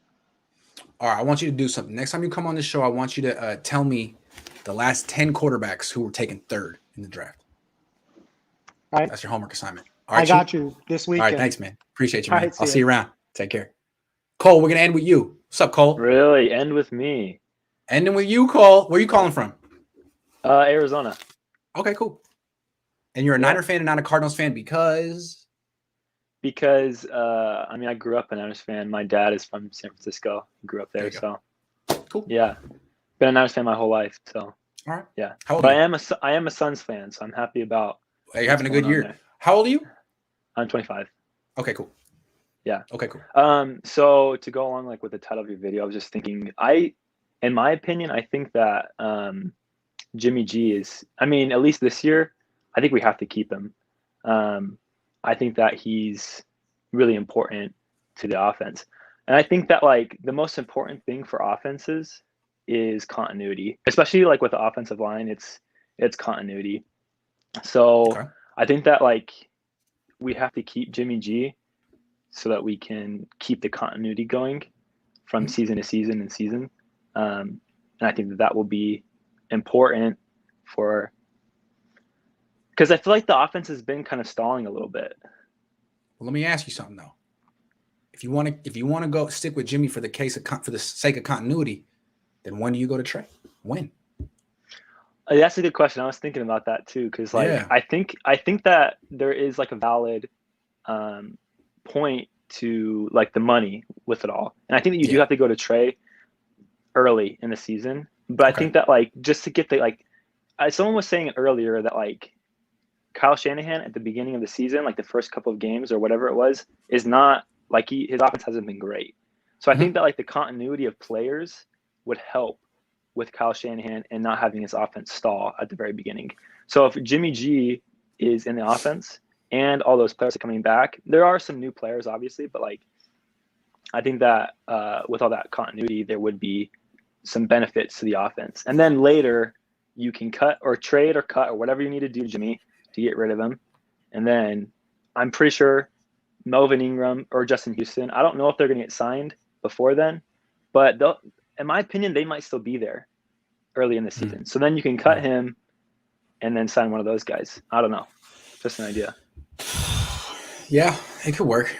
All right, I want you to do something. Next time you come on this show, I want you to tell me the last 10 quarterbacks who were taken third in the draft. All right. That's your homework assignment. All right, I got Chief? you this All weekend. right, thanks, man. Appreciate you, All man. right, I'll see see ya. you around. Take care. Cole, we're gonna end with you. What's up, Cole? Really? End with me. Ending with you, Cole. Where are you calling from? Arizona. Okay, cool. And you're a Niner fan and not a Cardinals fan because I mean, I grew up a Niners fan. My dad is from San Francisco. He grew up there, so cool. Yeah, been a Niners fan my whole life. So all right. Yeah, How old but are you? I am a Suns fan, so I'm happy about. Are you having a what's good going on year? there. How old are you? I'm 25. Okay, cool. Yeah. Okay, cool. So to go along like with the title of your video, I was just thinking, in my opinion, I think that Jimmy G is, I mean, at least this year, I think we have to keep him. I think that he's really important to the offense. And I think that like the most important thing for offenses is continuity, especially like with the offensive line, it's continuity. So I think that like we have to keep Jimmy G so that we can keep the continuity going from season to season and season. And I think that will be important because I feel like the offense has been kind of stalling a little bit. Well, let me ask you something though. If you want to go stick with Jimmy for the sake of continuity, then when do you go to Trey? When? That's a good question. I was thinking about that too, because like I think that there is like a valid point to like the money with it all, and I think that you do have to go to Trey early in the season. But I think that like just to get the like, someone was saying earlier that like Kyle Shanahan at the beginning of the season, like the first couple of games or whatever it was, is not like his offense hasn't been great. So I think that like the continuity of players would help with Kyle Shanahan and not having his offense stall at the very beginning. So if Jimmy G is in the offense and all those players are coming back, there are some new players obviously, but like I think that with all that continuity, there would be some benefits to the offense. And then later you can cut or trade or cut or whatever you need to do, Jimmy, to get rid of him. And then I'm pretty sure Melvin Ingram or Justin Houston, I don't know if they're going to get signed before then, but in my opinion, they might still be there early in the season. So then you can cut him and then sign one of those guys. I don't know. Just an idea. Yeah, it could work.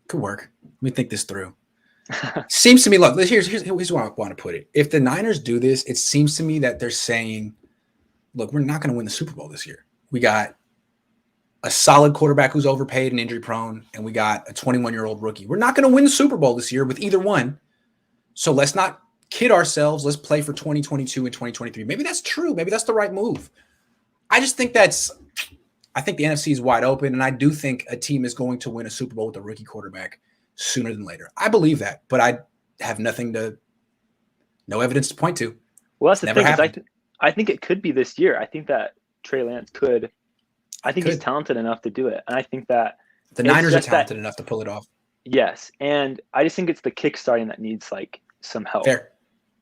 Could work. Let me think this through. Seems to me, look, here's where I want to put it. If the Niners do this, it seems to me that they're saying, look, we're not going to win the Super Bowl this year. We got a solid quarterback who's overpaid and injury prone, and we got a 21-year-old rookie. We're not going to win the Super Bowl this year with either one. So let's not kid ourselves. Let's play for 2022 and 2023. Maybe that's true. Maybe that's the right move. I just think I think the NFC is wide open, and I do think a team is going to win a Super Bowl with a rookie quarterback sooner than later. I believe that, but I have no evidence to point to. Well, that's the Never thing. happened. I think it could be this year. I think that Trey Lance could. I think he's talented enough to do it, and I think that the Niners are talented enough to pull it off. Yes, and I just think it's the kickstarting that needs like some help. Fair.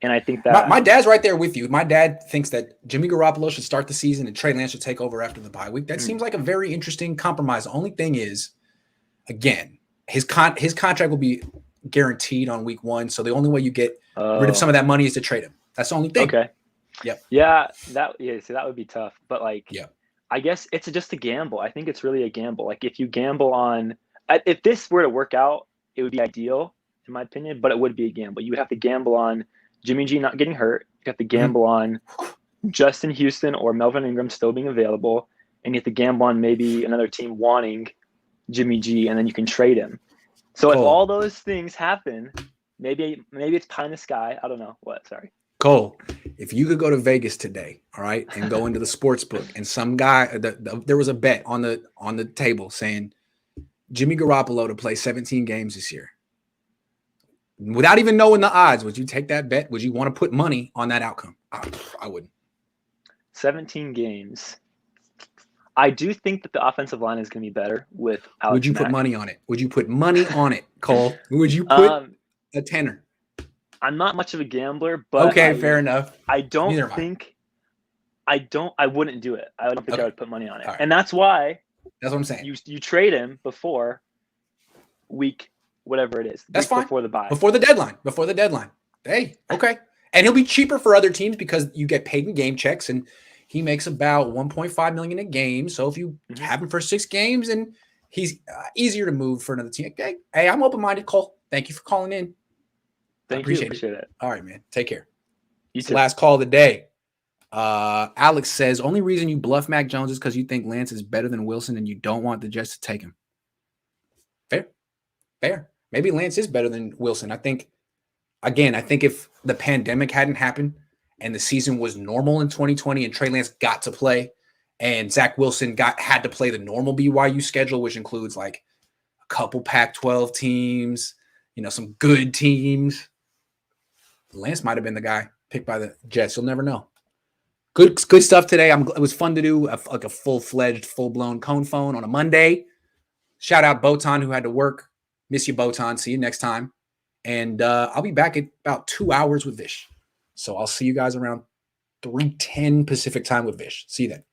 And I think that my dad's right there with you. My dad thinks that Jimmy Garoppolo should start the season and Trey Lance should take over after the bye week. That seems like a very interesting compromise. The only thing is, again, his contract will be guaranteed on week 1. So the only way you get rid of some of that money is to trade him. That's the only thing. Okay. Yep. Yeah, so that would be tough. But like, I guess it's just a gamble. I think it's really a gamble. Like if you gamble on, if this were to work out, it would be ideal in my opinion, but it would be a gamble. You would have to gamble on Jimmy G not getting hurt. You have to gamble on Justin Houston or Melvin Ingram still being available. And you have to gamble on maybe another team wanting Jimmy G, and then you can trade him. So if all those things happen, maybe it's pie in the sky. I don't know what. Sorry. Cole, if you could go to Vegas today, all right, and go into the sports book, and some guy, there was a bet on the table saying Jimmy Garoppolo to play 17 games this year. Without even knowing the odds, would you take that bet? Would you want to put money on that outcome? I wouldn't. 17 games. I do think that the offensive line is going to be better with Alex Would you Mack. put money on it? Would you put money on it, Cole? Would you put a tenner? I'm not much of a gambler, but fair enough. I don't think I wouldn't do it. I don't think I would put money on it. Right. And that's why that's what I'm saying. You trade him before week whatever it is. That's fine. Before the bye. Before the deadline. Hey, okay. And he'll be cheaper for other teams because you get paid in game checks and he makes about $1.5 million a game. So if you have him for 6 games, and he's easier to move for another team. Hey, I'm open-minded, Cole. Thank you for calling in. Thank you. Appreciate it. All right, man. Take care. You too. Last call of the day. Alex says, only reason you bluff Mac Jones is because you think Lance is better than Wilson and you don't want the Jets to take him. Fair. Maybe Lance is better than Wilson. I think if the pandemic hadn't happened and the season was normal in 2020 and Trey Lance got to play and Zach Wilson had to play the normal BYU schedule, which includes like a couple Pac-12 teams, some good teams, Lance might have been the guy picked by the Jets. You'll never know. Good stuff today. It was fun to do a full-fledged, full-blown Cohn phone on a Monday. Shout out Botan, who had to work. Miss you, Botan. See you next time. And I'll be back in about 2 hours with Vish. So I'll see you guys around 3:10 Pacific time with Vish. See you then.